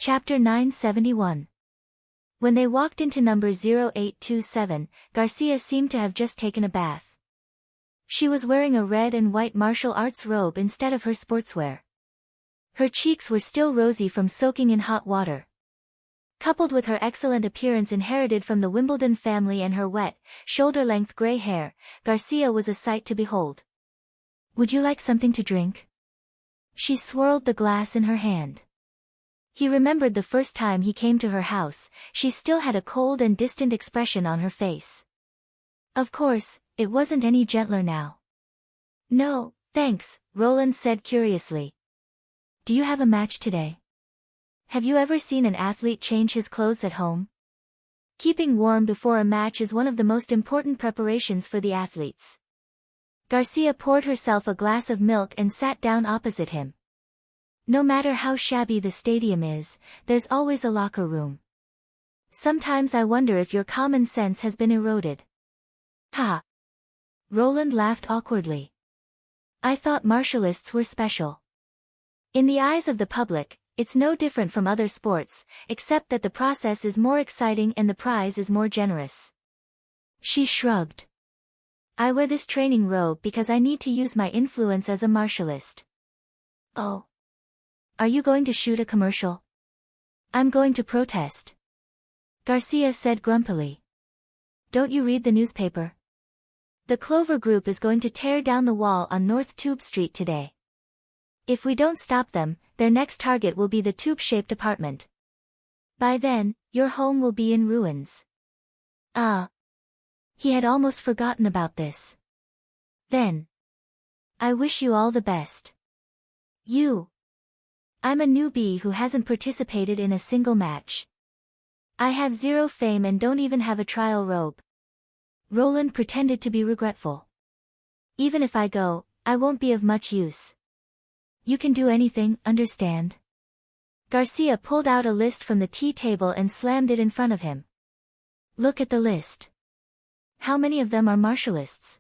Chapter 971. When they walked into number 0827, Garcia seemed to have just taken a bath. She was wearing a red and white martial arts robe instead of her sportswear. Her cheeks were still rosy from soaking in hot water. Coupled with her excellent appearance inherited from the Wimbledon family and her wet, shoulder-length gray hair, Garcia was a sight to behold. "Would you like something to drink?" She swirled the glass in her hand. He remembered the first time he came to her house, she still had a cold and distant expression on her face. Of course, it wasn't any gentler now. "No, thanks," Roland said curiously. "Do you have a match today? Have you ever seen an athlete change his clothes at home? Keeping warm before a match is one of the most important preparations for the athletes." Garcia poured herself a glass of milk and sat down opposite him. "No matter how shabby the stadium is, there's always a locker room. Sometimes I wonder if your common sense has been eroded." "Ha!" Roland laughed awkwardly. "I thought martialists were special. In the eyes of the public, it's no different from other sports, except that the process is more exciting and the prize is more generous." She shrugged. "I wear this training robe because I need to use my influence as a martialist." "Oh. Are you going to shoot a commercial?" "I'm going to protest," Garcia said grumpily. "Don't you read the newspaper? The Clover Group is going to tear down the wall on North Tube Street today. If we don't stop them, their next target will be the tube-shaped apartment. By then, your home will be in ruins." Ah. He had almost forgotten about this. Then. "I wish you all the best." "You." "I'm a newbie who hasn't participated in a single match. I have zero fame and don't even have a trial robe." Roland pretended to be regretful. "Even if I go, I won't be of much use. You can do anything, understand?" Garcia pulled out a list from the tea table and slammed it in front of him. "Look at the list. How many of them are martialists?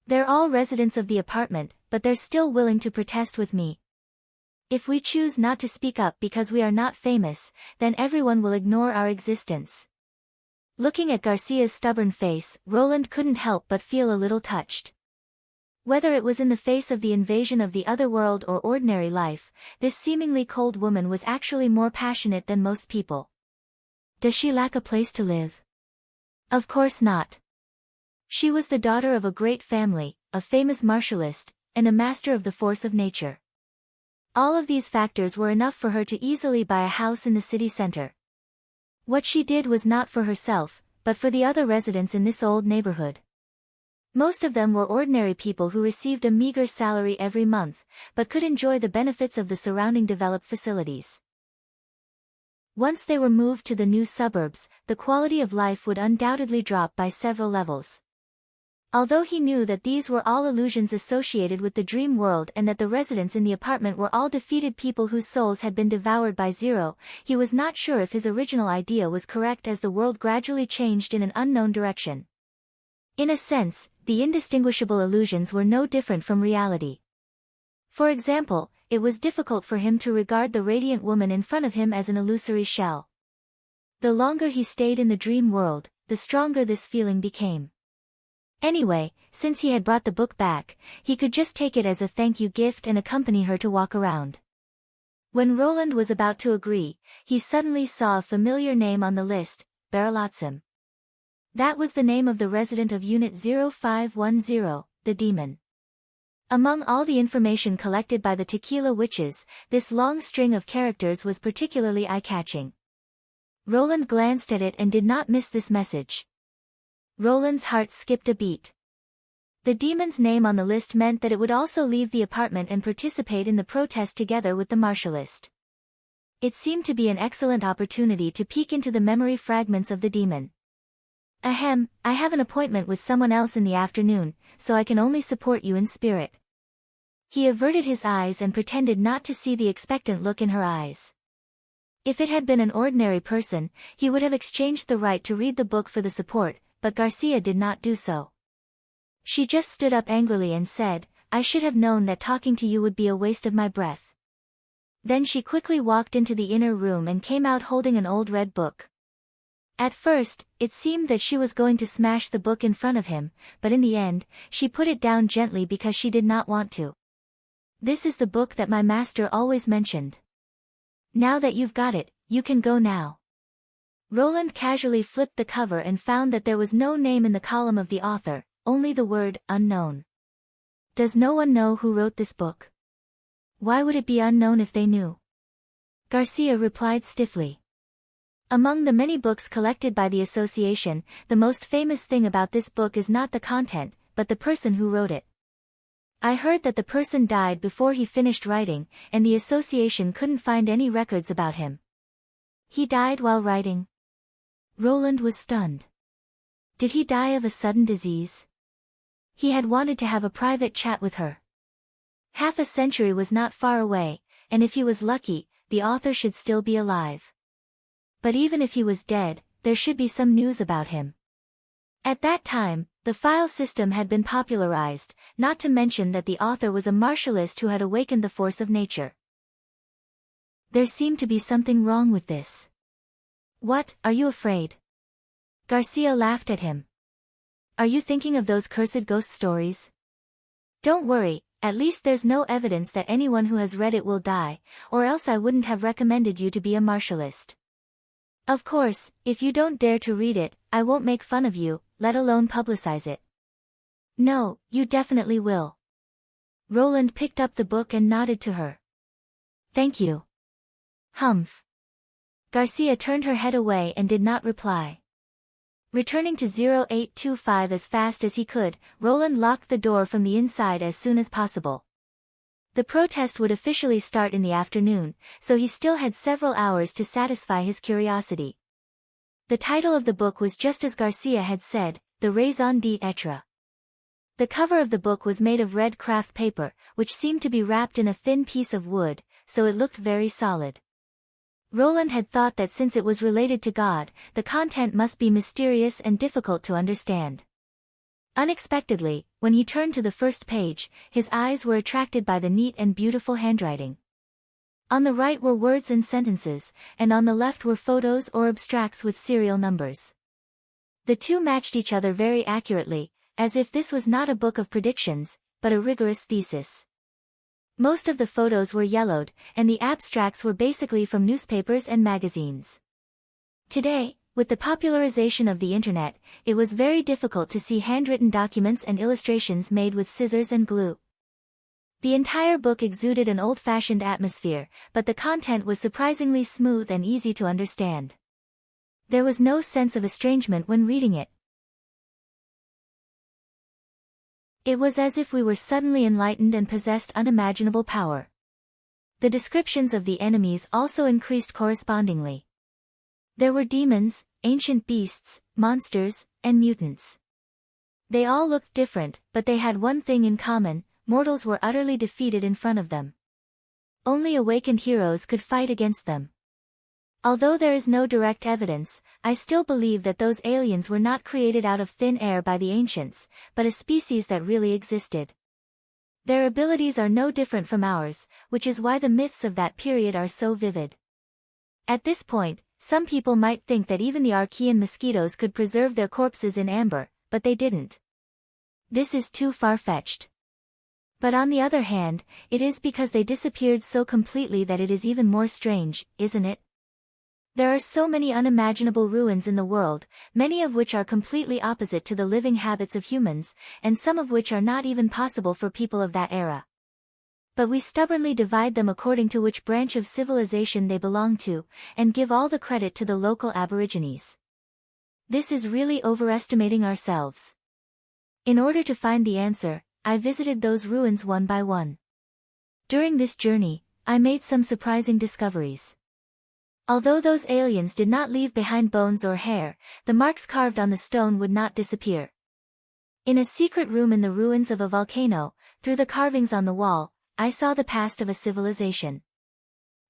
They're all residents of the apartment, but they're still willing to protest with me. If we choose not to speak up because we are not famous, then everyone will ignore our existence." Looking at Garcia's stubborn face, Roland couldn't help but feel a little touched. Whether it was in the face of the invasion of the other world or ordinary life, this seemingly cold woman was actually more passionate than most people. Does she lack a place to live? Of course not. She was the daughter of a great family, a famous martialist, and a master of the force of nature. All of these factors were enough for her to easily buy a house in the city center. What she did was not for herself, but for the other residents in this old neighborhood. Most of them were ordinary people who received a meager salary every month, but could enjoy the benefits of the surrounding developed facilities. Once they were moved to the new suburbs, the quality of life would undoubtedly drop by several levels. Although he knew that these were all illusions associated with the dream world and that the residents in the apartment were all defeated people whose souls had been devoured by Zero, he was not sure if his original idea was correct as the world gradually changed in an unknown direction. In a sense, the indistinguishable illusions were no different from reality. For example, it was difficult for him to regard the radiant woman in front of him as an illusory shell. The longer he stayed in the dream world, the stronger this feeling became. Anyway, since he had brought the book back, he could just take it as a thank you gift and accompany her to walk around. When Roland was about to agree, he suddenly saw a familiar name on the list, Baralatzim. That was the name of the resident of Unit 0510, the demon. Among all the information collected by the Tequila Witches, this long string of characters was particularly eye-catching. Roland glanced at it and did not miss this message. Roland's heart skipped a beat. The demon's name on the list meant that it would also leave the apartment and participate in the protest together with the martialist. It seemed to be an excellent opportunity to peek into the memory fragments of the demon. "Ahem, I have an appointment with someone else in the afternoon, so I can only support you in spirit." He averted his eyes and pretended not to see the expectant look in her eyes. If it had been an ordinary person, he would have exchanged the right to read the book for the support, but Garcia did not do so. She just stood up angrily and said, "I should have known that talking to you would be a waste of my breath." Then she quickly walked into the inner room and came out holding an old red book. At first, it seemed that she was going to smash the book in front of him, but in the end, she put it down gently because she did not want to. "This is the book that my master always mentioned. Now that you've got it, you can go now." Roland casually flipped the cover and found that there was no name in the column of the author, only the word, unknown. Does no one know who wrote this book? Why would it be unknown if they knew? Garcia replied stiffly. Among the many books collected by the association, the most famous thing about this book is not the content, but the person who wrote it. I heard that the person died before he finished writing, and the association couldn't find any records about him. He died while writing? Roland was stunned. Did he die of a sudden disease? He had wanted to have a private chat with her. Half a century was not far away, and if he was lucky, the author should still be alive. But even if he was dead, there should be some news about him. At that time, the file system had been popularized, not to mention that the author was a martialist who had awakened the force of nature. There seemed to be something wrong with this. What, are you afraid? Garcia laughed at him. Are you thinking of those cursed ghost stories? Don't worry, at least there's no evidence that anyone who has read it will die, or else I wouldn't have recommended you to be a martialist. Of course, if you don't dare to read it, I won't make fun of you, let alone publicize it. No, you definitely will. Roland picked up the book and nodded to her. Thank you. Humph. Garcia turned her head away and did not reply. Returning to 0825 as fast as he could, Roland locked the door from the inside as soon as possible. The protest would officially start in the afternoon, so he still had several hours to satisfy his curiosity. The title of the book was just as Garcia had said, The Raison d'être. The cover of the book was made of red craft paper, which seemed to be wrapped in a thin piece of wood, so it looked very solid. Roland had thought that since it was related to God, the content must be mysterious and difficult to understand. Unexpectedly, when he turned to the first page, his eyes were attracted by the neat and beautiful handwriting. On the right were words and sentences, and on the left were photos or abstracts with serial numbers. The two matched each other very accurately, as if this was not a book of predictions, but a rigorous thesis. Most of the photos were yellowed, and the abstracts were basically from newspapers and magazines. Today, with the popularization of the internet, it was very difficult to see handwritten documents and illustrations made with scissors and glue. The entire book exuded an old-fashioned atmosphere, but the content was surprisingly smooth and easy to understand. There was no sense of estrangement when reading it. It was as if we were suddenly enlightened and possessed unimaginable power. The descriptions of the enemies also increased correspondingly. There were demons, ancient beasts, monsters, and mutants. They all looked different, but they had one thing in common: mortals were utterly defeated in front of them. Only awakened heroes could fight against them. Although there is no direct evidence, I still believe that those aliens were not created out of thin air by the ancients, but a species that really existed. Their abilities are no different from ours, which is why the myths of that period are so vivid. At this point, some people might think that even the Archean mosquitoes could preserve their corpses in amber, but they didn't. This is too far-fetched. But on the other hand, it is because they disappeared so completely that it is even more strange, isn't it? There are so many unimaginable ruins in the world, many of which are completely opposite to the living habits of humans, and some of which are not even possible for people of that era. But we stubbornly divide them according to which branch of civilization they belong to, and give all the credit to the local aborigines. This is really overestimating ourselves. In order to find the answer, I visited those ruins one by one. During this journey, I made some surprising discoveries. Although those aliens did not leave behind bones or hair, the marks carved on the stone would not disappear. In a secret room in the ruins of a volcano, through the carvings on the wall, I saw the past of a civilization.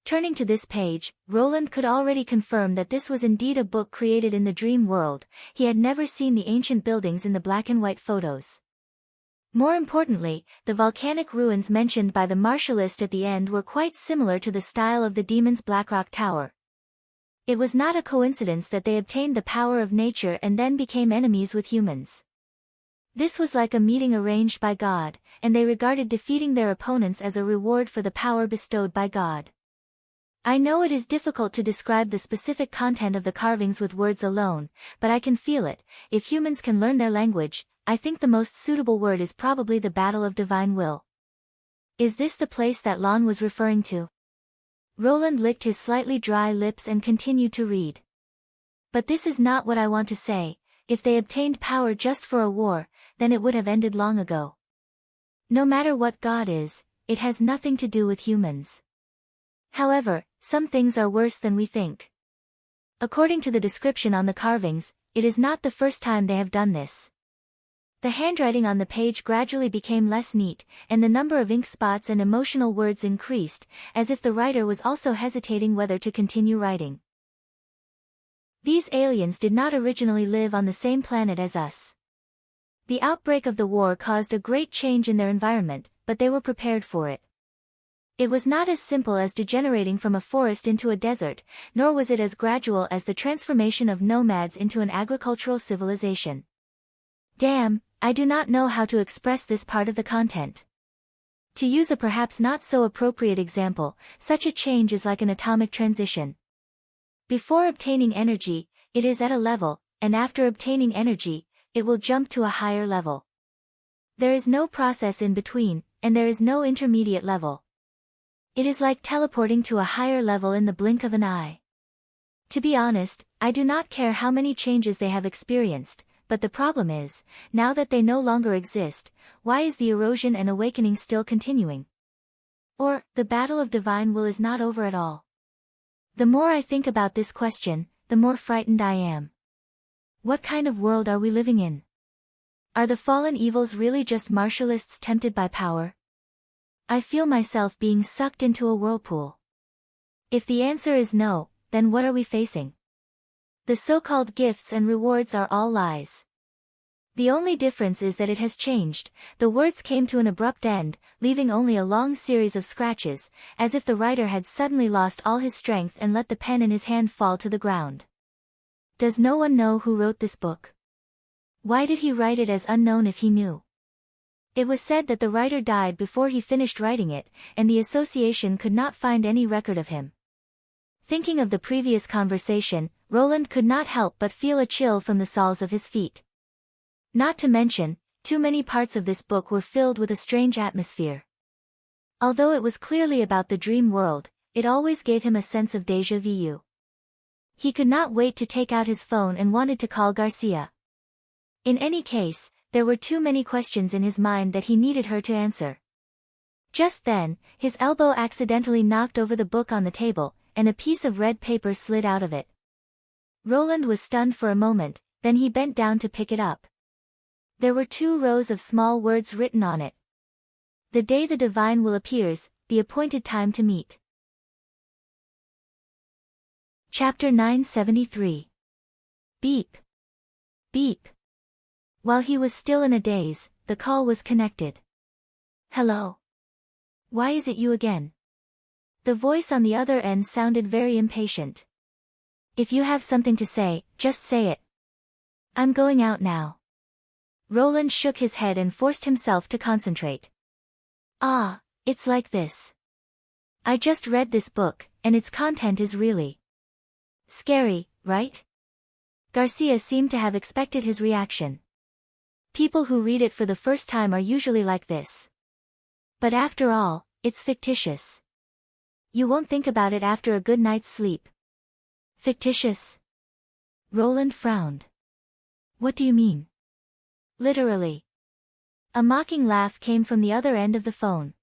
Turning to this page, Roland could already confirm that this was indeed a book created in the dream world. He had never seen the ancient buildings in the black and white photos. More importantly, the volcanic ruins mentioned by the martialist at the end were quite similar to the style of the demon's Blackrock Tower. It was not a coincidence that they obtained the power of nature and then became enemies with humans. This was like a meeting arranged by God, and they regarded defeating their opponents as a reward for the power bestowed by God. I know it is difficult to describe the specific content of the carvings with words alone, but I can feel it. If humans can learn their language, I think the most suitable word is probably the battle of divine will. Is this the place that Lon was referring to? Roland licked his slightly dry lips and continued to read. But this is not what I want to say. If they obtained power just for a war, then it would have ended long ago. No matter what God is, it has nothing to do with humans. However, some things are worse than we think. According to the description on the carvings, it is not the first time they have done this. The handwriting on the page gradually became less neat, and the number of ink spots and emotional words increased, as if the writer was also hesitating whether to continue writing. These aliens did not originally live on the same planet as us. The outbreak of the war caused a great change in their environment, but they were prepared for it. It was not as simple as degenerating from a forest into a desert, nor was it as gradual as the transformation of nomads into an agricultural civilization. Damn, I do not know how to express this part of the content. To use a perhaps not so appropriate example, such a change is like an atomic transition. Before obtaining energy, it is at a level, and after obtaining energy, it will jump to a higher level. There is no process in between, and there is no intermediate level. It is like teleporting to a higher level in the blink of an eye. To be honest, I do not care how many changes they have experienced, but the problem is, now that they no longer exist, why is the erosion and awakening still continuing? Or, the battle of divine will is not over at all. The more I think about this question, the more frightened I am. What kind of world are we living in? Are the fallen evils really just martialists tempted by power? I feel myself being sucked into a whirlpool. If the answer is no, then what are we facing? The so-called gifts and rewards are all lies. The only difference is that it has changed. The words came to an abrupt end, leaving only a long series of scratches, as if the writer had suddenly lost all his strength and let the pen in his hand fall to the ground. Does no one know who wrote this book? Why did he write it as unknown if he knew? It was said that the writer died before he finished writing it, and the association could not find any record of him. Thinking of the previous conversation, Roland could not help but feel a chill from the soles of his feet. Not to mention, too many parts of this book were filled with a strange atmosphere. Although it was clearly about the dream world, it always gave him a sense of déjà vu. He could not wait to take out his phone and wanted to call Garcia. In any case, there were too many questions in his mind that he needed her to answer. Just then, his elbow accidentally knocked over the book on the table, and a piece of red paper slid out of it. Roland was stunned for a moment, then he bent down to pick it up. There were 2 rows of small words written on it. The day the divine will appears, the appointed time to meet. Chapter 973. Beep. Beep. While he was still in a daze, the call was connected. Hello. Why is it you again? The voice on the other end sounded very impatient. If you have something to say, just say it. I'm going out now. Roland shook his head and forced himself to concentrate. Ah, it's like this. I just read this book, and its content is really scary, right? Garcia seemed to have expected his reaction. People who read it for the first time are usually like this. But after all, it's fictitious. You won't think about it after a good night's sleep. Fictitious? Roland frowned. What do you mean? Literally. A mocking laugh came from the other end of the phone.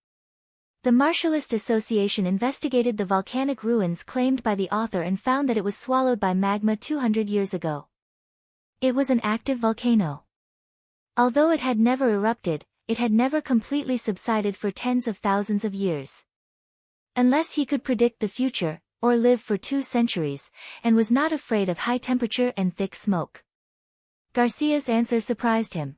The Martialist Association investigated the volcanic ruins claimed by the author and found that it was swallowed by magma 200 years ago. It was an active volcano. Although it had never erupted, it had never completely subsided for tens of thousands of years. Unless he could predict the future, or live for 2 centuries, and was not afraid of high temperature and thick smoke. Garcia's answer surprised him.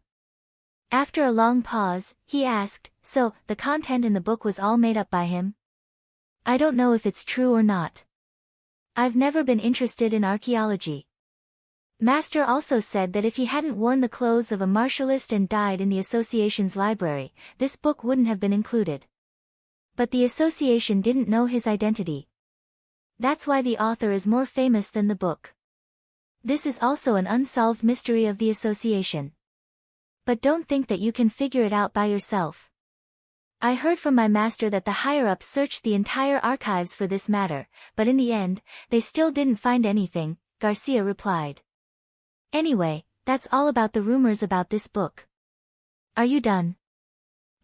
After a long pause, he asked, "So, the content in the book was all made up by him?" "I don't know if it's true or not. I've never been interested in archaeology." Master also said that if he hadn't worn the clothes of a martialist and died in the association's library, this book wouldn't have been included. But the association didn't know his identity. That's why the author is more famous than the book. This is also an unsolved mystery of the association. But don't think that you can figure it out by yourself. I heard from my master that the higher-ups searched the entire archives for this matter, but in the end, they still didn't find anything, Garcia replied. Anyway, that's all about the rumors about this book. Are you done?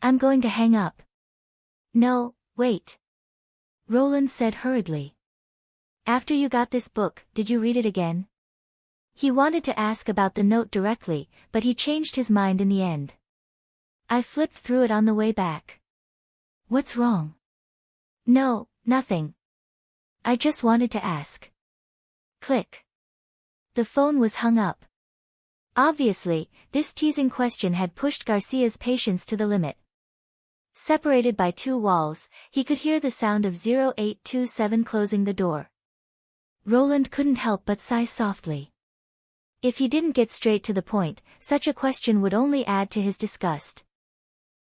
I'm going to hang up. No, wait. Roland said hurriedly. After you got this book, did you read it again? He wanted to ask about the note directly, but he changed his mind in the end. I flipped through it on the way back. What's wrong? No, nothing. I just wanted to ask. Click. The phone was hung up. Obviously, this teasing question had pushed Garcia's patience to the limit. Separated by 2 walls, he could hear the sound of 0827 closing the door. Roland couldn't help but sigh softly. If he didn't get straight to the point, such a question would only add to his disgust.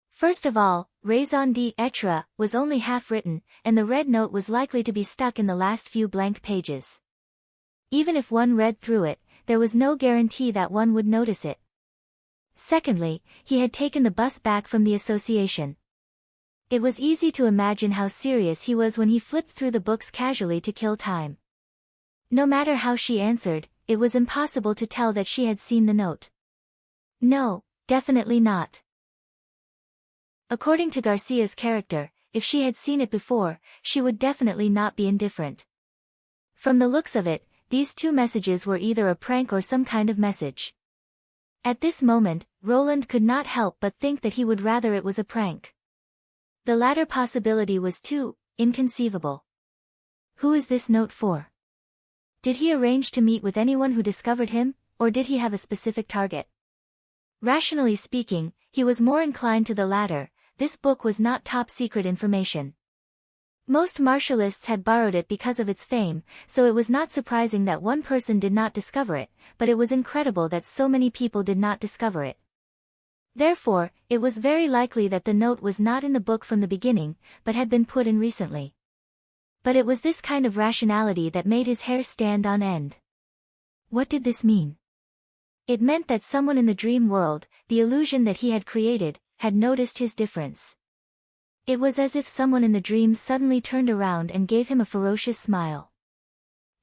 First of all, raison d'être was only half written, and the red note was likely to be stuck in the last few blank pages. Even if one read through it, there was no guarantee that one would notice it. Secondly, he had taken the bus back from the association. It was easy to imagine how serious he was when he flipped through the books casually to kill time. No matter how she answered, it was impossible to tell that she had seen the note. No, definitely not. According to Garcia's character, if she had seen it before, she would definitely not be indifferent. From the looks of it, these 2 messages were either a prank or some kind of message. At this moment, Roland could not help but think that he would rather it was a prank. The latter possibility was too inconceivable. Who is this note for? Did he arrange to meet with anyone who discovered him, or did he have a specific target? Rationally speaking, he was more inclined to the latter. This book was not top-secret information. Most martialists had borrowed it because of its fame, so it was not surprising that one person did not discover it, but it was incredible that so many people did not discover it. Therefore, it was very likely that the note was not in the book from the beginning, but had been put in recently. But it was this kind of rationality that made his hair stand on end. What did this mean? It meant that someone in the dream world, the illusion that he had created, had noticed his difference. It was as if someone in the dream suddenly turned around and gave him a ferocious smile.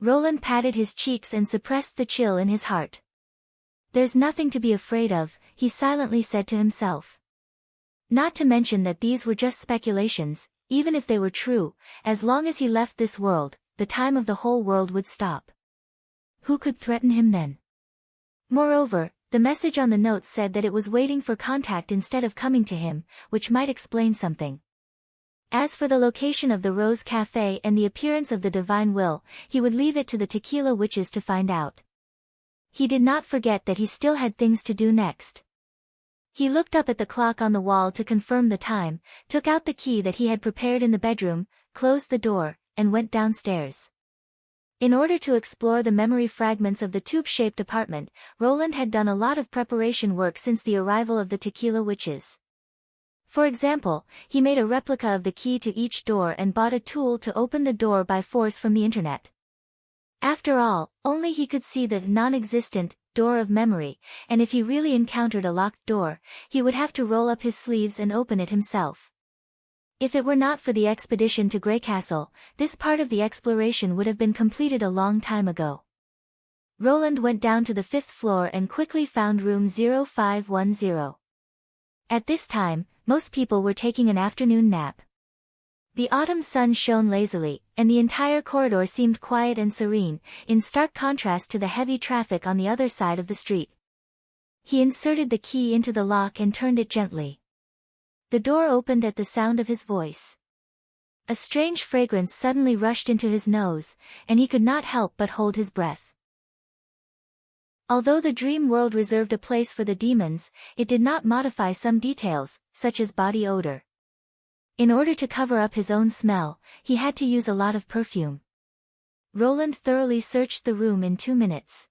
Roland patted his cheeks and suppressed the chill in his heart. There's nothing to be afraid of, he silently said to himself. Not to mention that these were just speculations, even if they were true, as long as he left this world, the time of the whole world would stop. Who could threaten him then? Moreover, the message on the note said that it was waiting for contact instead of coming to him, which might explain something. As for the location of the Rose Café and the appearance of the Divine Will, he would leave it to the Tequila Witches to find out. He did not forget that he still had things to do next. He looked up at the clock on the wall to confirm the time, took out the key that he had prepared in the bedroom, closed the door, and went downstairs. In order to explore the memory fragments of the tube-shaped apartment, Roland had done a lot of preparation work since the arrival of the Tequila Witches. For example, he made a replica of the key to each door and bought a tool to open the door by force from the internet. After all, only he could see the non-existent door of memory, and if he really encountered a locked door, he would have to roll up his sleeves and open it himself. If it were not for the expedition to Greycastle, this part of the exploration would have been completed a long time ago. Roland went down to the 5th floor and quickly found room 0510. At this time, most people were taking an afternoon nap. The autumn sun shone lazily, and the entire corridor seemed quiet and serene, in stark contrast to the heavy traffic on the other side of the street. He inserted the key into the lock and turned it gently. The door opened at the sound of his voice. A strange fragrance suddenly rushed into his nose, and he could not help but hold his breath. Although the dream world reserved a place for the demons, it did not modify some details, such as body odor. In order to cover up his own smell, he had to use a lot of perfume. Roland thoroughly searched the room in 2 minutes.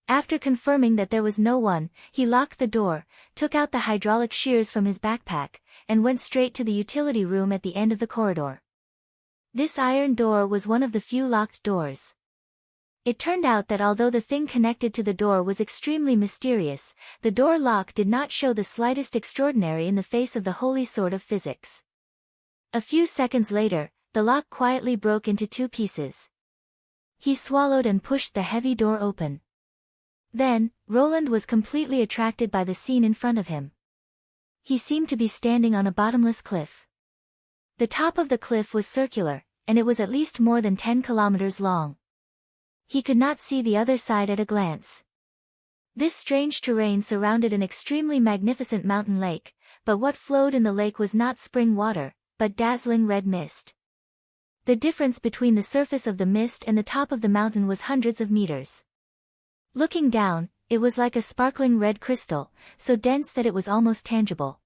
After confirming that there was no one, he locked the door, took out the hydraulic shears from his backpack, and went straight to the utility room at the end of the corridor. This iron door was one of the few locked doors. It turned out that although the thing connected to the door was extremely mysterious, the door lock did not show the slightest extraordinary in the face of the holy sword of physics. A few seconds later, the lock quietly broke into 2 pieces. He swallowed and pushed the heavy door open. Then, Roland was completely attracted by the scene in front of him. He seemed to be standing on a bottomless cliff. The top of the cliff was circular, and it was at least more than 10 kilometers long. He could not see the other side at a glance. This strange terrain surrounded an extremely magnificent mountain lake, but what flowed in the lake was not spring water, but dazzling red mist. The difference between the surface of the mist and the top of the mountain was hundreds of meters. Looking down, it was like a sparkling red crystal, so dense that it was almost tangible.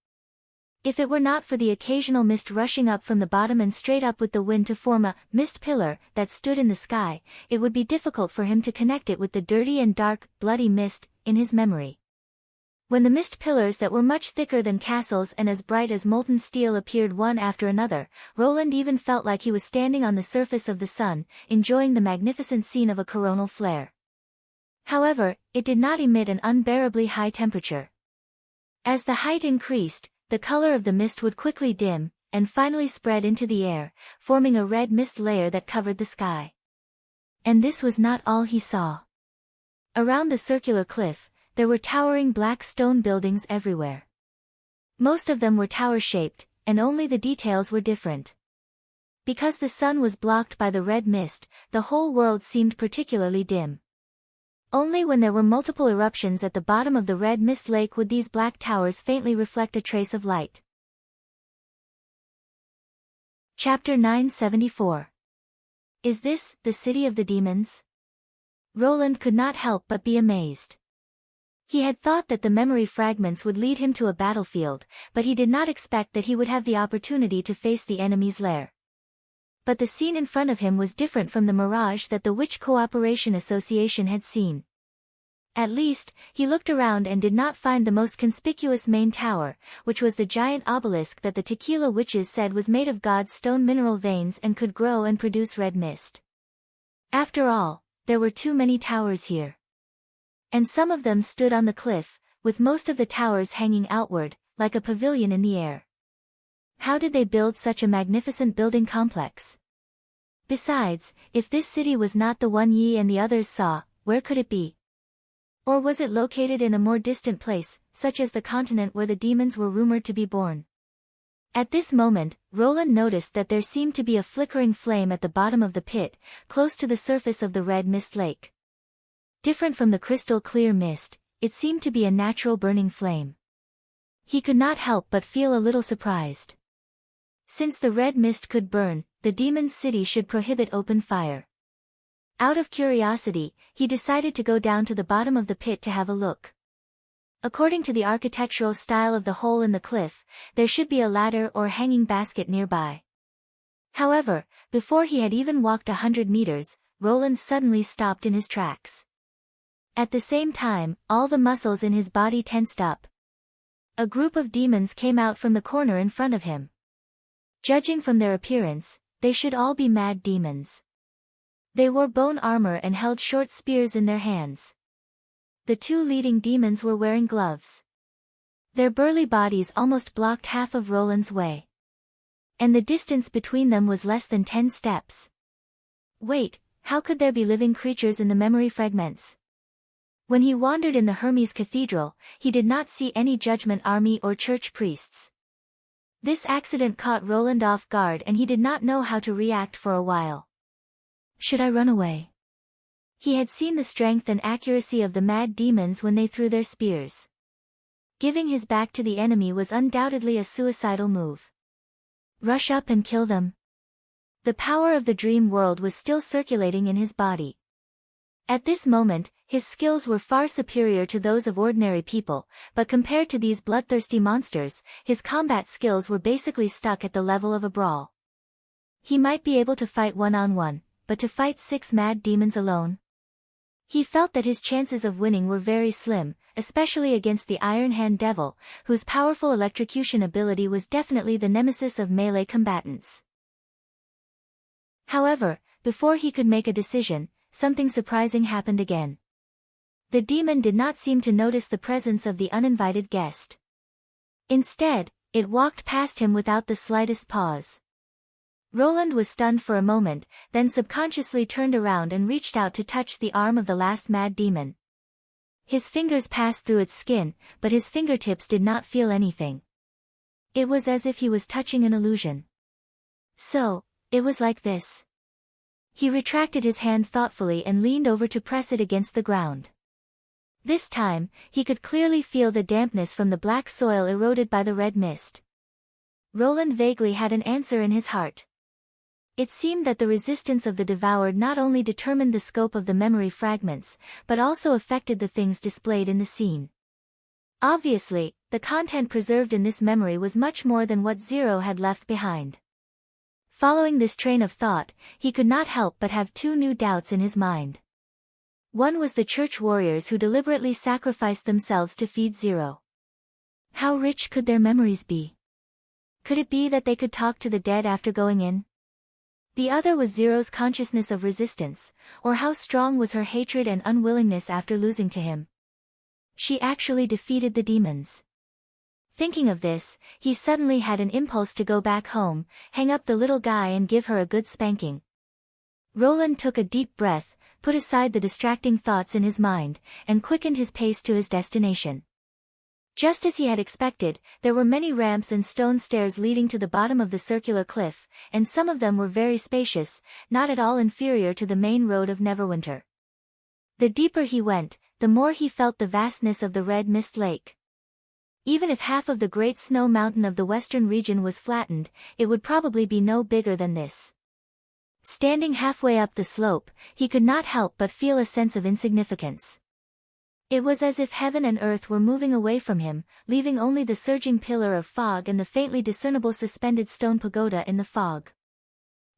If it were not for the occasional mist rushing up from the bottom and straight up with the wind to form a mist pillar that stood in the sky, it would be difficult for him to connect it with the dirty and dark, bloody mist in his memory. When the mist pillars that were much thicker than castles and as bright as molten steel appeared one after another, Roland even felt like he was standing on the surface of the sun, enjoying the magnificent scene of a coronal flare. However, it did not emit an unbearably high temperature. As the height increased, the color of the mist would quickly dim, and finally spread into the air, forming a red mist layer that covered the sky. And this was not all he saw. Around the circular cliff, there were towering black stone buildings everywhere. Most of them were tower-shaped, and only the details were different. Because the sun was blocked by the red mist, the whole world seemed particularly dim. Only when there were multiple eruptions at the bottom of the red mist lake would these black towers faintly reflect a trace of light. Chapter 974. Is this the city of the demons? Roland could not help but be amazed. He had thought that the memory fragments would lead him to a battlefield, but he did not expect that he would have the opportunity to face the enemy's lair. But the scene in front of him was different from the mirage that the Witch Cooperation Association had seen. At least, he looked around and did not find the most conspicuous main tower, which was the giant obelisk that the tequila witches said was made of God's stone mineral veins and could grow and produce red mist. After all, there were too many towers here. And some of them stood on the cliff, with most of the towers hanging outward, like a pavilion in the air. How did they build such a magnificent building complex? Besides, if this city was not the one Yi and the others saw, where could it be? Or was it located in a more distant place, such as the continent where the demons were rumored to be born? At this moment, Roland noticed that there seemed to be a flickering flame at the bottom of the pit, close to the surface of the red mist lake. Different from the crystal clear mist, it seemed to be a natural burning flame. He could not help but feel a little surprised. Since the red mist could burn, the demon's city should prohibit open fire. Out of curiosity, he decided to go down to the bottom of the pit to have a look. According to the architectural style of the hole in the cliff, there should be a ladder or hanging basket nearby. However, before he had even walked 100 meters, Roland suddenly stopped in his tracks. At the same time, all the muscles in his body tensed up. A group of demons came out from the corner in front of him. Judging from their appearance, they should all be mad demons. They wore bone armor and held short spears in their hands. The 2 leading demons were wearing gloves. Their burly bodies almost blocked half of Roland's way. And the distance between them was less than 10 steps. Wait, how could there be living creatures in the memory fragments? When he wandered in the Hermes Cathedral, he did not see any judgment army or church priests. This accident caught Roland off guard and he did not know how to react for a while. Should I run away? He had seen the strength and accuracy of the mad demons when they threw their spears. Giving his back to the enemy was undoubtedly a suicidal move. Rush up and kill them. The power of the dream world was still circulating in his body. At this moment, his skills were far superior to those of ordinary people, but compared to these bloodthirsty monsters, his combat skills were basically stuck at the level of a brawl. He might be able to fight one-on-one, but to fight 6 mad demons alone? He felt that his chances of winning were very slim, especially against the Iron Hand Devil, whose powerful electrocution ability was definitely the nemesis of melee combatants. However, before he could make a decision, something surprising happened again. The demon did not seem to notice the presence of the uninvited guest. Instead, it walked past him without the slightest pause. Roland was stunned for a moment, then subconsciously turned around and reached out to touch the arm of the last mad demon. His fingers passed through its skin, but his fingertips did not feel anything. It was as if he was touching an illusion. So, it was like this. He retracted his hand thoughtfully and leaned over to press it against the ground. This time, he could clearly feel the dampness from the black soil eroded by the red mist. Roland vaguely had an answer in his heart. It seemed that the resistance of the devoured not only determined the scope of the memory fragments, but also affected the things displayed in the scene. Obviously, the content preserved in this memory was much more than what Zero had left behind. Following this train of thought, he could not help but have 2 new doubts in his mind. One was the church warriors who deliberately sacrificed themselves to feed Zero. How rich could their memories be? Could it be that they could talk to the dead after going in? The other was Zero's consciousness of resistance, or how strong was her hatred and unwillingness after losing to him. She actually defeated the demons. Thinking of this, he suddenly had an impulse to go back home, hang up the little guy and give her a good spanking. Roland took a deep breath, put aside the distracting thoughts in his mind, and quickened his pace to his destination. Just as he had expected, there were many ramps and stone stairs leading to the bottom of the circular cliff, and some of them were very spacious, not at all inferior to the main road of Neverwinter. The deeper he went, the more he felt the vastness of the red mist lake. Even if half of the great snow mountain of the western region was flattened, it would probably be no bigger than this. Standing halfway up the slope, he could not help but feel a sense of insignificance. It was as if heaven and earth were moving away from him, leaving only the surging pillar of fog and the faintly discernible suspended stone pagoda in the fog.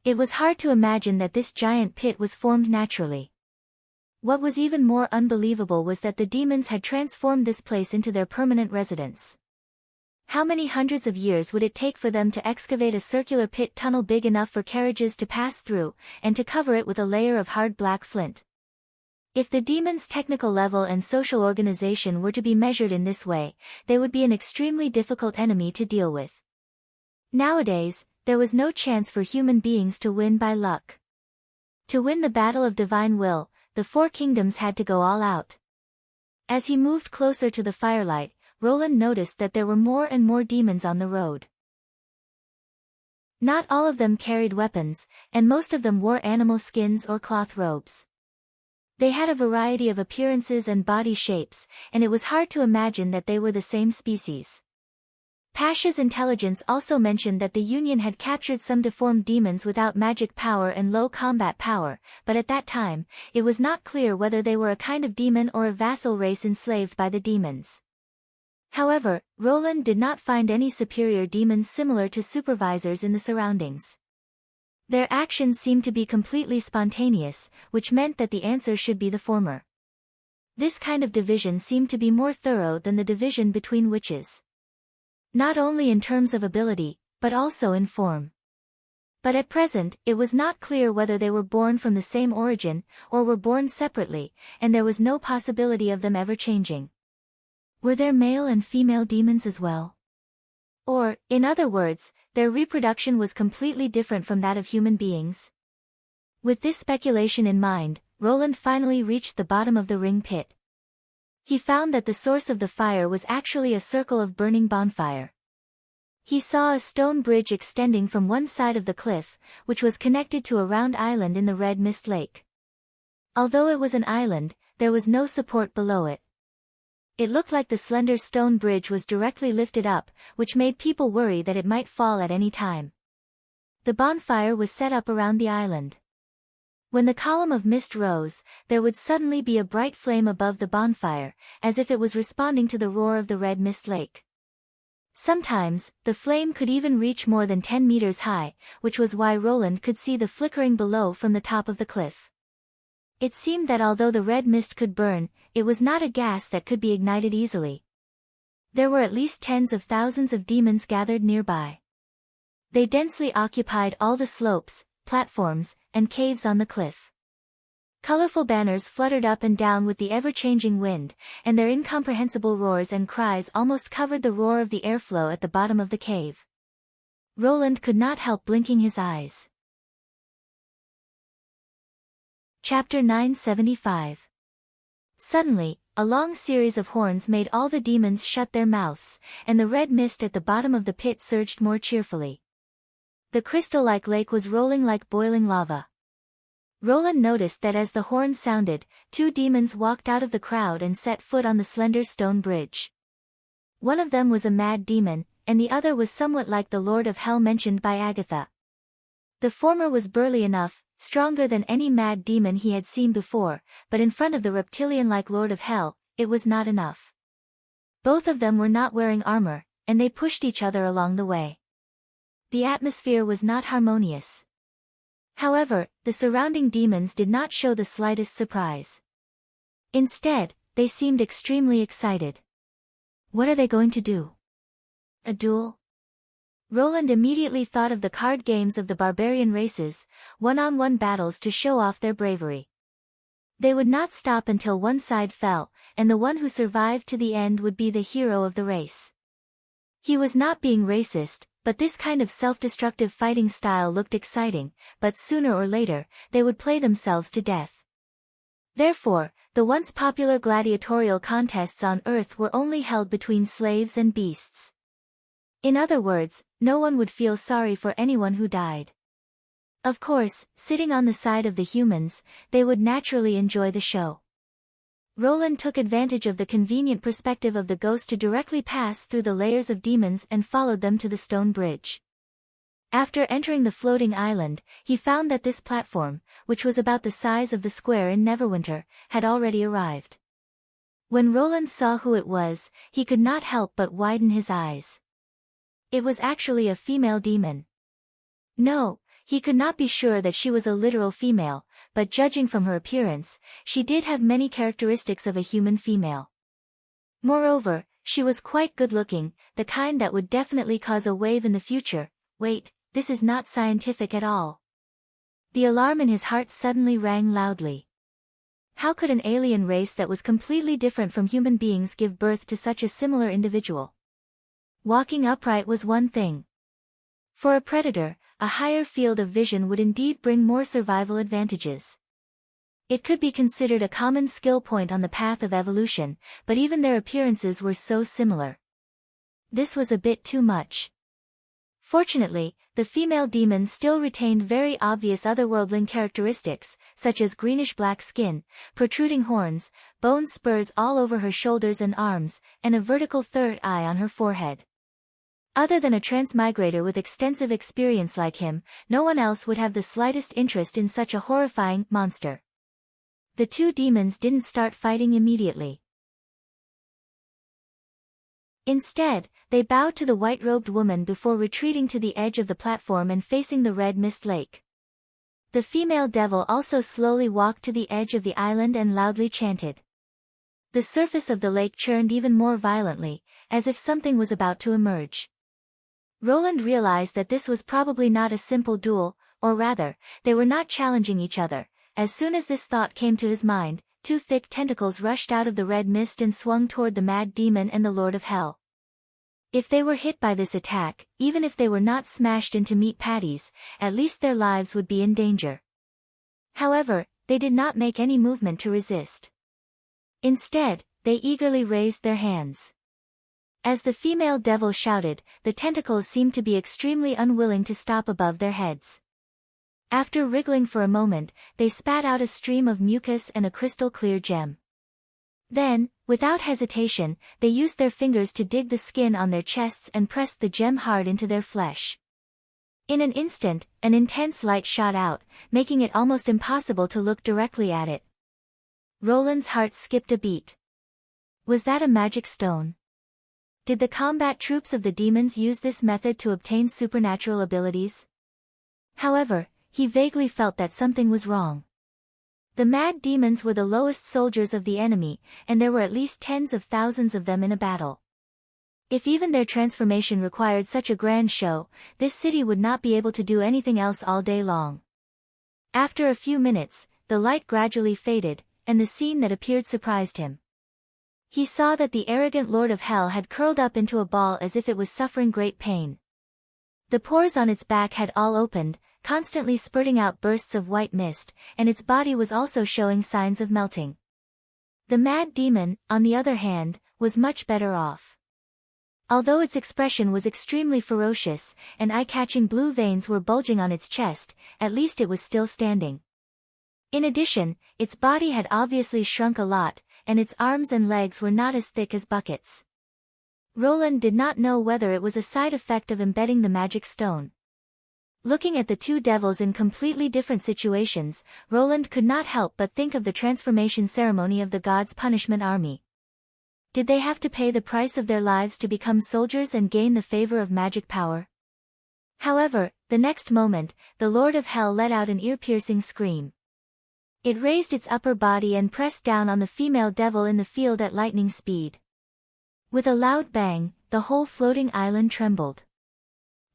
It was hard to imagine that this giant pit was formed naturally. What was even more unbelievable was that the demons had transformed this place into their permanent residence. How many hundreds of years would it take for them to excavate a circular pit tunnel big enough for carriages to pass through, and to cover it with a layer of hard black flint? If the demons' technical level and social organization were to be measured in this way, they would be an extremely difficult enemy to deal with. Nowadays, there was no chance for human beings to win by luck. To win the battle of divine will, the 4 kingdoms had to go all out. As he moved closer to the firelight, Roland noticed that there were more and more demons on the road. Not all of them carried weapons, and most of them wore animal skins or cloth robes. They had a variety of appearances and body shapes, and it was hard to imagine that they were the same species. Pasha's intelligence also mentioned that the Union had captured some deformed demons without magic power and low combat power, but at that time, it was not clear whether they were a kind of demon or a vassal race enslaved by the demons. However, Roland did not find any superior demons similar to supervisors in the surroundings. Their actions seemed to be completely spontaneous, which meant that the answer should be the former. This kind of division seemed to be more thorough than the division between witches. Not only in terms of ability, but also in form. But at present, it was not clear whether they were born from the same origin, or were born separately, and there was no possibility of them ever changing. Were there male and female demons as well? Or, in other words, their reproduction was completely different from that of human beings? With this speculation in mind, Roland finally reached the bottom of the ring pit. He found that the source of the fire was actually a circle of burning bonfire. He saw a stone bridge extending from one side of the cliff, which was connected to a round island in the red mist lake. Although it was an island, there was no support below it. It looked like the slender stone bridge was directly lifted up, which made people worry that it might fall at any time. The bonfire was set up around the island. When the column of mist rose, there would suddenly be a bright flame above the bonfire, as if it was responding to the roar of the red mist lake. Sometimes, the flame could even reach more than 10 meters high, which was why Roland could see the flickering below from the top of the cliff. It seemed that although the red mist could burn, it was not a gas that could be ignited easily. There were at least tens of thousands of demons gathered nearby. They densely occupied all the slopes, platforms, and caves on the cliff. Colorful banners fluttered up and down with the ever-changing wind, and their incomprehensible roars and cries almost covered the roar of the airflow at the bottom of the cave. Roland could not help blinking his eyes. Chapter 975. Suddenly, a long series of horns made all the demons shut their mouths, and the red mist at the bottom of the pit surged more cheerfully. The crystal-like lake was rolling like boiling lava. Roland noticed that as the horns sounded, 2 demons walked out of the crowd and set foot on the slender stone bridge. One of them was a mad demon, and the other was somewhat like the Lord of Hell mentioned by Agatha. The former was burly enough, stronger than any mad demon he had seen before, but in front of the reptilian-like Lord of Hell, it was not enough. Both of them were not wearing armor, and they pushed each other along the way. The atmosphere was not harmonious. However, the surrounding demons did not show the slightest surprise. Instead, they seemed extremely excited. What are they going to do? A duel? Roland immediately thought of the card games of the barbarian races, one-on-one battles to show off their bravery. They would not stop until one side fell, and the one who survived to the end would be the hero of the race. He was not being racist, but this kind of self-destructive fighting style looked exciting, but sooner or later, they would play themselves to death. Therefore, the once popular gladiatorial contests on Earth were only held between slaves and beasts. In other words, no one would feel sorry for anyone who died. Of course, sitting on the side of the humans, they would naturally enjoy the show. Roland took advantage of the convenient perspective of the ghost to directly pass through the layers of demons and followed them to the stone bridge. After entering the floating island, he found that this platform, which was about the size of the square in Neverwinter, had already arrived. When Roland saw who it was, he could not help but widen his eyes. It was actually a female demon. No, he could not be sure that she was a literal female, but judging from her appearance, she did have many characteristics of a human female. Moreover, she was quite good-looking, the kind that would definitely cause a wave in the future. Wait, this is not scientific at all. The alarm in his heart suddenly rang loudly. How could an alien race that was completely different from human beings give birth to such a similar individual? Walking upright was one thing. For a predator, a higher field of vision would indeed bring more survival advantages. It could be considered a common skill point on the path of evolution, but even their appearances were so similar. This was a bit too much. Fortunately, the female demon still retained very obvious otherworldling characteristics, such as greenish-black skin, protruding horns, bone spurs all over her shoulders and arms, and a vertical third eye on her forehead. Other than a transmigrator with extensive experience like him, no one else would have the slightest interest in such a horrifying monster. The 2 demons didn't start fighting immediately. Instead, they bowed to the white-robed woman before retreating to the edge of the platform and facing the red mist lake. The female devil also slowly walked to the edge of the island and loudly chanted. The surface of the lake churned even more violently, as if something was about to emerge. Roland realized that this was probably not a simple duel, or rather, they were not challenging each other. As soon as this thought came to his mind, 2 thick tentacles rushed out of the red mist and swung toward the mad demon and the Lord of Hell. If they were hit by this attack, even if they were not smashed into meat patties, at least their lives would be in danger. However, they did not make any movement to resist. Instead, they eagerly raised their hands. As the female devil shouted, the tentacles seemed to be extremely unwilling to stop above their heads. After wriggling for a moment, they spat out a stream of mucus and a crystal-clear gem. Then, without hesitation, they used their fingers to dig the skin on their chests and pressed the gem hard into their flesh. In an instant, an intense light shot out, making it almost impossible to look directly at it. Roland's heart skipped a beat. Was that a magic stone? Did the combat troops of the demons use this method to obtain supernatural abilities? However, he vaguely felt that something was wrong. The mad demons were the lowest soldiers of the enemy, and there were at least tens of thousands of them in a battle. If even their transformation required such a grand show, this city would not be able to do anything else all day long. After a few minutes, the light gradually faded, and the scene that appeared surprised him. He saw that the arrogant Lord of Hell had curled up into a ball as if it was suffering great pain. The pores on its back had all opened, constantly spurting out bursts of white mist, and its body was also showing signs of melting. The mad demon, on the other hand, was much better off. Although its expression was extremely ferocious, and eye-catching blue veins were bulging on its chest, at least it was still standing. In addition, its body had obviously shrunk a lot, and its arms and legs were not as thick as buckets. Roland did not know whether it was a side effect of embedding the magic stone. Looking at the two devils in completely different situations, Roland could not help but think of the transformation ceremony of the gods' punishment army. Did they have to pay the price of their lives to become soldiers and gain the favor of magic power? However, the next moment, the Lord of Hell let out an ear-piercing scream. It raised its upper body and pressed down on the female devil in the field at lightning speed. With a loud bang, the whole floating island trembled.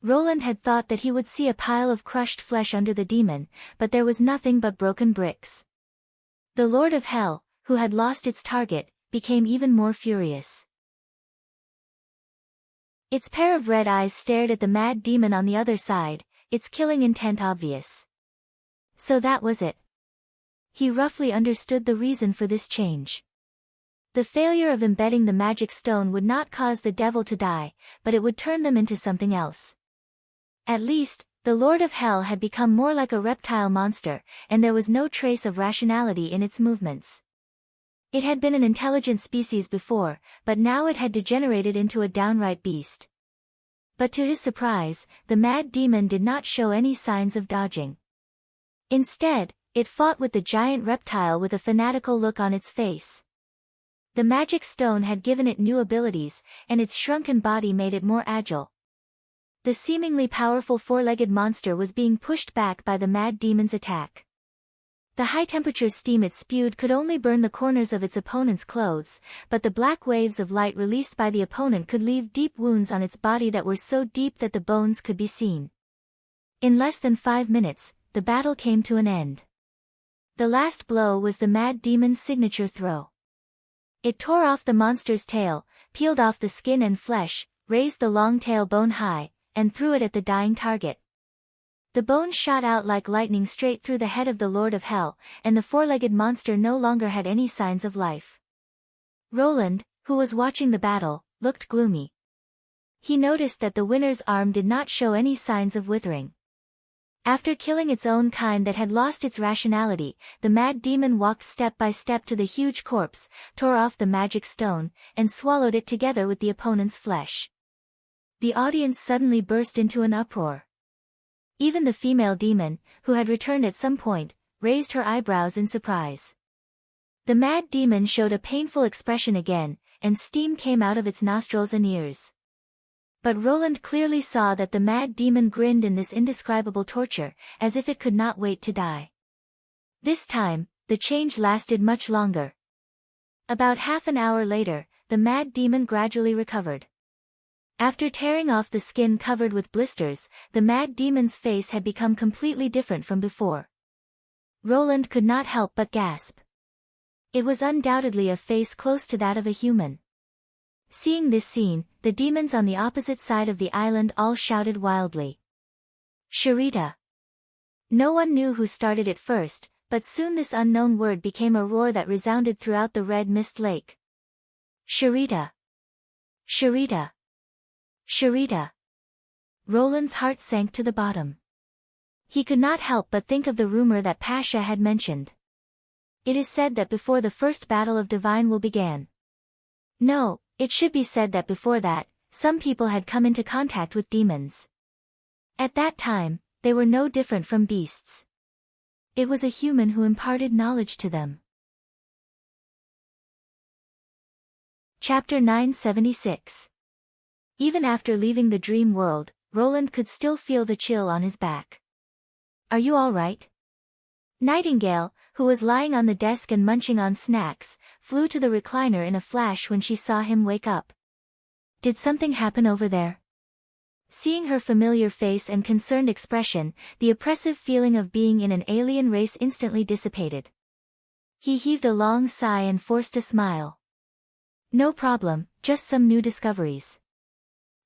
Roland had thought that he would see a pile of crushed flesh under the demon, but there was nothing but broken bricks. The Lord of Hell, who had lost its target, became even more furious. Its pair of red eyes stared at the mad demon on the other side, its killing intent obvious. So that was it. He roughly understood the reason for this change. The failure of embedding the magic stone would not cause the devil to die, but it would turn them into something else. At least, the Lord of Hell had become more like a reptile monster, and there was no trace of rationality in its movements. It had been an intelligent species before, but now it had degenerated into a downright beast. But to his surprise, the mad demon did not show any signs of dodging. Instead, it fought with the giant reptile with a fanatical look on its face. The magic stone had given it new abilities, and its shrunken body made it more agile. The seemingly powerful four-legged monster was being pushed back by the mad demon's attack. The high-temperature steam it spewed could only burn the corners of its opponent's clothes, but the black waves of light released by the opponent could leave deep wounds on its body that were so deep that the bones could be seen. In less than 5 minutes, the battle came to an end. The last blow was the mad demon's signature throw. It tore off the monster's tail, peeled off the skin and flesh, raised the long tail bone high, and threw it at the dying target. The bone shot out like lightning straight through the head of the Lord of Hell, and the four-legged monster no longer had any signs of life. Roland, who was watching the battle, looked gloomy. He noticed that the winner's arm did not show any signs of withering. After killing its own kind that had lost its rationality, the mad demon walked step by step to the huge corpse, tore off the magic stone, and swallowed it together with the opponent's flesh. The audience suddenly burst into an uproar. Even the female demon, who had returned at some point, raised her eyebrows in surprise. The mad demon showed a painful expression again, and steam came out of its nostrils and ears. But Roland clearly saw that the mad demon grinned in this indescribable torture, as if it could not wait to die. This time, the change lasted much longer. About half an hour later, the mad demon gradually recovered. After tearing off the skin covered with blisters, the mad demon's face had become completely different from before. Roland could not help but gasp. It was undoubtedly a face close to that of a human. Seeing this scene, the demons on the opposite side of the island all shouted wildly. Sharita! No one knew who started it first, but soon this unknown word became a roar that resounded throughout the red mist lake. Sharita! Sharita! Sharita! Roland's heart sank to the bottom. He could not help but think of the rumor that Pasha had mentioned. It is said that before the first battle of Divine will began. No, it should be said that before that, some people had come into contact with demons. At that time, they were no different from beasts. It was a human who imparted knowledge to them. Chapter 976. Even after leaving the dream world, Roland could still feel the chill on his back. "Are you all right?" Nightingale, who was lying on the desk and munching on snacks, flew to the recliner in a flash when she saw him wake up. "Did something happen over there?" Seeing her familiar face and concerned expression, the oppressive feeling of being in an alien race instantly dissipated. He heaved a long sigh and forced a smile. "No problem, just some new discoveries."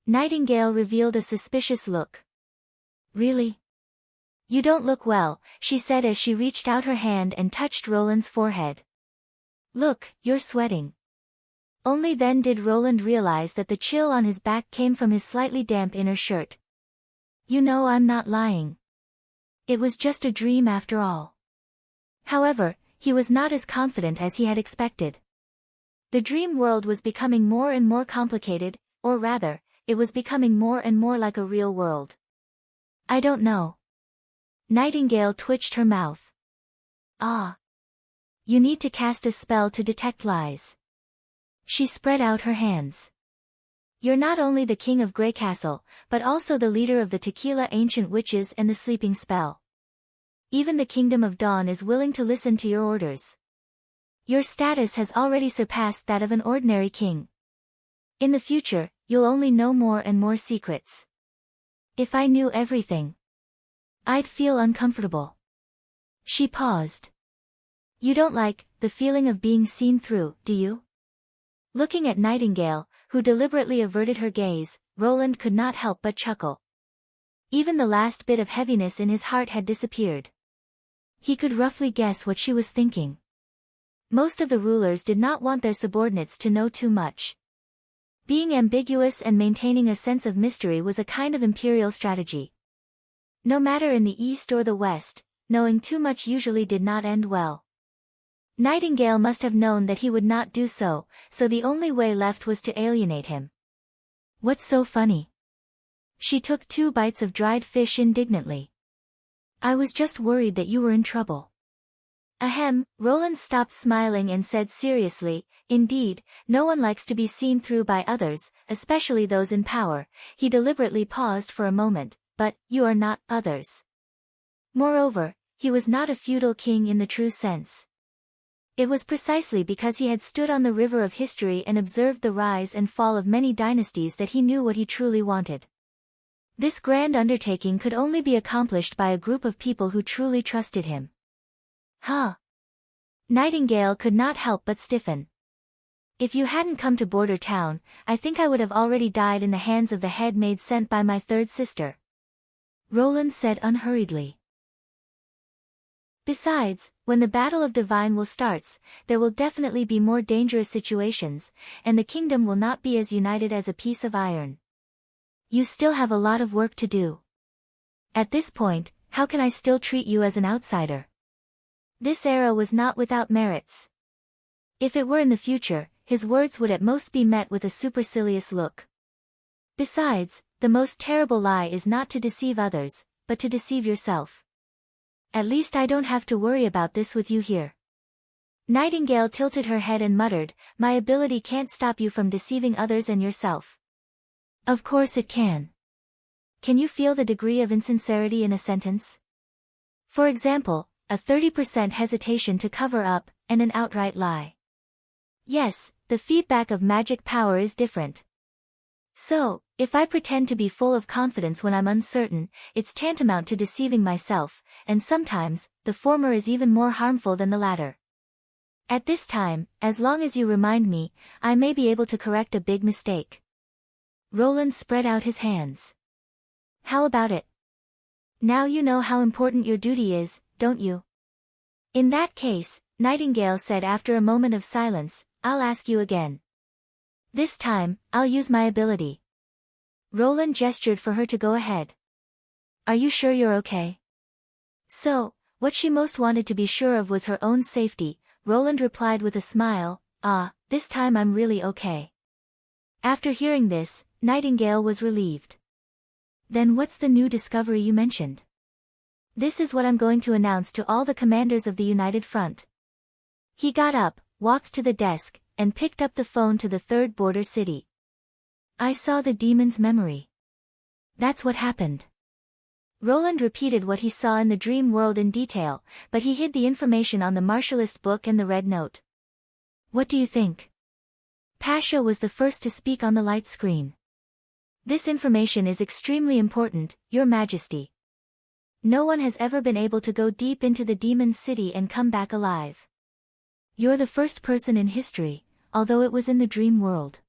Nightingale revealed a suspicious look. "Really? You don't look well," she said as she reached out her hand and touched Roland's forehead. "Look, you're sweating." Only then did Roland realize that the chill on his back came from his slightly damp inner shirt. "You know I'm not lying. It was just a dream after all." However, he was not as confident as he had expected. The dream world was becoming more and more complicated, or rather, it was becoming more and more like a real world. "I don't know." Nightingale twitched her mouth. "Ah. You need to cast a spell to detect lies." She spread out her hands. "You're not only the king of Greycastle, but also the leader of the Tequila Ancient Witches and the Sleeping Spell. Even the Kingdom of Dawn is willing to listen to your orders. Your status has already surpassed that of an ordinary king. In the future, you'll only know more and more secrets. If I knew everything, I'd feel uncomfortable." She paused. "You don't like the feeling of being seen through, do you?" Looking at Nightingale, who deliberately averted her gaze, Roland could not help but chuckle. Even the last bit of heaviness in his heart had disappeared. He could roughly guess what she was thinking. Most of the rulers did not want their subordinates to know too much. Being ambiguous and maintaining a sense of mystery was a kind of imperial strategy. No matter in the east or the west, knowing too much usually did not end well. Nightingale must have known that he would not do so, so the only way left was to alienate him. "What's so funny?" She took 2 bites of dried fish indignantly. "I was just worried that you were in trouble." Ahem, Roland stopped smiling and said seriously, "Indeed, no one likes to be seen through by others, especially those in power." He deliberately paused for a moment, "But, you are not others." Moreover, he was not a feudal king in the true sense. It was precisely because he had stood on the river of history and observed the rise and fall of many dynasties that he knew what he truly wanted. This grand undertaking could only be accomplished by a group of people who truly trusted him. "Huh?" Nightingale could not help but stiffen. "If you hadn't come to Border Town, I think I would have already died in the hands of the head maid sent by my third sister," Roland said unhurriedly. "Besides, when the Battle of Divine Will starts, there will definitely be more dangerous situations, and the kingdom will not be as united as a piece of iron. You still have a lot of work to do. At this point, how can I still treat you as an outsider?" This era was not without merits. If it were in the future, his words would at most be met with a supercilious look. Besides, the most terrible lie is not to deceive others, but to deceive yourself. At least I don't have to worry about this with you here. Nightingale tilted her head and muttered, "My ability can't stop you from deceiving others and yourself." "Of course it can." Can you feel the degree of insincerity in a sentence? For example, a 30% hesitation to cover up, and an outright lie. Yes, the feedback of magic power is different. So, if I pretend to be full of confidence when I'm uncertain, it's tantamount to deceiving myself, and sometimes, the former is even more harmful than the latter. At this time, as long as you remind me, I may be able to correct a big mistake. Roland spread out his hands. "How about it? Now you know how important your duty is, don't you?" "In that case," Nightingale said after a moment of silence, "I'll ask you again. This time, I'll use my ability." Roland gestured for her to go ahead. "Are you sure you're okay?" So, what she most wanted to be sure of was her own safety. Roland replied with a smile, "Ah, this time I'm really okay." After hearing this, Nightingale was relieved. Then what's the new discovery you mentioned? This is what I'm going to announce to all the commanders of the United Front. He got up, walked to the desk, and picked up the phone to the third border city. I saw the demon's memory. That's what happened. Roland repeated what he saw in the dream world in detail, but he hid the information on the martialist book and the red note. What do you think? Pasha was the first to speak on the light screen. This information is extremely important, Your Majesty. No one has ever been able to go deep into the demon's city and come back alive. You're the first person in history, although it was in the dream world.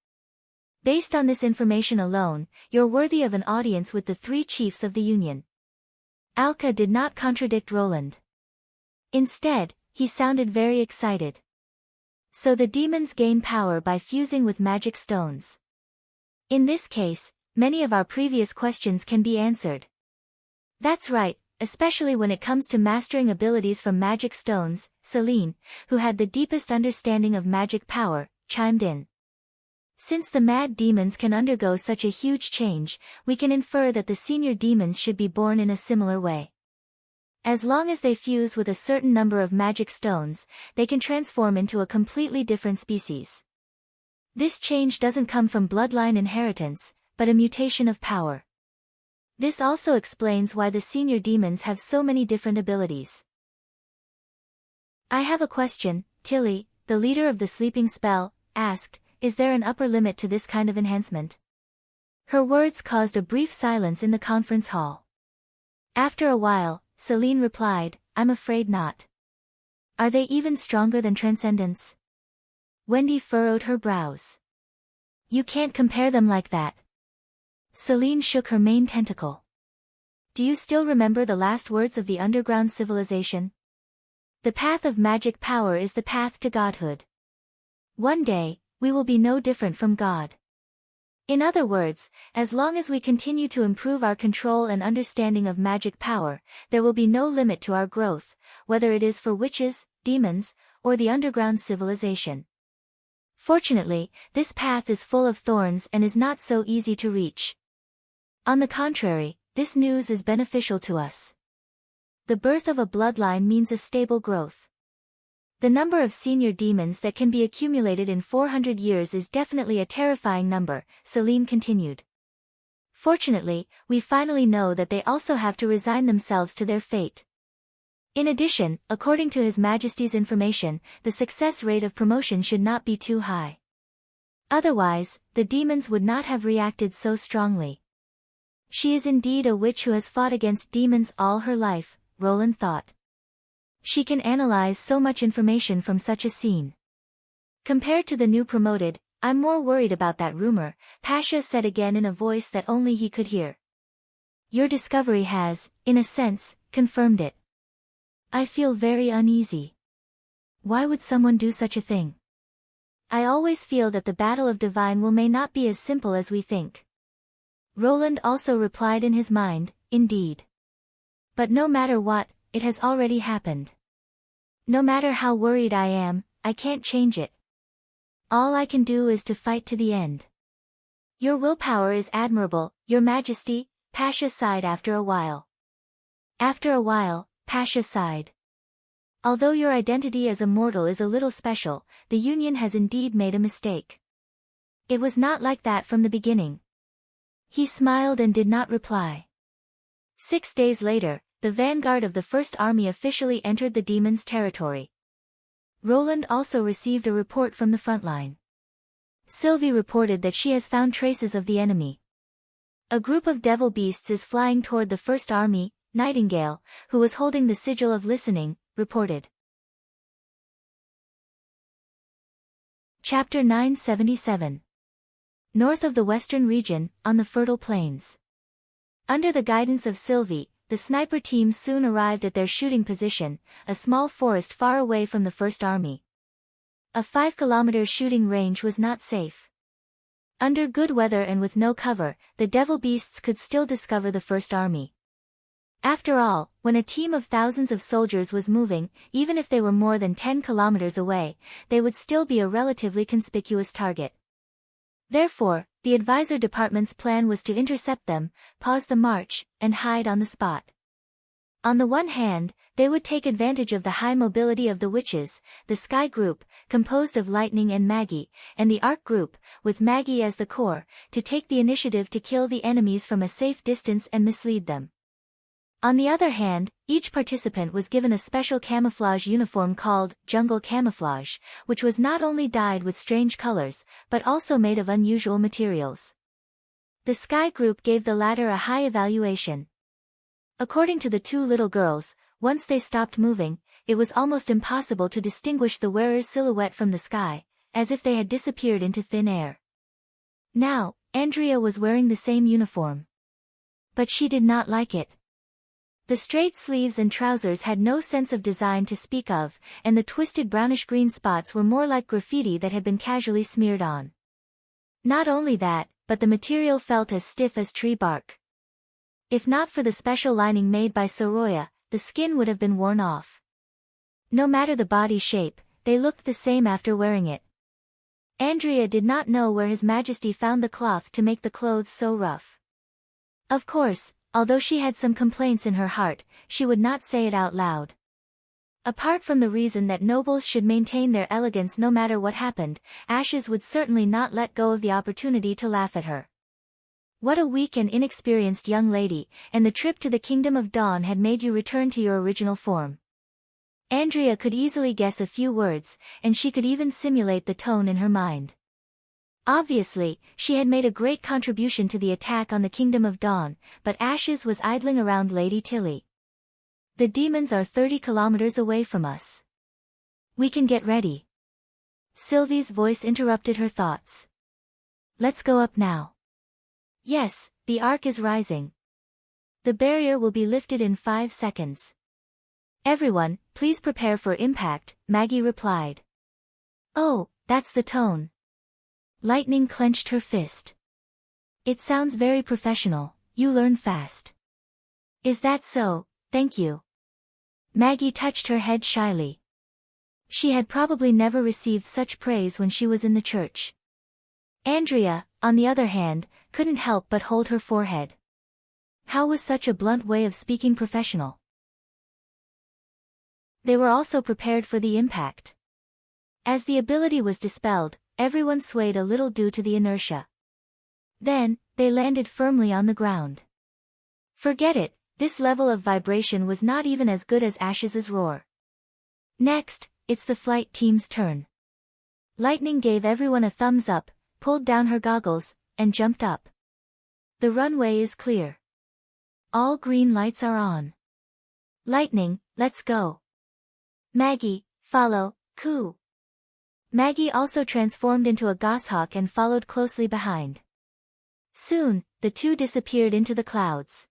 Based on this information alone, you're worthy of an audience with the 3 chiefs of the Union. Alka did not contradict Roland. Instead, he sounded very excited. So the demons gain power by fusing with magic stones. In this case, many of our previous questions can be answered. That's right, especially when it comes to mastering abilities from magic stones. Celine, who had the deepest understanding of magic power, chimed in. Since the mad demons can undergo such a huge change, we can infer that the senior demons should be born in a similar way. As long as they fuse with a certain number of magic stones, they can transform into a completely different species. This change doesn't come from bloodline inheritance, but a mutation of power. This also explains why the senior demons have so many different abilities. I have a question, Tilly, the leader of the sleeping spell, asked. Is there an upper limit to this kind of enhancement? Her words caused a brief silence in the conference hall. After a while, Celine replied, I'm afraid not. Are they even stronger than Transcendence? Wendy furrowed her brows. You can't compare them like that. Celine shook her main tentacle. Do you still remember the last words of the underground civilization? The path of magic power is the path to godhood. One day, we will be no different from God. In other words, as long as we continue to improve our control and understanding of magic power, there will be no limit to our growth, whether it is for witches, demons, or the underground civilization. Fortunately, this path is full of thorns and is not so easy to reach. On the contrary, this news is beneficial to us. The birth of a bloodline means a stable growth. The number of senior demons that can be accumulated in 400 years is definitely a terrifying number, Celine continued. Fortunately, we finally know that they also have to resign themselves to their fate. In addition, according to His Majesty's information, the success rate of promotion should not be too high. Otherwise, the demons would not have reacted so strongly. She is indeed a witch who has fought against demons all her life, Roland thought. She can analyze so much information from such a scene. Compared to the new promoted, I'm more worried about that rumor, Pasha said again in a voice that only he could hear. Your discovery has, in a sense, confirmed it. I feel very uneasy. Why would someone do such a thing? I always feel that the battle of divine will may not be as simple as we think. Roland also replied in his mind, indeed. But no matter what, it has already happened. No matter how worried I am, I can't change it. All I can do is to fight to the end. Your willpower is admirable, Your Majesty, Pasha sighed after a while. After a while, Pasha sighed. Although your identity as a mortal is a little special, the Union has indeed made a mistake. It was not like that from the beginning. He smiled and did not reply. 6 days later, the vanguard of the First Army officially entered the demons' territory. Roland also received a report from the front line. Sylvie reported that she has found traces of the enemy. A group of devil beasts is flying toward the First Army, Nightingale, who was holding the sigil of listening, reported. Chapter 977. North of the Western region, on the fertile plains. Under the guidance of Sylvie, the sniper team soon arrived at their shooting position, a small forest far away from the First Army. A 5-kilometer shooting range was not safe. Under good weather and with no cover, the devil beasts could still discover the First Army. After all, when a team of thousands of soldiers was moving, even if they were more than 10 kilometers away, they would still be a relatively conspicuous target. Therefore, the advisor department's plan was to intercept them, pause the march, and hide on the spot. On the one hand, they would take advantage of the high mobility of the witches, the Sky Group, composed of Lightning and Maggie, and the Arc Group, with Maggie as the core, to take the initiative to kill the enemies from a safe distance and mislead them. On the other hand, each participant was given a special camouflage uniform called Jungle Camouflage, which was not only dyed with strange colors, but also made of unusual materials. The Sky Group gave the latter a high evaluation. According to the two little girls, once they stopped moving, it was almost impossible to distinguish the wearer's silhouette from the sky, as if they had disappeared into thin air. Now, Andrea was wearing the same uniform. But she did not like it. The straight sleeves and trousers had no sense of design to speak of, and the twisted brownish-green spots were more like graffiti that had been casually smeared on. Not only that, but the material felt as stiff as tree bark. If not for the special lining made by Soroya, the skin would have been worn off. No matter the body shape, they looked the same after wearing it. Andrea did not know where His Majesty found the cloth to make the clothes so rough. Of course, although she had some complaints in her heart, she would not say it out loud. Apart from the reason that nobles should maintain their elegance no matter what happened, Ashes would certainly not let go of the opportunity to laugh at her. What a weak and inexperienced young lady, and the trip to the Kingdom of Dawn had made you return to your original form. Andrea could easily guess a few words, and she could even simulate the tone in her mind. Obviously, she had made a great contribution to the attack on the Kingdom of Dawn, but Ashes was idling around Lady Tilly. The demons are 30 kilometers away from us. We can get ready. Sylvie's voice interrupted her thoughts. Let's go up now. Yes, the arc is rising. The barrier will be lifted in 5 seconds. Everyone, please prepare for impact, Maggie replied. Oh, that's the tone. Lightning clenched her fist. It sounds very professional, you learn fast. Is that so? Thank you. Maggie touched her head shyly. She had probably never received such praise when she was in the church. Andrea, on the other hand, couldn't help but hold her forehead. How was such a blunt way of speaking professional? They were also prepared for the impact. As the ability was dispelled, everyone swayed a little due to the inertia. Then, they landed firmly on the ground. Forget it, this level of vibration was not even as good as Ashes's roar. Next, it's the flight team's turn. Lightning gave everyone a thumbs up, pulled down her goggles, and jumped up. The runway is clear. All green lights are on. Lightning, let's go. Maggie, follow, coo. Maggie also transformed into a goshawk and followed closely behind. Soon, the two disappeared into the clouds.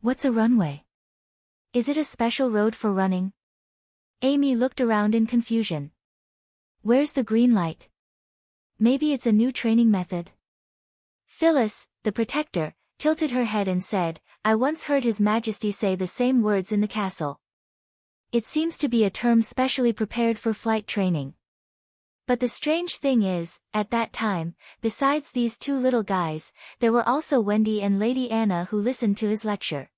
What's a runway? Is it a special road for running? Amy looked around in confusion. Where's the green light? Maybe it's a new training method. Phyllis, the protector, tilted her head and said, I once heard His Majesty say the same words in the castle. It seems to be a term specially prepared for flight training. But the strange thing is, at that time, besides these two little guys, there were also Wendy and Lady Anna who listened to his lecture.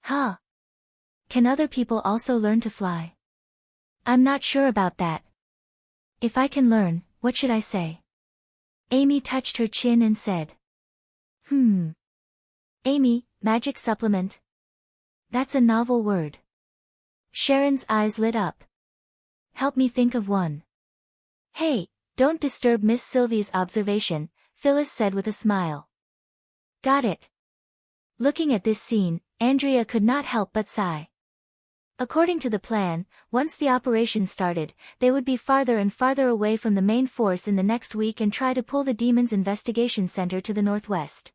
Huh? Can other people also learn to fly? I'm not sure about that. If I can learn, what should I say? Amy touched her chin and said. Amy, magic supplement. That's a novel word. Sharon's eyes lit up. Help me think of one. Hey, don't disturb Miss Sylvie's observation, Phyllis said with a smile. Got it. Looking at this scene, Andrea could not help but sigh. According to the plan, once the operation started, they would be farther and farther away from the main force in the next week and try to pull the Demons Investigation Center to the northwest.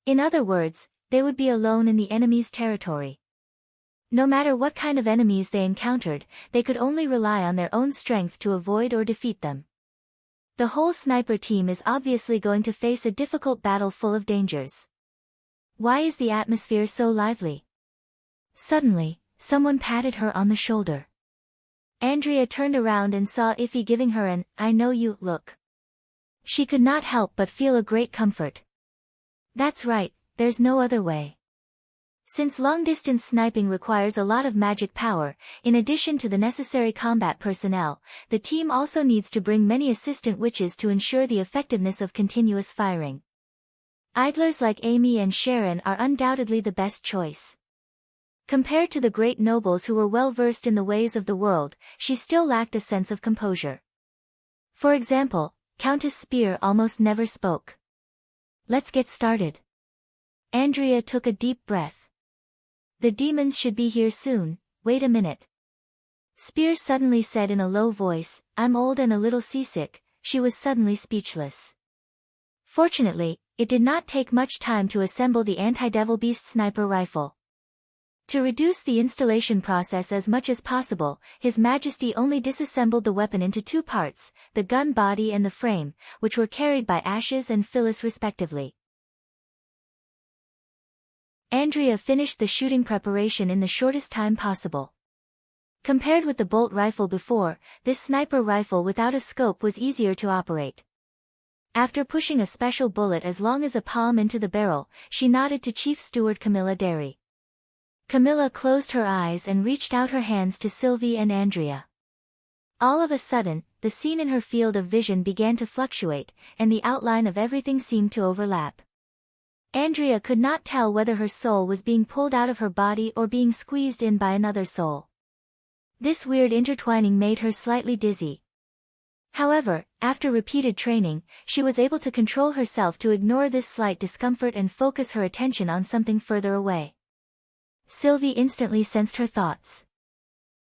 In other words, they would be alone in the enemy's territory. No matter what kind of enemies they encountered, they could only rely on their own strength to avoid or defeat them. The whole sniper team is obviously going to face a difficult battle full of dangers. Why is the atmosphere so lively? Suddenly, someone patted her on the shoulder. Andrea turned around and saw Iffy giving her an, I know you, look. She could not help but feel a great comfort. That's right, there's no other way. Since long-distance sniping requires a lot of magic power, in addition to the necessary combat personnel, the team also needs to bring many assistant witches to ensure the effectiveness of continuous firing. Idlers like Amy and Sharon are undoubtedly the best choice. Compared to the great nobles who were well versed in the ways of the world, she still lacked a sense of composure. For example, Countess Spear almost never spoke. Let's get started. Andrea took a deep breath. The demons should be here soon, wait a minute. Spear suddenly said in a low voice, I'm old and a little seasick. She was suddenly speechless. Fortunately, it did not take much time to assemble the anti-devil beast sniper rifle. To reduce the installation process as much as possible, His Majesty only disassembled the weapon into two parts, the gun body and the frame, which were carried by Ashes and Phyllis respectively. Andrea finished the shooting preparation in the shortest time possible. Compared with the bolt rifle before, this sniper rifle without a scope was easier to operate. After pushing a special bullet as long as a palm into the barrel, she nodded to Chief Steward Camilla Derry. Camilla closed her eyes and reached out her hands to Sylvie and Andrea. All of a sudden, the scene in her field of vision began to fluctuate, and the outline of everything seemed to overlap. Andrea could not tell whether her soul was being pulled out of her body or being squeezed in by another soul. This weird intertwining made her slightly dizzy. However, after repeated training, she was able to control herself to ignore this slight discomfort and focus her attention on something further away. Sylvie instantly sensed her thoughts.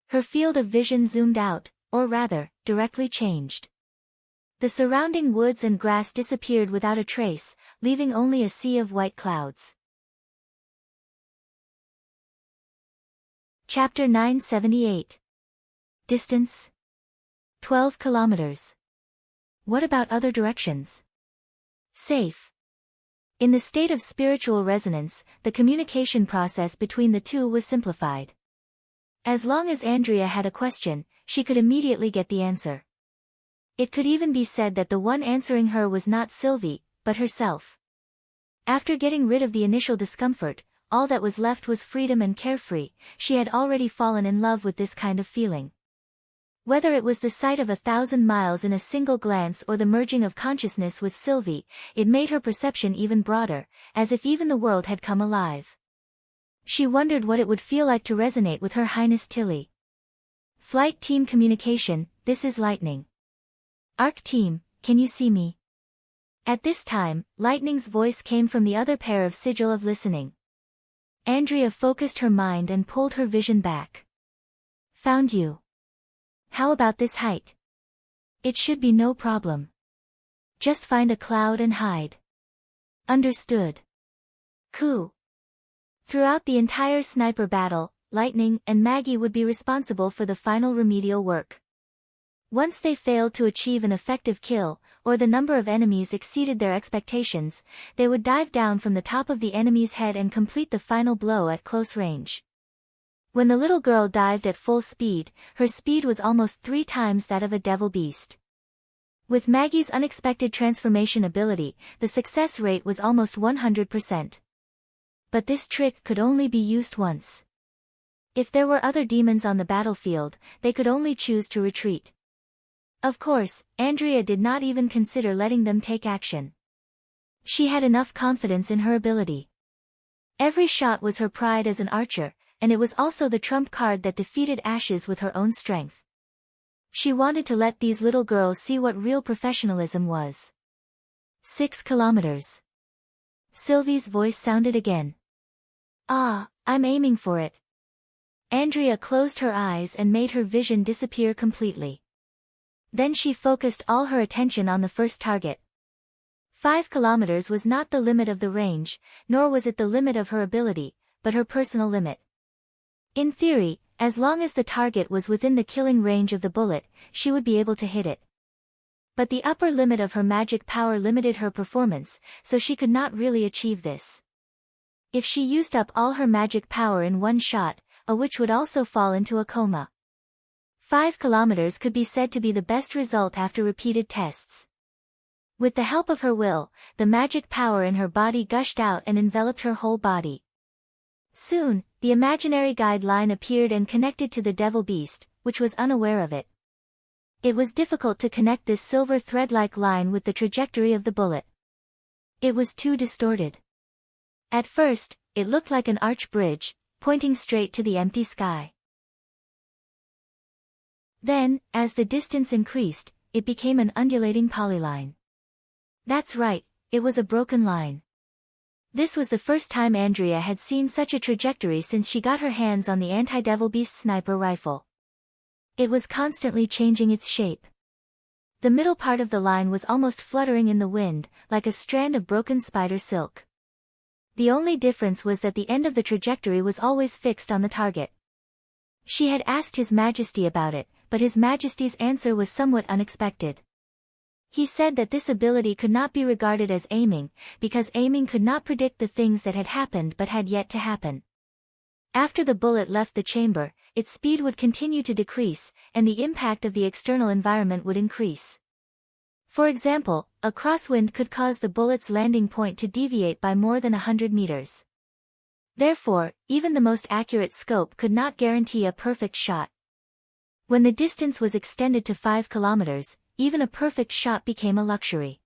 Her field of vision zoomed out, or rather, directly changed. The surrounding woods and grass disappeared without a trace, leaving only a sea of white clouds. Chapter 978. Distance? 12 kilometers. What about other directions? Safe. In the state of spiritual resonance, the communication process between the two was simplified. As long as Andrea had a question, she could immediately get the answer. It could even be said that the one answering her was not Sylvie, but herself. After getting rid of the initial discomfort, all that was left was freedom and carefree. She had already fallen in love with this kind of feeling. Whether it was the sight of 1,000 miles in a single glance or the merging of consciousness with Sylvie, it made her perception even broader, as if even the world had come alive. She wondered what it would feel like to resonate with Her Highness Tilly. Flight Team Communication, this is Lightning. Arc Team, can you see me? At this time, Lightning's voice came from the other pair of sigil of listening. Andrea focused her mind and pulled her vision back. Found you. How about this height? It should be no problem. Just find a cloud and hide. Understood. Coo. Throughout the entire sniper battle, Lightning and Maggie would be responsible for the final remedial work. Once they failed to achieve an effective kill, or the number of enemies exceeded their expectations, they would dive down from the top of the enemy's head and complete the final blow at close range. When the little girl dived at full speed, her speed was almost 3 times that of a devil beast. With Maggie's unexpected transformation ability, the success rate was almost 100%. But this trick could only be used once. If there were other demons on the battlefield, they could only choose to retreat. Of course, Andrea did not even consider letting them take action. She had enough confidence in her ability. Every shot was her pride as an archer, and it was also the trump card that defeated Ashes with her own strength. She wanted to let these little girls see what real professionalism was. 6 kilometers. Sylvie's voice sounded again. Ah, I'm aiming for it. Andrea closed her eyes and made her vision disappear completely. Then she focused all her attention on the first target. 5 kilometers was not the limit of the range, nor was it the limit of her ability, but her personal limit. In theory, as long as the target was within the killing range of the bullet, she would be able to hit it. But the upper limit of her magic power limited her performance, so she could not really achieve this. If she used up all her magic power in one shot, a witch would also fall into a coma. 5 kilometers could be said to be the best result after repeated tests. With the help of her will, the magic power in her body gushed out and enveloped her whole body. Soon, the imaginary guide line appeared and connected to the devil beast, which was unaware of it. It was difficult to connect this silver thread-like line with the trajectory of the bullet. It was too distorted. At first, it looked like an arch bridge, pointing straight to the empty sky. Then, as the distance increased, it became an undulating polyline. That's right, it was a broken line. This was the first time Andrea had seen such a trajectory since she got her hands on the anti-devil beast sniper rifle. It was constantly changing its shape. The middle part of the line was almost fluttering in the wind, like a strand of broken spider silk. The only difference was that the end of the trajectory was always fixed on the target. She had asked His Majesty about it, but His Majesty's answer was somewhat unexpected. He said that this ability could not be regarded as aiming, because aiming could not predict the things that had happened but had yet to happen. After the bullet left the chamber, its speed would continue to decrease, and the impact of the external environment would increase. For example, a crosswind could cause the bullet's landing point to deviate by more than 100 meters. Therefore, even the most accurate scope could not guarantee a perfect shot. When the distance was extended to 5 kilometers, even a perfect shot became a luxury.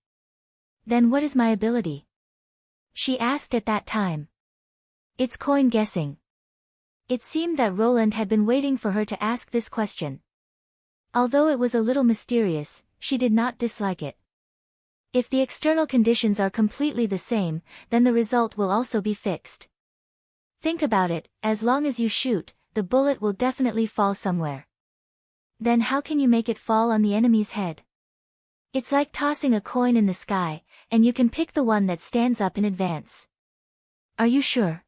Then what is my ability? She asked at that time. It's coin guessing. It seemed that Roland had been waiting for her to ask this question. Although it was a little mysterious, she did not dislike it. If the external conditions are completely the same, then the result will also be fixed. Think about it, as long as you shoot, the bullet will definitely fall somewhere. Then how can you make it fall on the enemy's head? It's like tossing a coin in the sky, and you can pick the one that stands up in advance. Are you sure?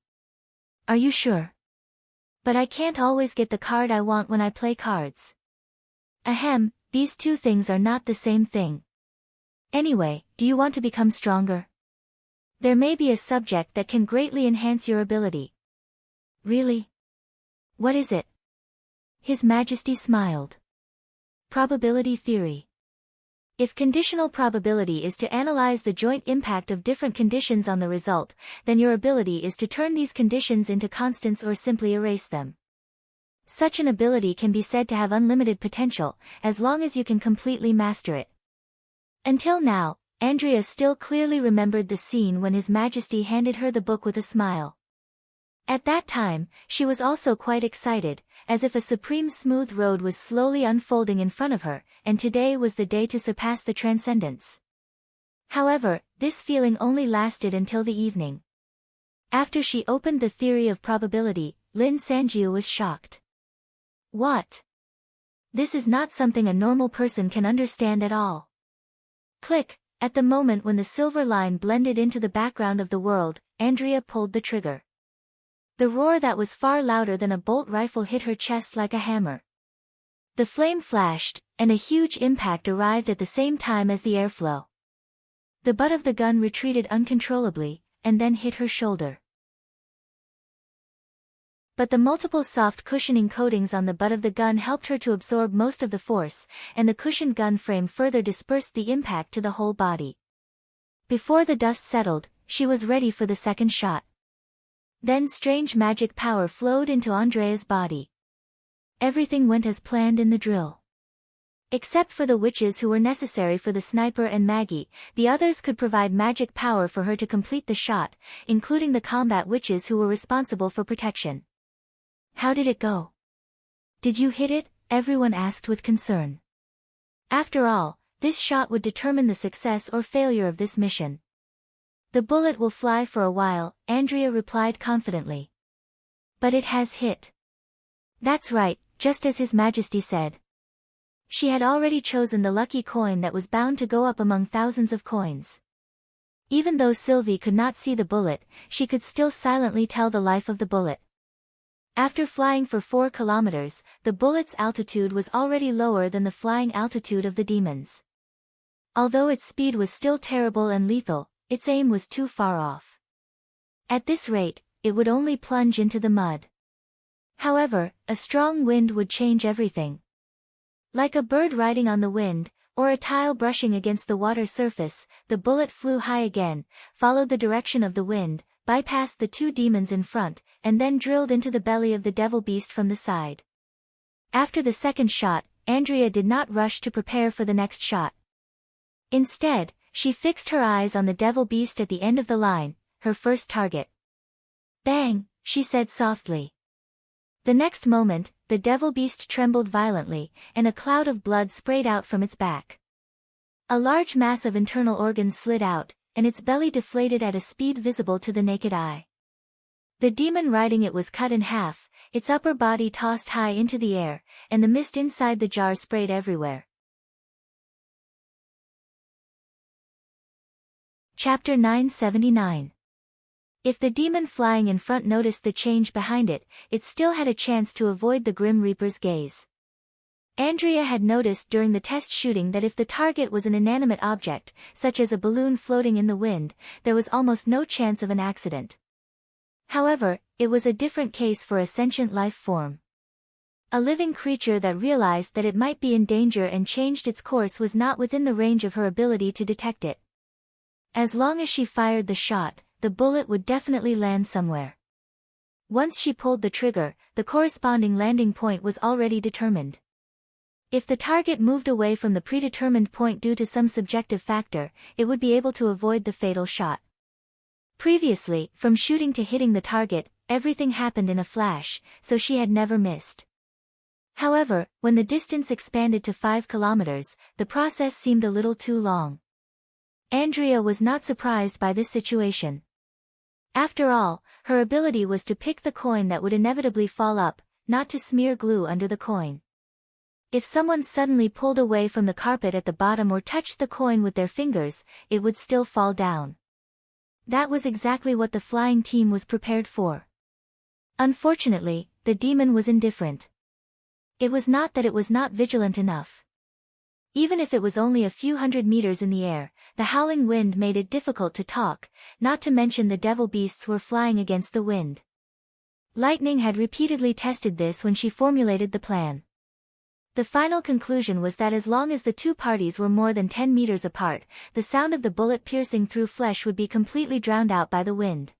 Are you sure? But I can't always get the card I want when I play cards. Ahem, these two things are not the same thing. Anyway, do you want to become stronger? There may be a subject that can greatly enhance your ability. Really? What is it? His Majesty smiled. Probability theory. If conditional probability is to analyze the joint impact of different conditions on the result, then your ability is to turn these conditions into constants or simply erase them. Such an ability can be said to have unlimited potential, as long as you can completely master it. Until now, Andrea still clearly remembered the scene when His Majesty handed her the book with a smile. At that time, she was also quite excited, as if a supreme smooth road was slowly unfolding in front of her, and today was the day to surpass the transcendence. However, this feeling only lasted until the evening. After she opened the theory of probability, Lin Sanjiu was shocked. What? This is not something a normal person can understand at all. Click, at the moment when the silver line blended into the background of the world, Andrea pulled the trigger. The roar that was far louder than a bolt rifle hit her chest like a hammer. The flame flashed, and a huge impact arrived at the same time as the airflow. The butt of the gun retreated uncontrollably, and then hit her shoulder. But the multiple soft cushioning coatings on the butt of the gun helped her to absorb most of the force, and the cushioned gun frame further dispersed the impact to the whole body. Before the dust settled, she was ready for the second shot. Then strange magic power flowed into Andrea's body. Everything went as planned in the drill. Except for the witches who were necessary for the sniper and Maggie, the others could provide magic power for her to complete the shot, including the combat witches who were responsible for protection. How did it go? Did you hit it? Everyone asked with concern. After all, this shot would determine the success or failure of this mission. The bullet will fly for a while, Andrea replied confidently. But it has hit. That's right, just as His Majesty said. She had already chosen the lucky coin that was bound to go up among thousands of coins. Even though Sylvie could not see the bullet, she could still silently tell the life of the bullet. After flying for 4 kilometers, the bullet's altitude was already lower than the flying altitude of the demons. Although its speed was still terrible and lethal, its aim was too far off. At this rate, it would only plunge into the mud. However, a strong wind would change everything. Like a bird riding on the wind, or a tile brushing against the water surface, the bullet flew high again, followed the direction of the wind, bypassed the two demons in front, and then drilled into the belly of the devil beast from the side. After the second shot, Andrea did not rush to prepare for the next shot. Instead, she fixed her eyes on the devil beast at the end of the line, her first target. "Bang," she said softly. The next moment, the devil beast trembled violently, and a cloud of blood sprayed out from its back. A large mass of internal organs slid out, and its belly deflated at a speed visible to the naked eye. The demon riding it was cut in half, its upper body tossed high into the air, and the mist inside the jar sprayed everywhere. Chapter 979. If the demon flying in front noticed the change behind it, it still had a chance to avoid the Grim Reaper's gaze. Andrea had noticed during the test shooting that if the target was an inanimate object, such as a balloon floating in the wind, there was almost no chance of an accident. However, it was a different case for a sentient life form. A living creature that realized that it might be in danger and changed its course was not within the range of her ability to detect it. As long as she fired the shot, the bullet would definitely land somewhere. Once she pulled the trigger, the corresponding landing point was already determined. If the target moved away from the predetermined point due to some subjective factor, it would be able to avoid the fatal shot. Previously, from shooting to hitting the target, everything happened in a flash, so she had never missed. However, when the distance expanded to 5 kilometers, the process seemed a little too long. Andrea was not surprised by this situation. After all, her ability was to pick the coin that would inevitably fall up, not to smear glue under the coin. If someone suddenly pulled away from the carpet at the bottom or touched the coin with their fingers, it would still fall down. That was exactly what the flying team was prepared for. Unfortunately, the demon was indifferent. It was not that it was not vigilant enough. Even if it was only a few hundred meters in the air, the howling wind made it difficult to talk, not to mention the devil beasts were flying against the wind. Lightning had repeatedly tested this when she formulated the plan. The final conclusion was that as long as the two parties were more than 10 meters apart, the sound of the bullet piercing through flesh would be completely drowned out by the wind.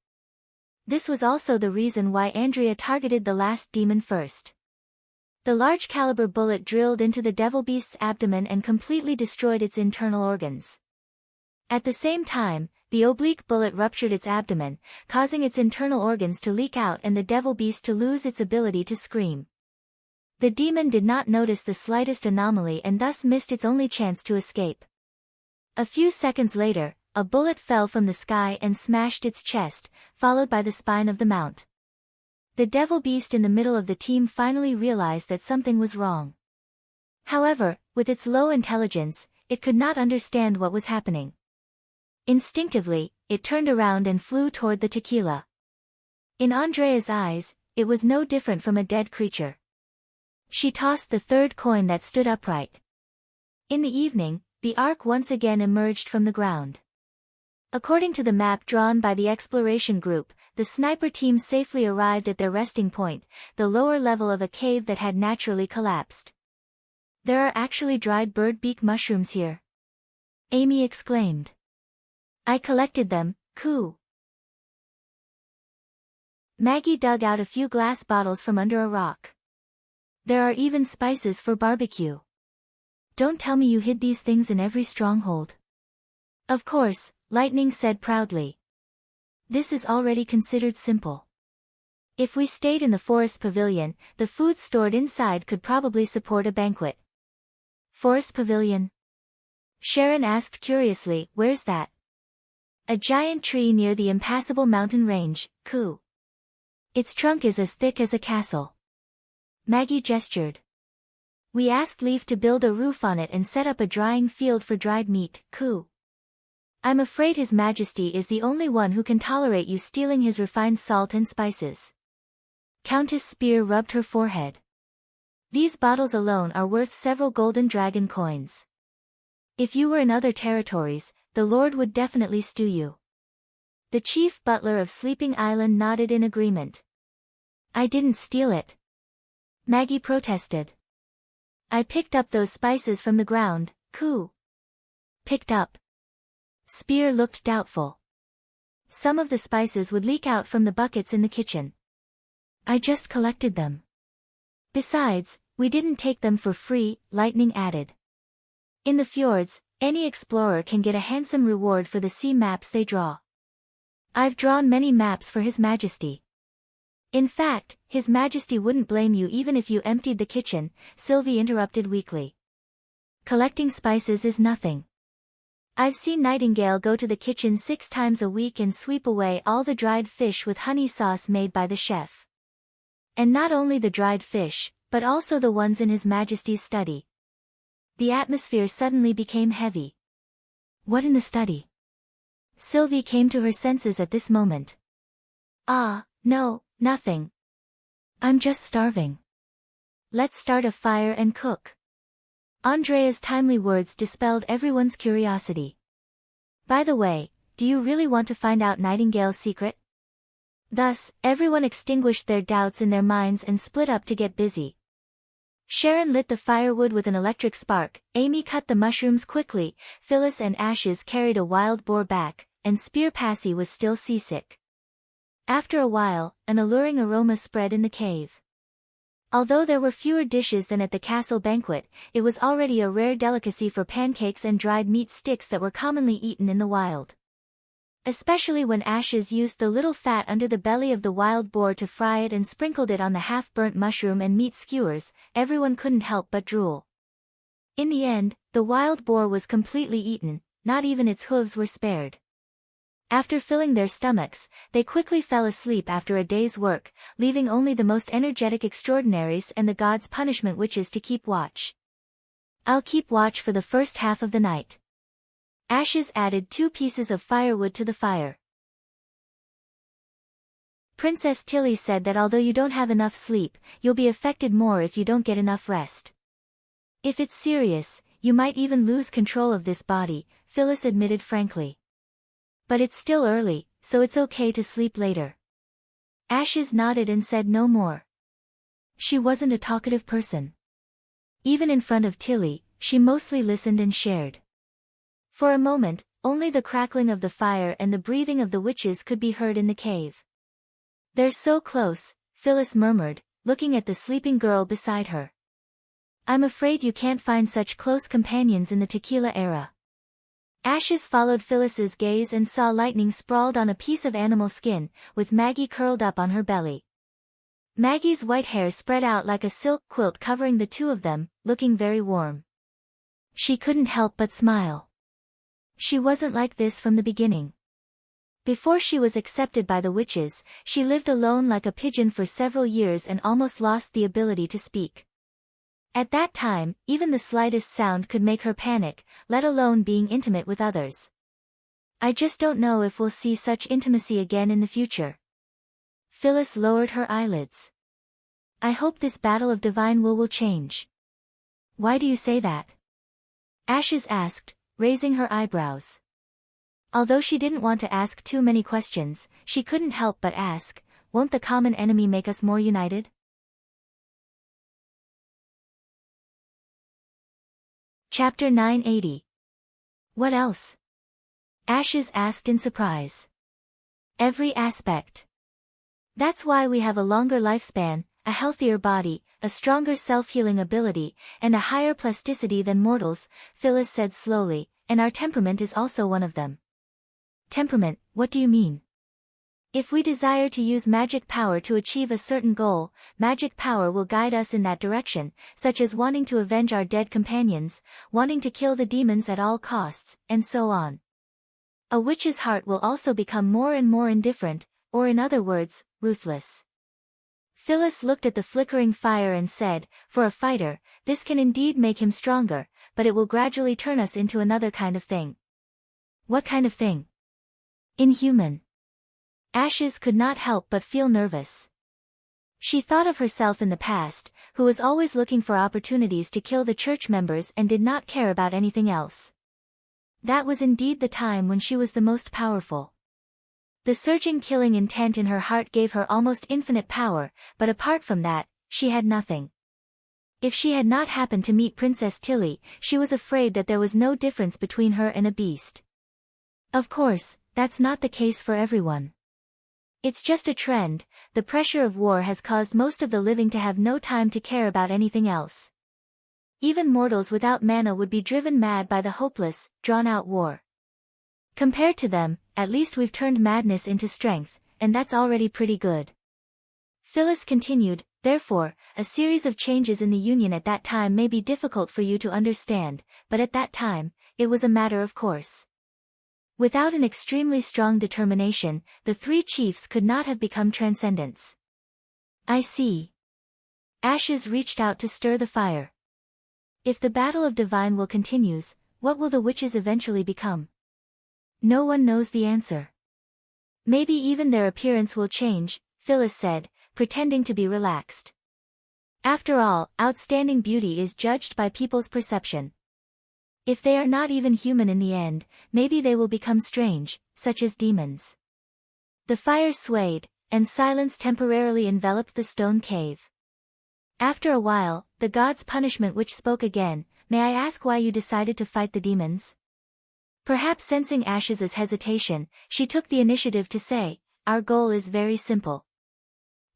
This was also the reason why Andrea targeted the last demon first. The large caliber bullet drilled into the devil beast's abdomen and completely destroyed its internal organs. At the same time, the oblique bullet ruptured its abdomen, causing its internal organs to leak out and the devil beast to lose its ability to scream. The demon did not notice the slightest anomaly and thus missed its only chance to escape. A few seconds later, a bullet fell from the sky and smashed its chest, followed by the spine of the mount. The devil beast in the middle of the team finally realized that something was wrong. However, with its low intelligence, it could not understand what was happening. Instinctively, it turned around and flew toward the tequila. In Andrea's eyes, it was no different from a dead creature. She tossed the third coin that stood upright. In the evening, the Ark once again emerged from the ground. According to the map drawn by the exploration group, the sniper team safely arrived at their resting point, the lower level of a cave that had naturally collapsed. "There are actually dried bird beak mushrooms here," Amy exclaimed. "I collected them, coo." Maggie dug out a few glass bottles from under a rock. "There are even spices for barbecue. Don't tell me you hid these things in every stronghold." "Of course," Lightning said proudly. "This is already considered simple. If we stayed in the forest pavilion, the food stored inside could probably support a banquet." "Forest pavilion?" Sharon asked curiously, "Where's that?" "A giant tree near the impassable mountain range, coo. Its trunk is as thick as a castle." Maggie gestured. "We asked leave to build a roof on it and set up a drying field for dried meat, coo. I'm afraid His Majesty is the only one who can tolerate you stealing his refined salt and spices." Countess Spear rubbed her forehead. "These bottles alone are worth several golden dragon coins. If you were in other territories, the Lord would definitely stew you." The chief butler of Sleeping Island nodded in agreement. "I didn't steal it," Maggie protested. "I picked up those spices from the ground, Coo. Picked up. Spear looked doubtful. Some of the spices would leak out from the buckets in the kitchen. I just collected them. Besides, we didn't take them for free, Lightning added. In the fjords, any explorer can get a handsome reward for the sea maps they draw. I've drawn many maps for His Majesty. In fact, His Majesty wouldn't blame you even if you emptied the kitchen, Sylvie interrupted weakly. Collecting spices is nothing. I've seen Nightingale go to the kitchen 6 times a week and sweep away all the dried fish with honey sauce made by the chef. And not only the dried fish, but also the ones in His Majesty's study. The atmosphere suddenly became heavy. What in the study? Sylvie came to her senses at this moment. Ah, no, nothing. I'm just starving. Let's start a fire and cook. Andrea's timely words dispelled everyone's curiosity. By the way, do you really want to find out Nightingale's secret? Thus, everyone extinguished their doubts in their minds and split up to get busy. Sharon lit the firewood with an electric spark, Amy cut the mushrooms quickly, Phyllis and Ashes carried a wild boar back, and Spear Passy was still seasick. After a while, an alluring aroma spread in the cave. Although there were fewer dishes than at the castle banquet, it was already a rare delicacy for pancakes and dried meat sticks that were commonly eaten in the wild. Especially when Ashes used the little fat under the belly of the wild boar to fry it and sprinkled it on the half-burnt mushroom and meat skewers, everyone couldn't help but drool. In the end, the wild boar was completely eaten, not even its hooves were spared. After filling their stomachs, they quickly fell asleep after a day's work, leaving only the most energetic extraordinaries and the gods' punishment witches to keep watch. I'll keep watch for the first half of the night. Ashes added 2 pieces of firewood to the fire. Princess Tilly said that although you don't have enough sleep, you'll be affected more if you don't get enough rest. If it's serious, you might even lose control of this body, Phyllis admitted frankly. But it's still early, so it's okay to sleep later. Ashes nodded and said no more. She wasn't a talkative person. Even in front of Tilly, she mostly listened and shared. For a moment, only the crackling of the fire and the breathing of the witches could be heard in the cave. They're so close, Phyllis murmured, looking at the sleeping girl beside her. I'm afraid you can't find such close companions in the tequila era. Ashes followed Phyllis's gaze and saw Lightning sprawled on a piece of animal skin, with Maggie curled up on her belly. Maggie's white hair spread out like a silk quilt covering the two of them, looking very warm. She couldn't help but smile. She wasn't like this from the beginning. Before she was accepted by the witches, she lived alone like a pigeon for several years and almost lost the ability to speak. At that time, even the slightest sound could make her panic, let alone being intimate with others. I just don't know if we'll see such intimacy again in the future. Phyllis lowered her eyelids. I hope this battle of divine will change. Why do you say that? Ashes asked, raising her eyebrows. Although she didn't want to ask too many questions, she couldn't help but ask, won't the common enemy make us more united? Chapter 980. What else? Ashes asked in surprise. Every aspect. That's why we have a longer lifespan, a healthier body, a stronger self-healing ability, and a higher plasticity than mortals, Phyllis said slowly, and our temperament is also one of them. Temperament, what do you mean? If we desire to use magic power to achieve a certain goal, magic power will guide us in that direction, such as wanting to avenge our dead companions, wanting to kill the demons at all costs, and so on. A witch's heart will also become more and more indifferent, or in other words, ruthless. Phyllis looked at the flickering fire and said, for a fighter, this can indeed make him stronger, but it will gradually turn us into another kind of thing. What kind of thing? Inhuman. Ashes could not help but feel nervous. She thought of herself in the past, who was always looking for opportunities to kill the church members and did not care about anything else. That was indeed the time when she was the most powerful. The surging killing intent in her heart gave her almost infinite power, but apart from that, she had nothing. If she had not happened to meet Princess Tilly, she was afraid that there was no difference between her and a beast. Of course, that's not the case for everyone. It's just a trend. The pressure of war has caused most of the living to have no time to care about anything else. Even mortals without mana would be driven mad by the hopeless, drawn-out war. Compared to them, at least we've turned madness into strength, and that's already pretty good. Phyllis continued, therefore, a series of changes in the Union at that time may be difficult for you to understand, but at that time, it was a matter of course. Without an extremely strong determination, the three chiefs could not have become transcendents. I see. Ashes reached out to stir the fire. If the battle of divine will continues, what will the witches eventually become? No one knows the answer. Maybe even their appearance will change, Phyllis said, pretending to be relaxed. After all, outstanding beauty is judged by people's perception. If they are not even human in the end, maybe they will become strange, such as demons. The fire swayed, and silence temporarily enveloped the stone cave. After a while, the god's punishment witch spoke again, may I ask why you decided to fight the demons? Perhaps sensing Ash's hesitation, she took the initiative to say, our goal is very simple.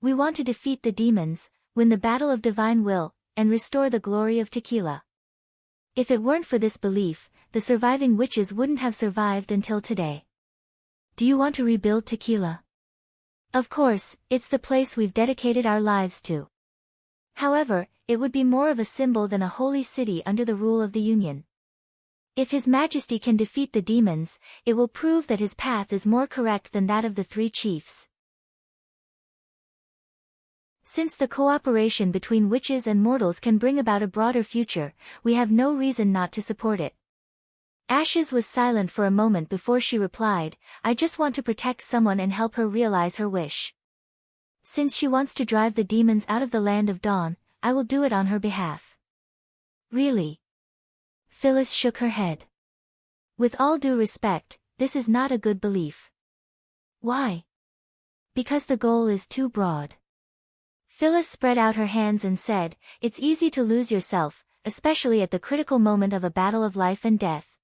We want to defeat the demons, win the battle of divine will, and restore the glory of tequila. If it weren't for this belief, the surviving witches wouldn't have survived until today. Do you want to rebuild tequila? Of course, it's the place we've dedicated our lives to. However, it would be more of a symbol than a holy city under the rule of the Union. If His Majesty can defeat the demons, it will prove that his path is more correct than that of the three chiefs. Since the cooperation between witches and mortals can bring about a broader future, we have no reason not to support it. Ashes was silent for a moment before she replied, I just want to protect someone and help her realize her wish. Since she wants to drive the demons out of the land of dawn, I will do it on her behalf. Really? Phyllis shook her head. With all due respect, this is not a good belief. Why? Because the goal is too broad. Phyllis spread out her hands and said, it's easy to lose yourself, especially at the critical moment of a battle of life and death.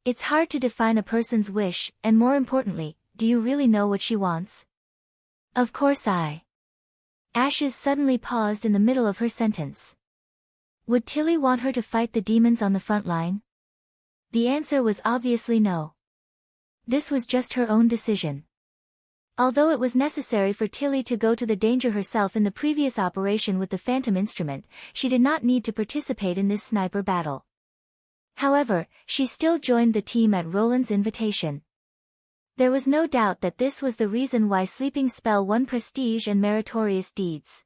It's hard to define a person's wish, and more importantly, do you really know what she wants? Of course Ashes suddenly paused in the middle of her sentence. Would Tilly want her to fight the demons on the front line? The answer was obviously no. This was just her own decision. Although it was necessary for Tilly to go to the danger herself in the previous operation with the Phantom instrument, she did not need to participate in this sniper battle. However, she still joined the team at Roland's invitation. There was no doubt that this was the reason why Sleeping Spell won prestige and meritorious deeds.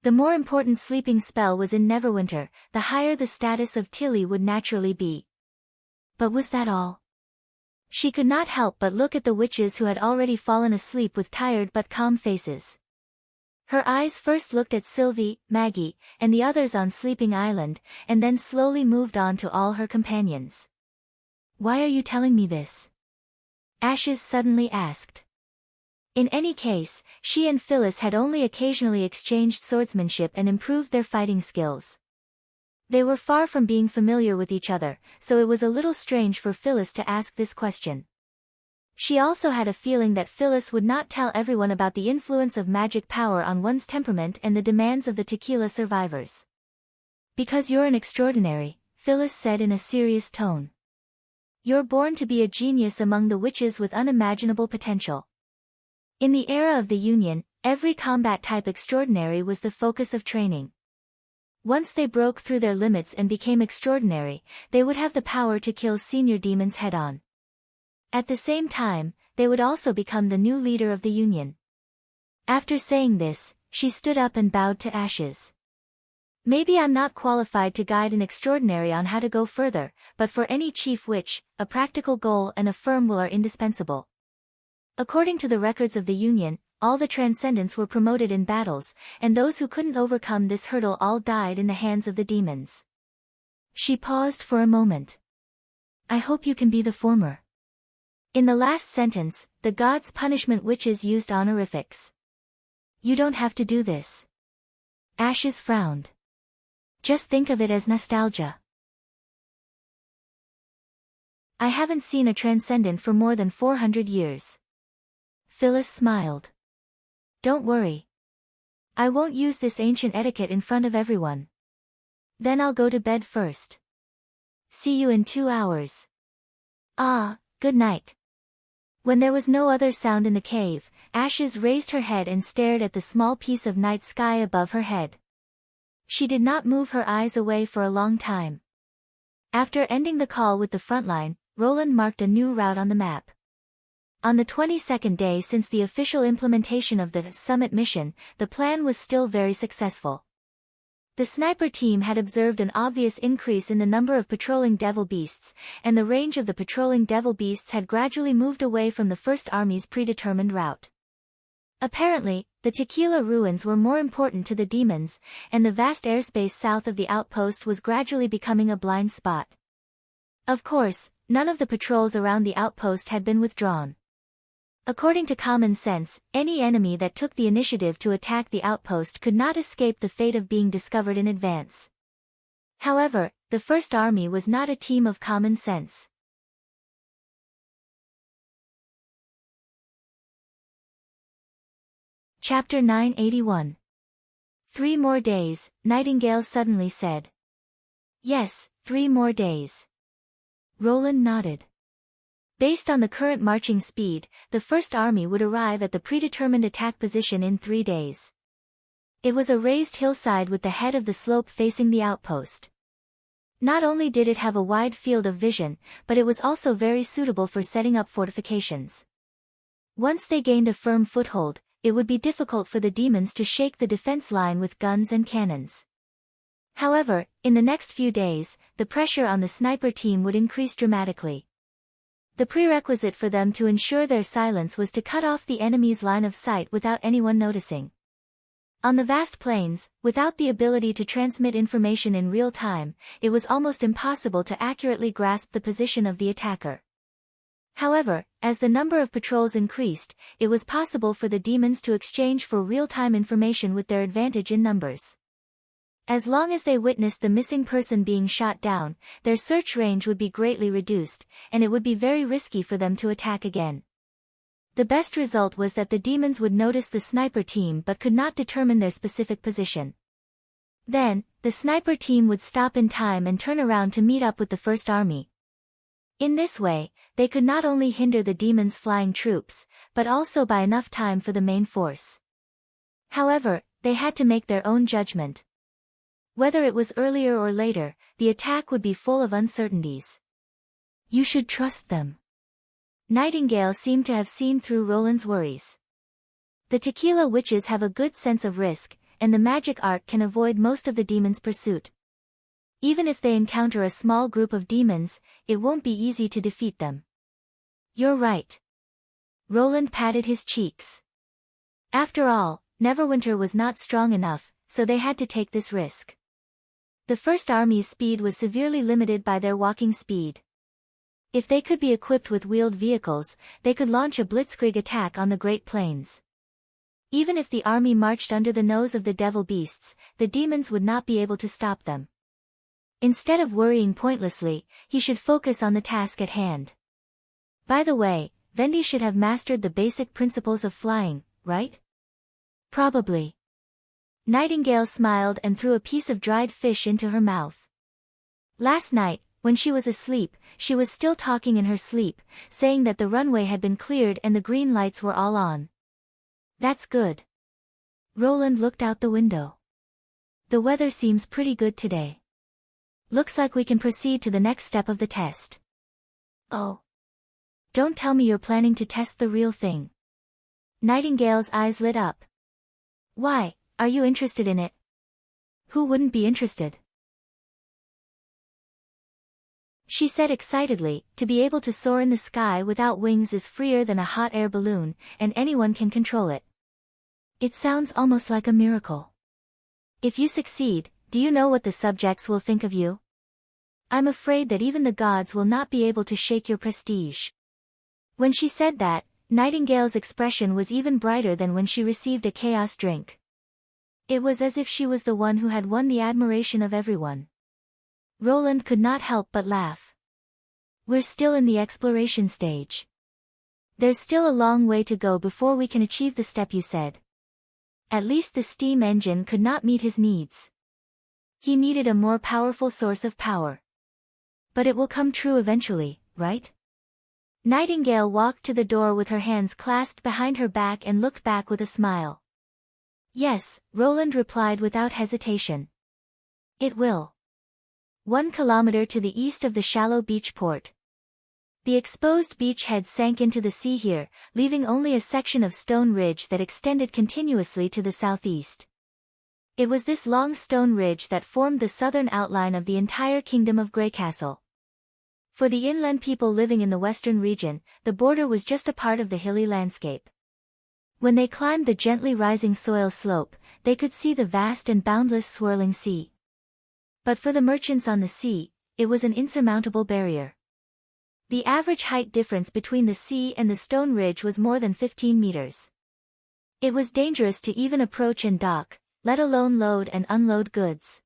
The more important sleeping spell was in Neverwinter, the higher the status of Tilly would naturally be. But was that all? She could not help but look at the witches who had already fallen asleep with tired but calm faces. Her eyes first looked at Sylvie, Maggie, and the others on Sleeping Island, and then slowly moved on to all her companions. Why are you telling me this? Ashes suddenly asked. In any case, she and Phyllis had only occasionally exchanged swordsmanship and improved their fighting skills. They were far from being familiar with each other, so it was a little strange for Phyllis to ask this question. She also had a feeling that Phyllis would not tell everyone about the influence of magic power on one's temperament and the demands of the tequila survivors. Because you're an extraordinary, Phyllis said in a serious tone. You're born to be a genius among the witches with unimaginable potential. In the era of the Union, every combat-type extraordinary was the focus of training. Once they broke through their limits and became extraordinary, they would have the power to kill senior demons head-on. At the same time, they would also become the new leader of the Union. After saying this, she stood up and bowed to Ashes. Maybe I'm not qualified to guide an extraordinary on how to go further, but for any chief witch, a practical goal and a firm will are indispensable. According to the records of the Union, all the transcendents were promoted in battles, and those who couldn't overcome this hurdle all died in the hands of the demons. She paused for a moment. I hope you can be the former. In the last sentence, the gods' punishment witches used honorifics. You don't have to do this. Ashes frowned. Just think of it as nostalgia. I haven't seen a transcendent for more than 400 years. Phyllis smiled. Don't worry. I won't use this ancient etiquette in front of everyone. Then I'll go to bed first. See you in 2 hours. Ah, good night. When there was no other sound in the cave, Ashes raised her head and stared at the small piece of night sky above her head. She did not move her eyes away for a long time. After ending the call with the frontline, Roland marked a new route on the map. On the 22nd day since the official implementation of the summit mission, the plan was still very successful. The sniper team had observed an obvious increase in the number of patrolling devil beasts, and the range of the patrolling devil beasts had gradually moved away from the First Army's predetermined route. Apparently, the Tequila ruins were more important to the demons, and the vast airspace south of the outpost was gradually becoming a blind spot. Of course, none of the patrols around the outpost had been withdrawn. According to common sense, any enemy that took the initiative to attack the outpost could not escape the fate of being discovered in advance. However, the First Army was not a team of common sense. Chapter 981. 3 more days, Nightingale suddenly said. Yes, 3 more days. Roland nodded. Based on the current marching speed, the First Army would arrive at the predetermined attack position in 3 days. It was a raised hillside with the head of the slope facing the outpost. Not only did it have a wide field of vision, but it was also very suitable for setting up fortifications. Once they gained a firm foothold, it would be difficult for the demons to shake the defense line with guns and cannons. However, in the next few days, the pressure on the sniper team would increase dramatically. The prerequisite for them to ensure their silence was to cut off the enemy's line of sight without anyone noticing. On the vast plains, without the ability to transmit information in real time, it was almost impossible to accurately grasp the position of the attacker. However, as the number of patrols increased, it was possible for the demons to exchange for real-time information with their advantage in numbers. As long as they witnessed the missing person being shot down, their search range would be greatly reduced, and it would be very risky for them to attack again. The best result was that the demons would notice the sniper team but could not determine their specific position. Then, the sniper team would stop in time and turn around to meet up with the First Army. In this way, they could not only hinder the demons' flying troops, but also buy enough time for the main force. However, they had to make their own judgment. Whether it was earlier or later, the attack would be full of uncertainties. You should trust them. Nightingale seemed to have seen through Roland's worries. The Tequila witches have a good sense of risk, and the magic art can avoid most of the demons' pursuit. Even if they encounter a small group of demons, it won't be easy to defeat them. You're right. Roland patted his cheeks. After all, Neverwinter was not strong enough, so they had to take this risk. The First Army's speed was severely limited by their walking speed. If they could be equipped with wheeled vehicles, they could launch a blitzkrieg attack on the Great Plains. Even if the army marched under the nose of the devil beasts, the demons would not be able to stop them. Instead of worrying pointlessly, he should focus on the task at hand. By the way, Vendi should have mastered the basic principles of flying, right? Probably. Nightingale smiled and threw a piece of dried fish into her mouth. Last night, when she was asleep, she was still talking in her sleep, saying that the runway had been cleared and the green lights were all on. That's good. Roland looked out the window. The weather seems pretty good today. Looks like we can proceed to the next step of the test. Oh. Don't tell me you're planning to test the real thing. Nightingale's eyes lit up. Why, are you interested in it? Who wouldn't be interested? She said excitedly, to be able to soar in the sky without wings is freer than a hot air balloon, and anyone can control it. It sounds almost like a miracle. If you succeed, do you know what the subjects will think of you? I'm afraid that even the gods will not be able to shake your prestige. When she said that, Nightingale's expression was even brighter than when she received a chaos drink. It was as if she was the one who had won the admiration of everyone. Roland could not help but laugh. We're still in the exploration stage. There's still a long way to go before we can achieve the step you said. At least the steam engine could not meet his needs. He needed a more powerful source of power. But it will come true eventually, right? Nightingale walked to the door with her hands clasped behind her back and looked back with a smile. Yes, Roland replied without hesitation. It will. 1 kilometer to the east of the shallow beach port. The exposed beach head sank into the sea here, leaving only a section of stone ridge that extended continuously to the southeast. It was this long stone ridge that formed the southern outline of the entire kingdom of Greycastle. For the inland people living in the western region, the border was just a part of the hilly landscape. When they climbed the gently rising soil slope, they could see the vast and boundless swirling sea. But for the merchants on the sea, it was an insurmountable barrier. The average height difference between the sea and the stone ridge was more than 15 meters. It was dangerous to even approach and dock, let alone load and unload goods.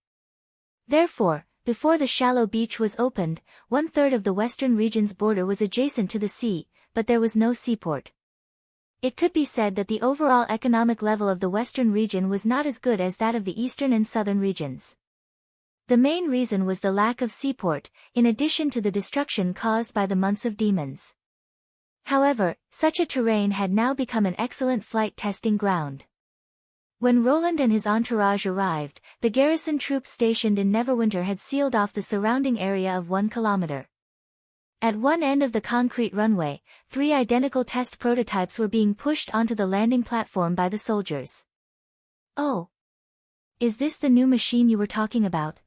Therefore, before the shallow beach was opened, 1/3 of the western region's border was adjacent to the sea, but there was no seaport. It could be said that the overall economic level of the western region was not as good as that of the eastern and southern regions. The main reason was the lack of seaport, in addition to the destruction caused by the months of demons. However, such a terrain had now become an excellent flight testing ground. When Roland and his entourage arrived, the garrison troops stationed in Neverwinter had sealed off the surrounding area of 1 kilometer. At one end of the concrete runway, 3 identical test prototypes were being pushed onto the landing platform by the soldiers. Oh! Is this the new machine you were talking about?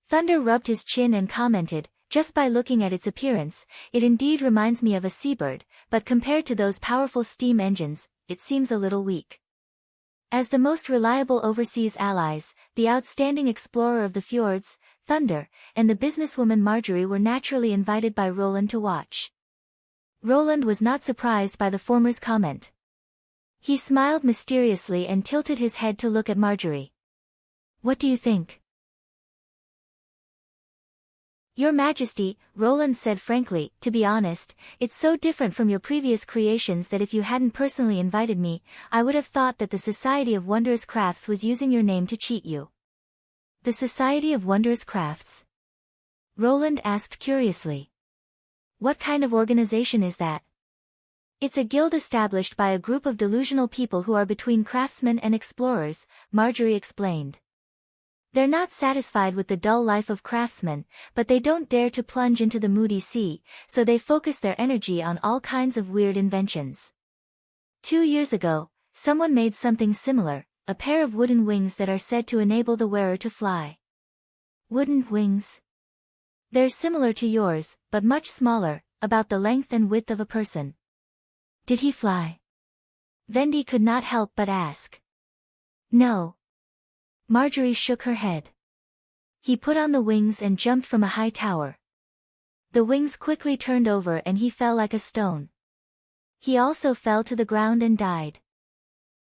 Thunder rubbed his chin and commented, just by looking at its appearance, it indeed reminds me of a seabird, but compared to those powerful steam engines, it seems a little weak. As the most reliable overseas allies, the outstanding explorer of the fjords, Thunder, and the businesswoman Marjorie were naturally invited by Roland to watch. Roland was not surprised by the former's comment. He smiled mysteriously and tilted his head to look at Marjorie. What do you think? Your Majesty, Roland said frankly, to be honest, it's so different from your previous creations that if you hadn't personally invited me, I would have thought that the Society of Wondrous Crafts was using your name to cheat you. The Society of Wondrous Crafts? Roland asked curiously. What kind of organization is that? It's a guild established by a group of delusional people who are between craftsmen and explorers, Marjorie explained. They're not satisfied with the dull life of craftsmen, but they don't dare to plunge into the moody sea, so they focus their energy on all kinds of weird inventions. 2 years ago, someone made something similar, a pair of wooden wings that are said to enable the wearer to fly. Wooden wings? They're similar to yours, but much smaller, about the length and width of a person. Did he fly? Vendi could not help but ask. No. Marjorie shook her head. He put on the wings and jumped from a high tower. The wings quickly turned over and he fell like a stone. He also fell to the ground and died.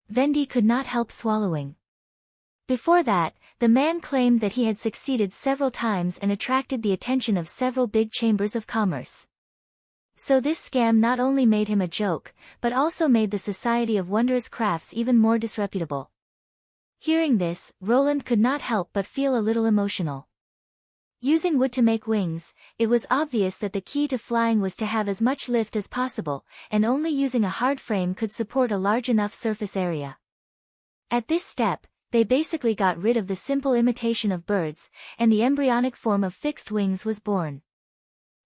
Vendi could not help swallowing. Before that, the man claimed that he had succeeded several times and attracted the attention of several big chambers of commerce. So this scam not only made him a joke, but also made the Society of Wondrous Crafts even more disreputable. Hearing this, Roland could not help but feel a little emotional. Using wood to make wings, it was obvious that the key to flying was to have as much lift as possible, and only using a hard frame could support a large enough surface area. At this step, they basically got rid of the simple imitation of birds, and the embryonic form of fixed wings was born.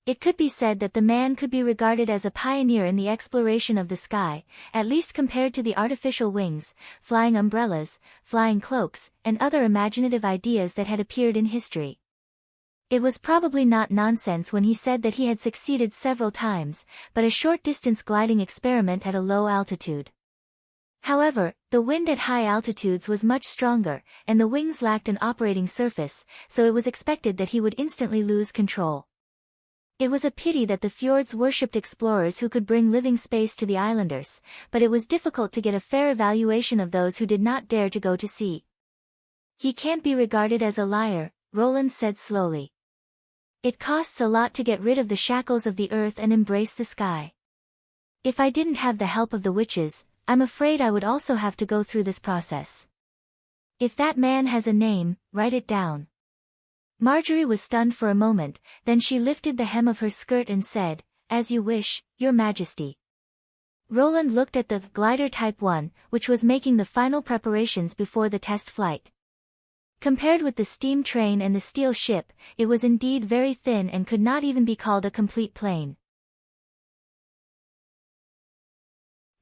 It could be said that the man could be regarded as a pioneer in the exploration of the sky, at least compared to the artificial wings, flying umbrellas, flying cloaks, and other imaginative ideas that had appeared in history. It was probably not nonsense when he said that he had succeeded several times, but a short-distance gliding experiment at a low altitude. However, the wind at high altitudes was much stronger, and the wings lacked an operating surface, so it was expected that he would instantly lose control. It was a pity that the fjords worshipped explorers who could bring living space to the islanders, but it was difficult to get a fair evaluation of those who did not dare to go to sea. He can't be regarded as a liar, Roland said slowly. It costs a lot to get rid of the shackles of the earth and embrace the sky. If I didn't have the help of the witches, I'm afraid I would also have to go through this process. If that man has a name, write it down. Marjorie was stunned for a moment, then she lifted the hem of her skirt and said, "As you wish, Your Majesty." Roland looked at the glider Type 1, which was making the final preparations before the test flight. Compared with the steam train and the steel ship, it was indeed very thin and could not even be called a complete plane.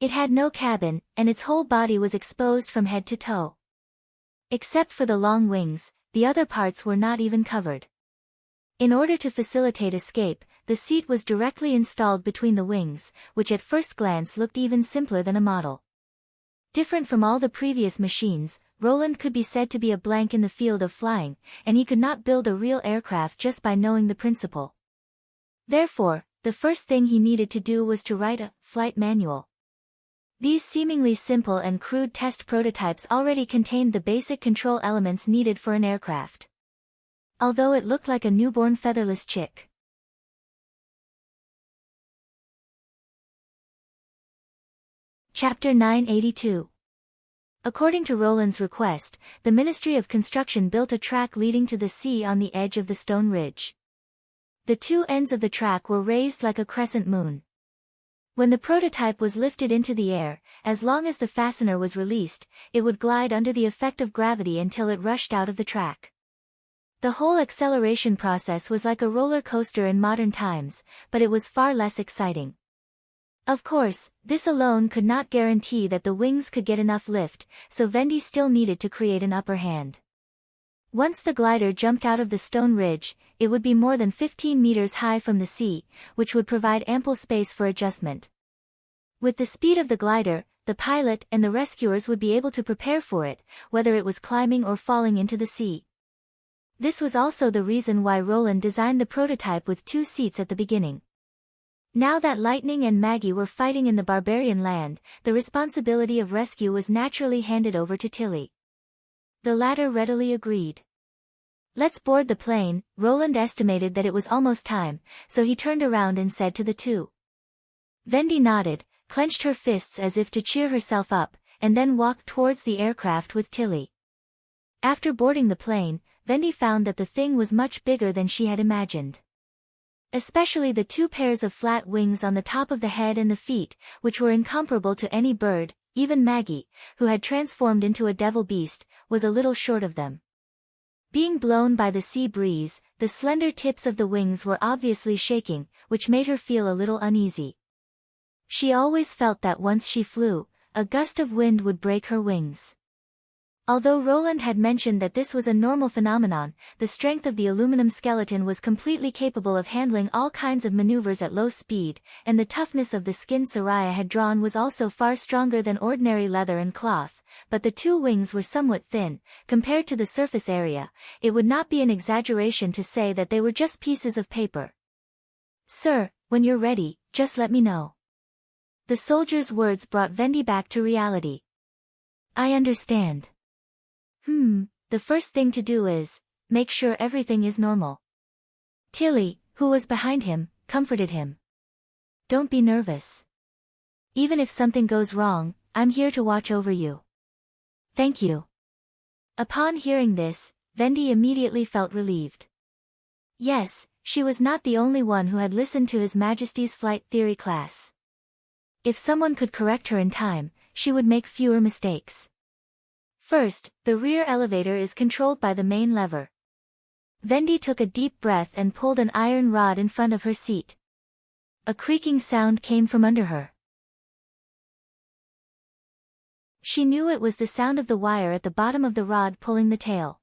It had no cabin, and its whole body was exposed from head to toe. Except for the long wings, the other parts were not even covered. In order to facilitate escape, the seat was directly installed between the wings, which at first glance looked even simpler than a model. Different from all the previous machines, Roland could be said to be a blank in the field of flying, and he could not build a real aircraft just by knowing the principle. Therefore, the first thing he needed to do was to write a flight manual. These seemingly simple and crude test prototypes already contained the basic control elements needed for an aircraft. Although it looked like a newborn featherless chick. Chapter 982. According to Roland's request, the Ministry of Construction built a track leading to the sea on the edge of the stone ridge. The two ends of the track were raised like a crescent moon. When the prototype was lifted into the air, as long as the fastener was released, it would glide under the effect of gravity until it rushed out of the track. The whole acceleration process was like a roller coaster in modern times, but it was far less exciting. Of course, this alone could not guarantee that the wings could get enough lift, so Vendy still needed to create an upper hand. Once the glider jumped out of the stone ridge, it would be more than 15 meters high from the sea, which would provide ample space for adjustment. With the speed of the glider, the pilot and the rescuers would be able to prepare for it, whether it was climbing or falling into the sea. This was also the reason why Roland designed the prototype with 2 seats at the beginning. Now that Lightning and Maggie were fighting in the barbarian land, the responsibility of rescue was naturally handed over to Tilly. The latter readily agreed. "Let's board the plane." Roland estimated that it was almost time, so he turned around and said to the two. Vendy nodded, clenched her fists as if to cheer herself up, and then walked towards the aircraft with Tilly. After boarding the plane, Vendy found that the thing was much bigger than she had imagined. Especially the 2 pairs of flat wings on the top of the head and the feet, which were incomparable to any bird. Even Maggie, who had transformed into a devil beast, was a little short of them. Being blown by the sea breeze, the slender tips of the wings were obviously shaking, which made her feel a little uneasy. She always felt that once she flew, a gust of wind would break her wings. Although Roland had mentioned that this was a normal phenomenon, the strength of the aluminum skeleton was completely capable of handling all kinds of maneuvers at low speed, and the toughness of the skin Soraya had drawn was also far stronger than ordinary leather and cloth, but the 2 wings were somewhat thin. Compared to the surface area, it would not be an exaggeration to say that they were just pieces of paper. "Sir, when you're ready, just let me know." The soldier's words brought Vendy back to reality. "I understand. The first thing to do is, make sure everything is normal." Tilly, who was behind him, comforted him. "Don't be nervous. Even if something goes wrong, I'm here to watch over you." "Thank you." Upon hearing this, Vendy immediately felt relieved. Yes, she was not the only one who had listened to His Majesty's flight theory class. If someone could correct her in time, she would make fewer mistakes. First, the rear elevator is controlled by the main lever. Vendy took a deep breath and pulled an iron rod in front of her seat. A creaking sound came from under her. She knew it was the sound of the wire at the bottom of the rod pulling the tail.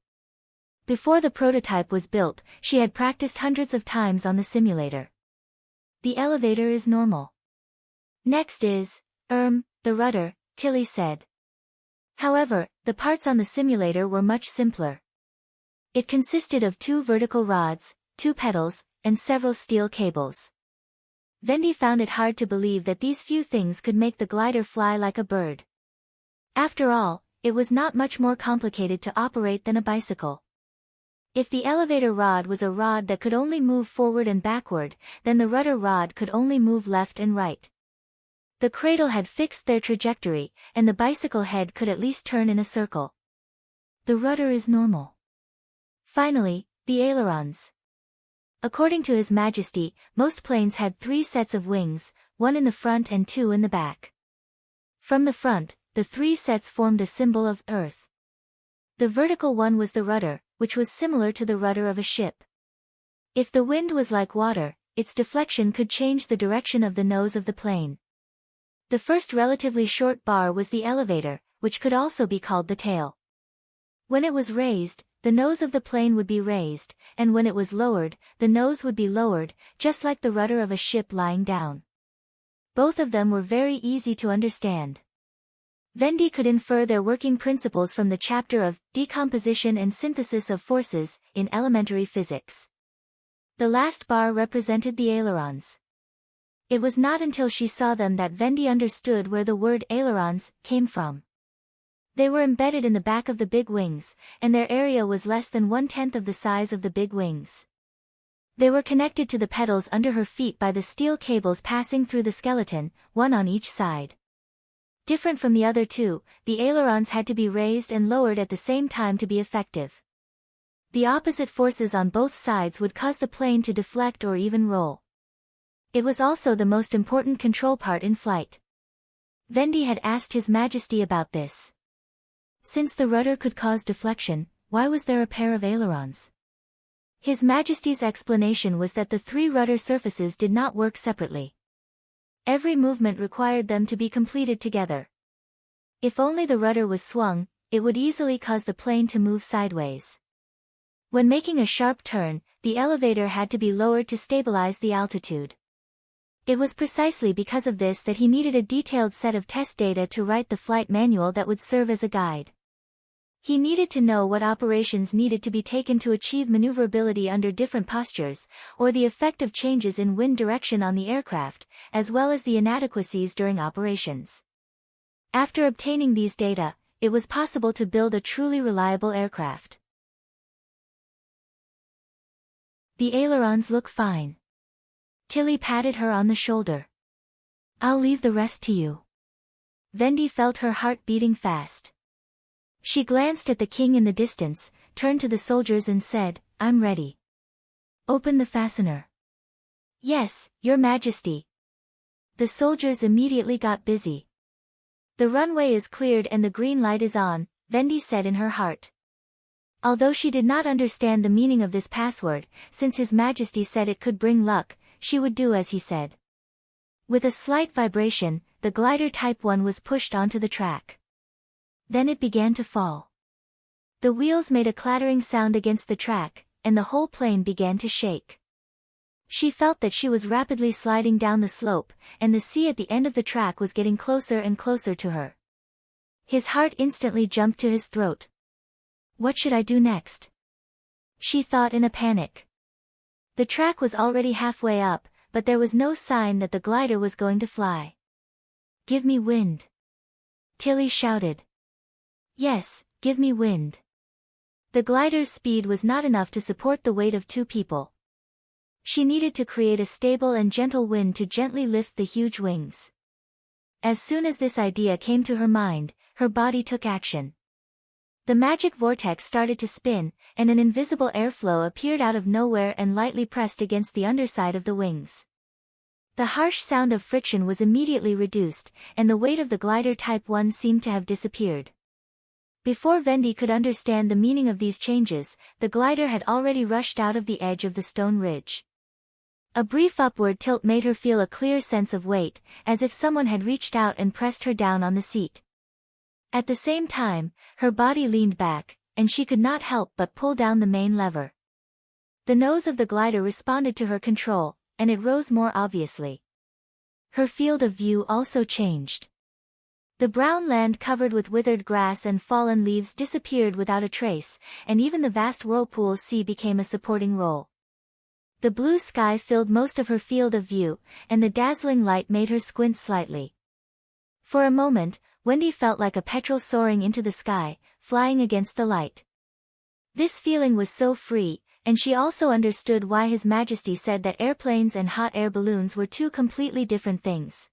Before the prototype was built, she had practiced hundreds of times on the simulator. The elevator is normal. Next is, the rudder, Tilly said. However, the parts on the simulator were much simpler. It consisted of 2 vertical rods, 2 pedals, and several steel cables. Vendy found it hard to believe that these few things could make the glider fly like a bird. After all, it was not much more complicated to operate than a bicycle. If the elevator rod was a rod that could only move forward and backward, then the rudder rod could only move left and right. The cradle had fixed their trajectory, and the bicycle head could at least turn in a circle. The rudder is normal. Finally, the ailerons. According to His Majesty, most planes had 3 sets of wings, 1 in the front and 2 in the back. From the front, the 3 sets formed a symbol of Earth. The vertical one was the rudder, which was similar to the rudder of a ship. If the wind was like water, its deflection could change the direction of the nose of the plane. The first relatively short bar was the elevator, which could also be called the tail. When it was raised, the nose of the plane would be raised, and when it was lowered, the nose would be lowered, just like the rudder of a ship lying down. Both of them were very easy to understand. Vendy could infer their working principles from the chapter of Decomposition and Synthesis of Forces in elementary physics. The last bar represented the ailerons. It was not until she saw them that Vendy understood where the word ailerons came from. They were embedded in the back of the big wings, and their area was less than 1/10 of the size of the big wings. They were connected to the pedals under her feet by the steel cables passing through the skeleton, one on each side. Different from the other two, the ailerons had to be raised and lowered at the same time to be effective. The opposite forces on both sides would cause the plane to deflect or even roll. It was also the most important control part in flight. Vendy had asked His Majesty about this. Since the rudder could cause deflection, why was there a pair of ailerons? His Majesty's explanation was that the 3 rudder surfaces did not work separately. Every movement required them to be completed together. If only the rudder was swung, it would easily cause the plane to move sideways. When making a sharp turn, the elevator had to be lowered to stabilize the altitude. It was precisely because of this that he needed a detailed set of test data to write the flight manual that would serve as a guide. He needed to know what operations needed to be taken to achieve maneuverability under different postures, or the effect of changes in wind direction on the aircraft, as well as the inadequacies during operations. After obtaining these data, it was possible to build a truly reliable aircraft. The ailerons look fine. Tilly patted her on the shoulder. I'll leave the rest to you. Vendy felt her heart beating fast. She glanced at the king in the distance, turned to the soldiers and said, I'm ready. Open the fastener. Yes, Your Majesty. The soldiers immediately got busy. The runway is cleared and the green light is on, Vendy said in her heart. Although she did not understand the meaning of this password, since His Majesty said it could bring luck, she would do as he said. With a slight vibration, the glider Type 1 was pushed onto the track. Then it began to fall. The wheels made a clattering sound against the track, and the whole plane began to shake. She felt that she was rapidly sliding down the slope, and the sea at the end of the track was getting closer and closer to her. His heart instantly jumped to his throat. What should I do next? She thought in a panic. The track was already halfway up, but there was no sign that the glider was going to fly. Give me wind. Tilly shouted. Yes, give me wind. The glider's speed was not enough to support the weight of 2 people. She needed to create a stable and gentle wind to gently lift the huge wings. As soon as this idea came to her mind, her body took action. The magic vortex started to spin, and an invisible airflow appeared out of nowhere and lightly pressed against the underside of the wings. The harsh sound of friction was immediately reduced, and the weight of the glider Type 1 seemed to have disappeared. Before Vendy could understand the meaning of these changes, the glider had already rushed out of the edge of the stone ridge. A brief upward tilt made her feel a clear sense of weight, as if someone had reached out and pressed her down on the seat. At the same time, her body leaned back, and she could not help but pull down the main lever. The nose of the glider responded to her control, and it rose more obviously. Her field of view also changed. The brown land covered with withered grass and fallen leaves disappeared without a trace, and even the vast whirlpool sea became a supporting role. The blue sky filled most of her field of view, and the dazzling light made her squint slightly. For a moment, Wendy felt like a petrel soaring into the sky, flying against the light. This feeling was so free, and she also understood why His Majesty said that airplanes and hot air balloons were two completely different things.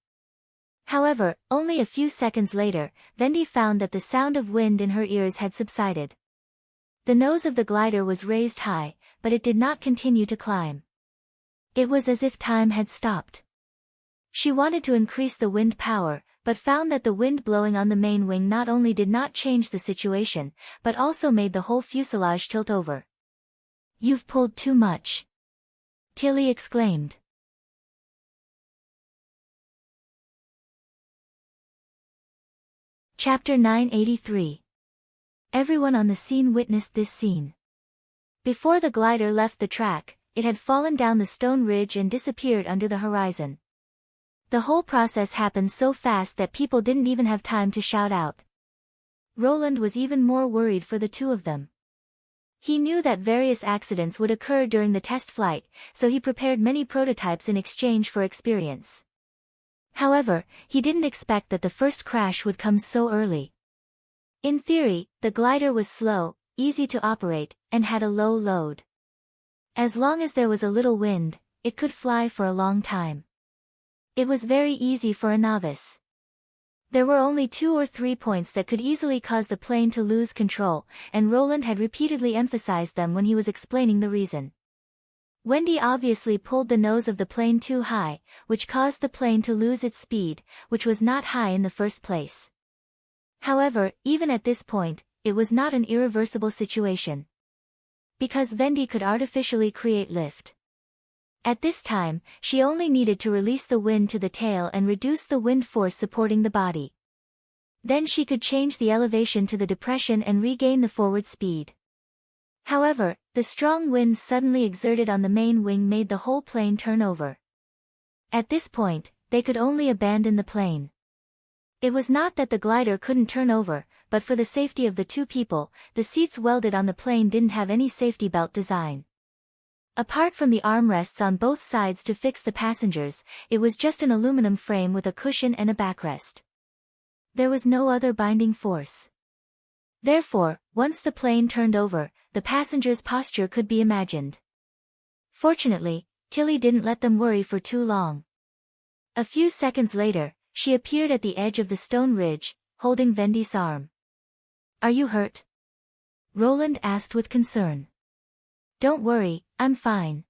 However, only a few seconds later, Wendy found that the sound of wind in her ears had subsided. The nose of the glider was raised high, but it did not continue to climb. It was as if time had stopped. She wanted to increase the wind power, but found that the wind blowing on the main wing not only did not change the situation, but also made the whole fuselage tilt over. "You've pulled too much," Tilly exclaimed. Chapter 983. Everyone on the scene witnessed this scene. Before the glider left the track, it had fallen down the stone ridge and disappeared under the horizon. The whole process happened so fast that people didn't even have time to shout out. Roland was even more worried for the two of them. He knew that various accidents would occur during the test flight, so he prepared many prototypes in exchange for experience. However, he didn't expect that the first crash would come so early. In theory, the glider was slow, easy to operate, and had a low load. As long as there was a little wind, it could fly for a long time. It was very easy for a novice. There were only 2 or 3 points that could easily cause the plane to lose control, and Roland had repeatedly emphasized them when he was explaining the reason. Wendy obviously pulled the nose of the plane too high, which caused the plane to lose its speed, which was not high in the first place. However, even at this point, it was not an irreversible situation. Because Wendy could artificially create lift. At this time, she only needed to release the wind to the tail and reduce the wind force supporting the body. Then she could change the elevation to the depression and regain the forward speed. However, the strong wind suddenly exerted on the main wing made the whole plane turn over. At this point, they could only abandon the plane. It was not that the glider couldn't turn over, but for the safety of the two people, the seats welded on the plane didn't have any safety belt design. Apart from the armrests on both sides to fix the passengers, it was just an aluminum frame with a cushion and a backrest. There was no other binding force. Therefore, once the plane turned over, the passengers' posture could be imagined. Fortunately, Tilly didn't let them worry for too long. A few seconds later, she appeared at the edge of the stone ridge, holding Wendy's arm. "Are you hurt?" Roland asked with concern. "Don't worry, I'm fine."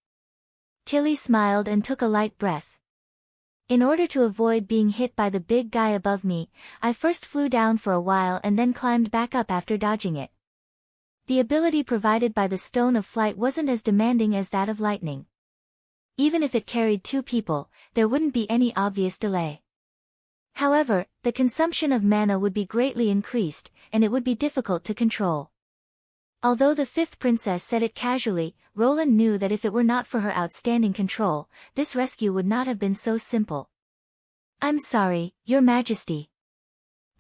Tilly smiled and took a light breath. "In order to avoid being hit by the big guy above me, I first flew down for a while and then climbed back up after dodging it. The ability provided by the stone of flight wasn't as demanding as that of lightning. Even if it carried 2 people, there wouldn't be any obvious delay. However, the consumption of mana would be greatly increased, and it would be difficult to control." Although the 5th princess said it casually, Roland knew that if it were not for her outstanding control, this rescue would not have been so simple. "I'm sorry, Your Majesty."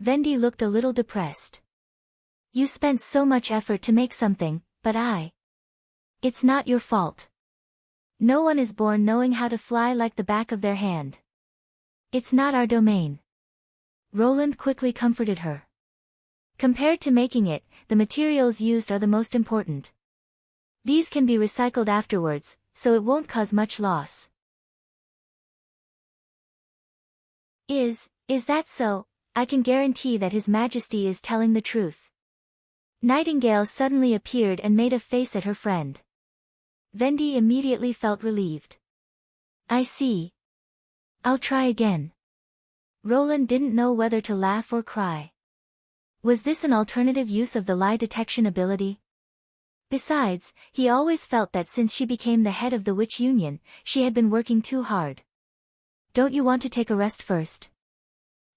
Wendy looked a little depressed. "You spent so much effort to make something, but It's not your fault. No one is born knowing how to fly like the back of their hand. It's not our domain." Roland quickly comforted her. Compared to making it, the materials used are the most important. These can be recycled afterwards, so it won't cause much loss. Is that so? I can guarantee that His Majesty is telling the truth." Nightingale suddenly appeared and made a face at her friend. Wendy immediately felt relieved. "I see. I'll try again." Roland didn't know whether to laugh or cry. Was this an alternative use of the lie detection ability? Besides, he always felt that since she became the head of the Witch Union, she had been working too hard. "Don't you want to take a rest first?"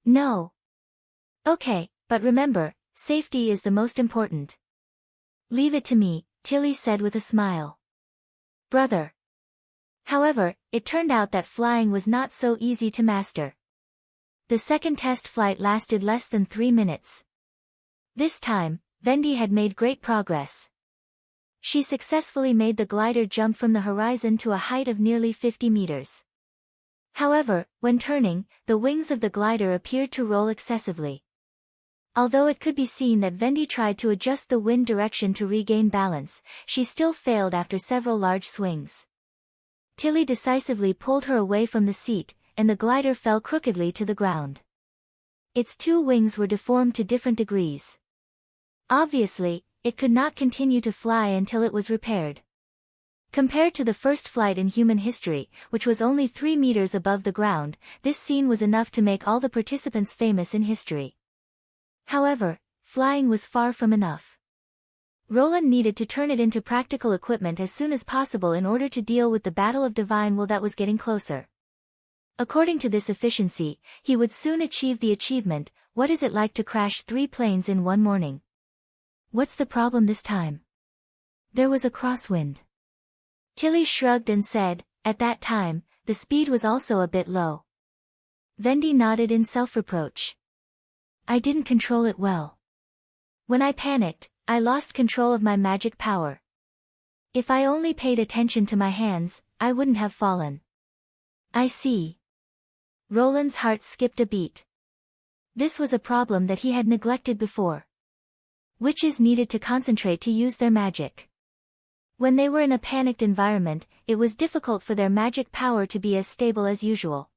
"No." "Okay, but remember, safety is the most important." "Leave it to me," Tilly said with a smile. "Brother." However, it turned out that flying was not so easy to master. The second test flight lasted less than 3 minutes. This time, Wendy had made great progress. She successfully made the glider jump from the horizon to a height of nearly 50 meters. However, when turning, the wings of the glider appeared to roll excessively. Although it could be seen that Vendi tried to adjust the wind direction to regain balance, she still failed after several large swings. Tilly decisively pulled her away from the seat, and the glider fell crookedly to the ground. Its two wings were deformed to different degrees. Obviously, it could not continue to fly until it was repaired. Compared to the first flight in human history, which was only 3 meters above the ground, this scene was enough to make all the participants famous in history. However, flying was far from enough. Roland needed to turn it into practical equipment as soon as possible in order to deal with the battle of divine will that was getting closer. According to this efficiency, he would soon achieve the achievement, "What is it like to crash 3 planes in one morning?" What's the problem this time? There was a crosswind. Tilly shrugged and said, "At that time, the speed was also a bit low." Vendi nodded in self-reproach. "I didn't control it well. When I panicked, I lost control of my magic power. If I only paid attention to my hands, I wouldn't have fallen." "I see." Roland's heart skipped a beat. This was a problem that he had neglected before. Witches needed to concentrate to use their magic. When they were in a panicked environment, it was difficult for their magic power to be as stable as usual.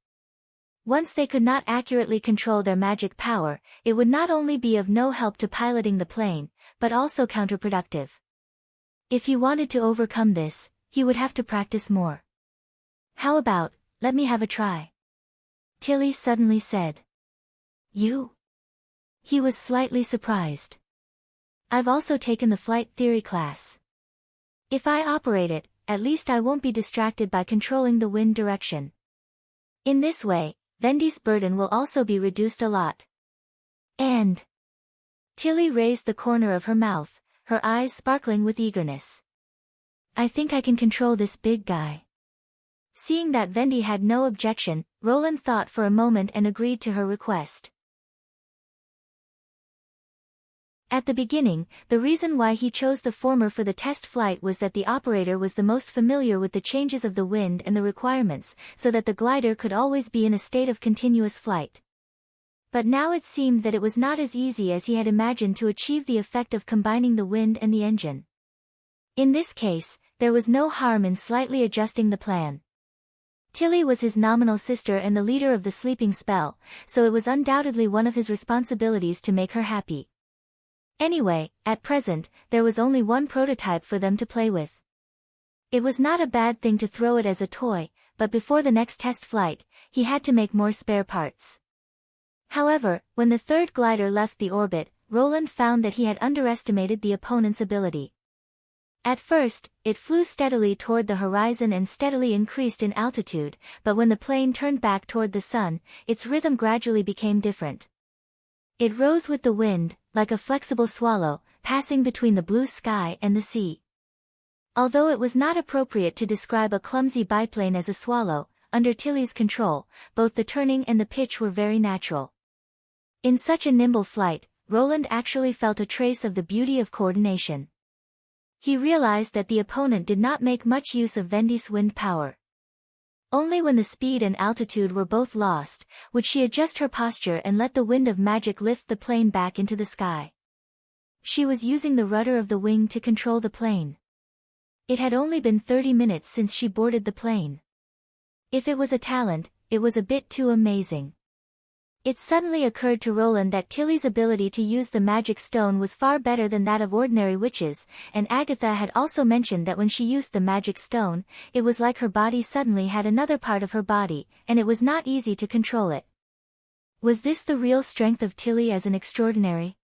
Once they could not accurately control their magic power, it would not only be of no help to piloting the plane, but also counterproductive. If he wanted to overcome this, he would have to practice more. "How about, let me have a try?" Tilly suddenly said. "You?" He was slightly surprised. "I've also taken the flight theory class. If I operate it, at least I won't be distracted by controlling the wind direction. In this way, Vendi's burden will also be reduced a lot." And Tilly raised the corner of her mouth, her eyes sparkling with eagerness. "I think I can control this big guy." Seeing that Vendi had no objection, Roland thought for a moment and agreed to her request. At the beginning, the reason why he chose the former for the test flight was that the operator was the most familiar with the changes of the wind and the requirements, so that the glider could always be in a state of continuous flight. But now it seemed that it was not as easy as he had imagined to achieve the effect of combining the wind and the engine. In this case, there was no harm in slightly adjusting the plan. Tilly was his nominal sister and the leader of the sleeping spell, so it was undoubtedly one of his responsibilities to make her happy. Anyway, at present, there was only one prototype for them to play with. It was not a bad thing to throw it as a toy, but before the next test flight, he had to make more spare parts. However, when the third glider left the orbit, Roland found that he had underestimated the opponent's ability. At first, it flew steadily toward the horizon and steadily increased in altitude, but when the plane turned back toward the sun, its rhythm gradually became different. It rose with the wind, like a flexible swallow, passing between the blue sky and the sea. Although it was not appropriate to describe a clumsy biplane as a swallow, under Tilly's control, both the turning and the pitch were very natural. In such a nimble flight, Roland actually felt a trace of the beauty of coordination. He realized that the opponent did not make much use of Vendi's wind power. Only when the speed and altitude were both lost, would she adjust her posture and let the wind of magic lift the plane back into the sky. She was using the rudder of the wing to control the plane. It had only been 30 minutes since she boarded the plane. If it was a talent, it was a bit too amazing. It suddenly occurred to Roland that Tilly's ability to use the magic stone was far better than that of ordinary witches, and Agatha had also mentioned that when she used the magic stone, it was like her body suddenly had another part of her body, and it was not easy to control it. Was this the real strength of Tilly as an extraordinary?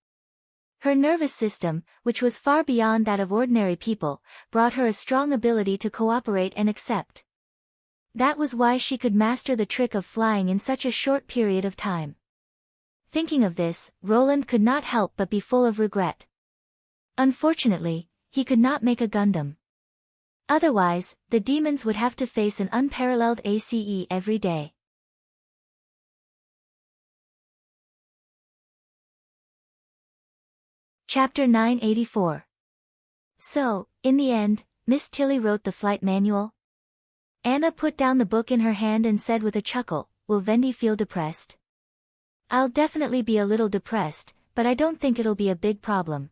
Her nervous system, which was far beyond that of ordinary people, brought her a strong ability to cooperate and accept. That was why she could master the trick of flying in such a short period of time. Thinking of this, Roland could not help but be full of regret. Unfortunately, he could not make a Gundam. Otherwise, the demons would have to face an unparalleled ACE every day. Chapter 984. So, in the end, Miss Tilly wrote the flight manual? Anna put down the book in her hand and said with a chuckle, "Will Vendi feel depressed?" "I'll definitely be a little depressed, but I don't think it'll be a big problem.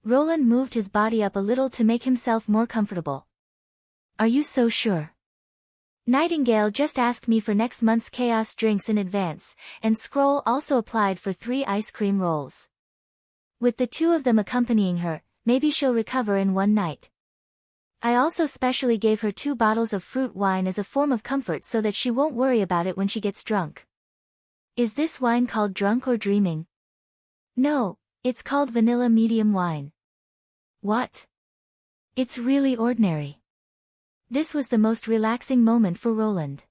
Roland moved his body up a little to make himself more comfortable. Are you so sure? Nightingale just asked me for next month's chaos drinks in advance, and Scroll also applied for 3 ice cream rolls. With the 2 of them accompanying her, maybe she'll recover in one night. I also specially gave her 2 bottles of fruit wine as a form of comfort so that she won't worry about it when she gets drunk. Is this wine called drunk or dreaming? No, it's called vanilla medium wine. What? It's really ordinary. This was the most relaxing moment for Roland.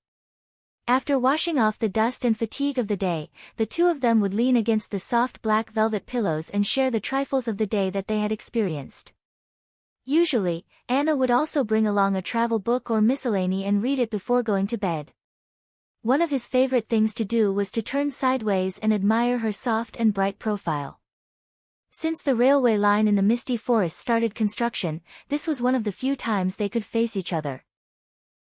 After washing off the dust and fatigue of the day, the 2 of them would lean against the soft black velvet pillows and share the trifles of the day that they had experienced. Usually, Anna would also bring along a travel book or miscellany and read it before going to bed. One of his favorite things to do was to turn sideways and admire her soft and bright profile. Since the railway line in the misty forest started construction, this was one of the few times they could face each other.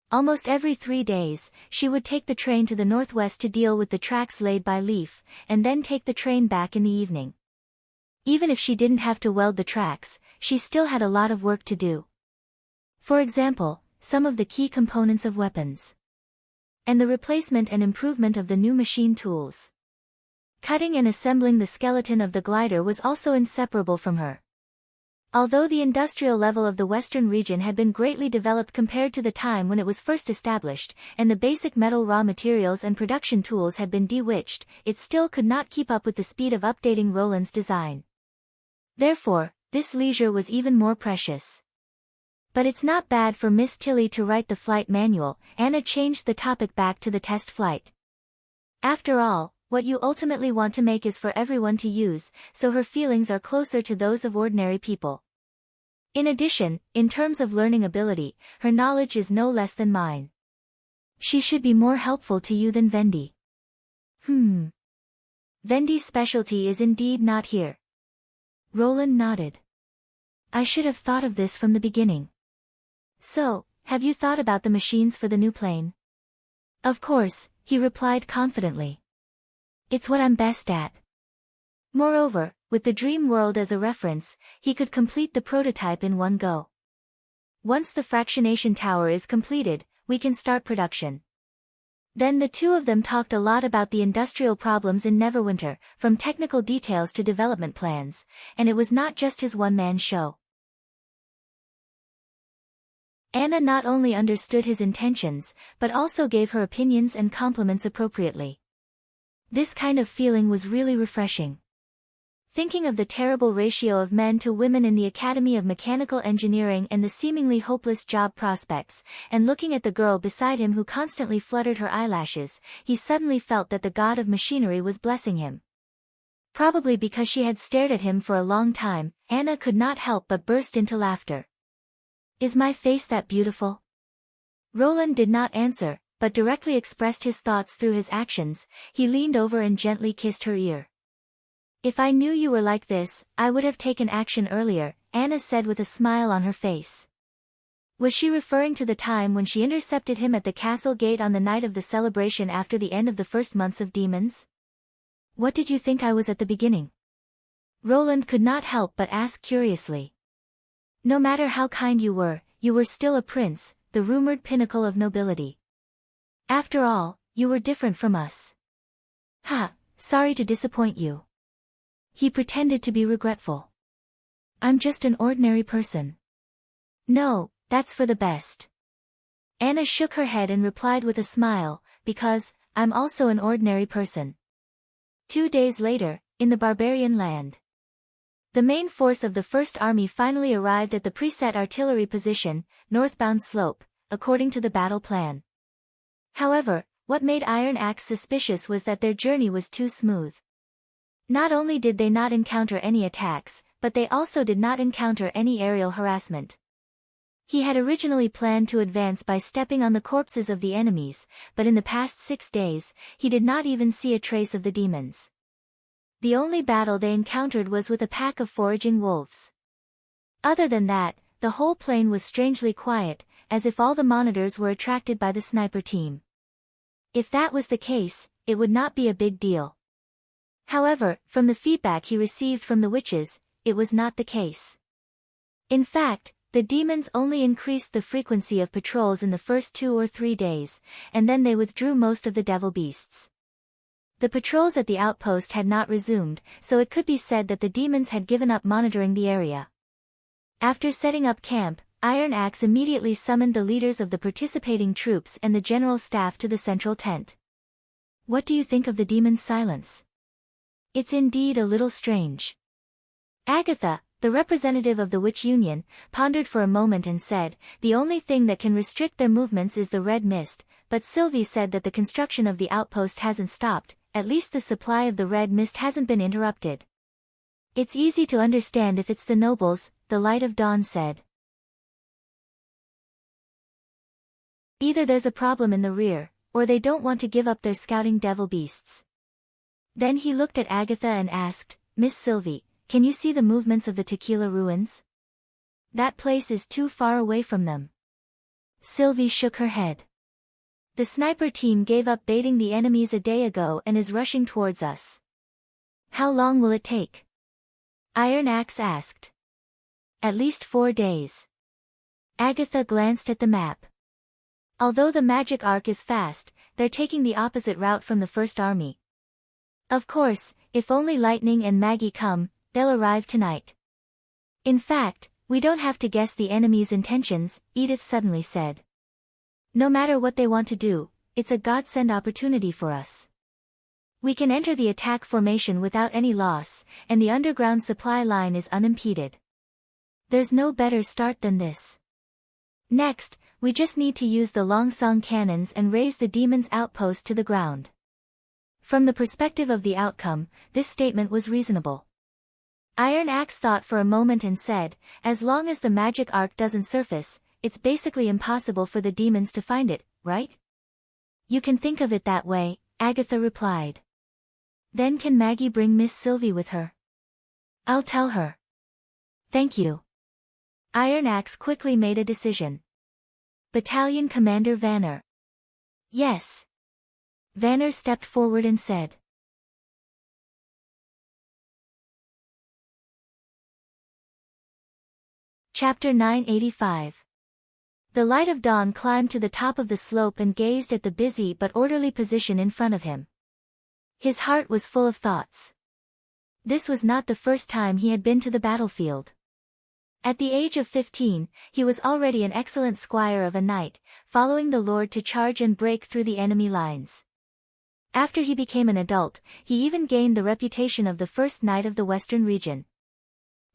Almost every 3 days, she would take the train to the northwest to deal with the tracks laid by Leaf, and then take the train back in the evening. Even if she didn't have to weld the tracks, she still had a lot of work to do. For example, some of the key components of weapons. And the replacement and improvement of the new machine tools. Cutting and assembling the skeleton of the glider was also inseparable from her. Although the industrial level of the western region had been greatly developed compared to the time when it was first established, and the basic metal raw materials and production tools had been de-witched, it still could not keep up with the speed of updating Roland's design. Therefore, this leisure was even more precious. But it's not bad for Miss Tilly to write the flight manual. Anna changed the topic back to the test flight. After all, what you ultimately want to make is for everyone to use, so her feelings are closer to those of ordinary people. In addition, in terms of learning ability, her knowledge is no less than mine. She should be more helpful to you than Vendi. Vendi's specialty is indeed not here. Roland nodded. I should have thought of this from the beginning. So, have you thought about the machines for the new plane? Of course, he replied confidently. It's what I'm best at. Moreover, with the dream world as a reference, he could complete the prototype in one go. Once the fractionation tower is completed, we can start production. Then the 2 of them talked a lot about the industrial problems in Neverwinter, from technical details to development plans, and it was not just his one-man show. Anna not only understood his intentions, but also gave her opinions and compliments appropriately. This kind of feeling was really refreshing. Thinking of the terrible ratio of men to women in the Academy of Mechanical Engineering and the seemingly hopeless job prospects, and looking at the girl beside him who constantly fluttered her eyelashes, he suddenly felt that the god of machinery was blessing him. Probably because she had stared at him for a long time, Anna could not help but burst into laughter. Is my face that beautiful? Roland did not answer, but directly expressed his thoughts through his actions. He leaned over and gently kissed her ear. If I knew you were like this, I would have taken action earlier, Anna said with a smile on her face. Was she referring to the time when she intercepted him at the castle gate on the night of the celebration after the end of the first months of demons? What did you think I was at the beginning? Roland could not help but ask curiously. No matter how kind you were still a prince, the rumored pinnacle of nobility. After all, you were different from us. Sorry to disappoint you. He pretended to be regretful. I'm just an ordinary person. No, that's for the best. Anna shook her head and replied with a smile, because, I'm also an ordinary person. 2 days later, in the barbarian land. The main force of the First Army finally arrived at the preset artillery position, northbound slope, according to the battle plan. However, what made Iron Axe suspicious was that their journey was too smooth. Not only did they not encounter any attacks, but they also did not encounter any aerial harassment. He had originally planned to advance by stepping on the corpses of the enemies, but in the past 6 days, he did not even see a trace of the demons. The only battle they encountered was with a pack of foraging wolves. Other than that, the whole plain was strangely quiet, as if all the monitors were attracted by the sniper team. If that was the case, it would not be a big deal. However, from the feedback he received from the witches, it was not the case. In fact, the demons only increased the frequency of patrols in the first 2 or 3 days, and then they withdrew most of the devil beasts. The patrols at the outpost had not resumed, so it could be said that the demons had given up monitoring the area. After setting up camp, Iron Axe immediately summoned the leaders of the participating troops and the general staff to the central tent. What do you think of the demons' silence? It's indeed a little strange. Agatha, the representative of the Witch Union, pondered for a moment and said, the only thing that can restrict their movements is the red mist, but Sylvie said that the construction of the outpost hasn't stopped, at least the supply of the red mist hasn't been interrupted. It's easy to understand if it's the nobles, the Light of Dawn said. Either there's a problem in the rear, or they don't want to give up their scouting devil beasts. Then he looked at Agatha and asked, Miss Sylvie, can you see the movements of the Tequila ruins? That place is too far away from them. Sylvie shook her head. The sniper team gave up baiting the enemies a day ago and is rushing towards us. How long will it take? Iron Axe asked. At least 4 days. Agatha glanced at the map. Although the magic arc is fast, they're taking the opposite route from the First Army. Of course, if only Lightning and Maggie come, they'll arrive tonight. In fact, we don't have to guess the enemy's intentions, Edith suddenly said. No matter what they want to do, it's a godsend opportunity for us. We can enter the attack formation without any loss, and the underground supply line is unimpeded. There's no better start than this. Next, we just need to use the Longsong cannons and raise the demon's outpost to the ground. From the perspective of the outcome, this statement was reasonable. Iron Axe thought for a moment and said, as long as the magic arc doesn't surface, it's basically impossible for the demons to find it, right? You can think of it that way, Agatha replied. Then can Maggie bring Miss Sylvie with her? I'll tell her. Thank you. Iron Axe quickly made a decision. Battalion Commander Vanner. Yes. Vanner stepped forward and said. Chapter 985. The Light of Dawn climbed to the top of the slope and gazed at the busy but orderly position in front of him. His heart was full of thoughts. This was not the first time he had been to the battlefield. At the age of 15, he was already an excellent squire of a knight, following the lord to charge and break through the enemy lines. After he became an adult, he even gained the reputation of the first knight of the western region.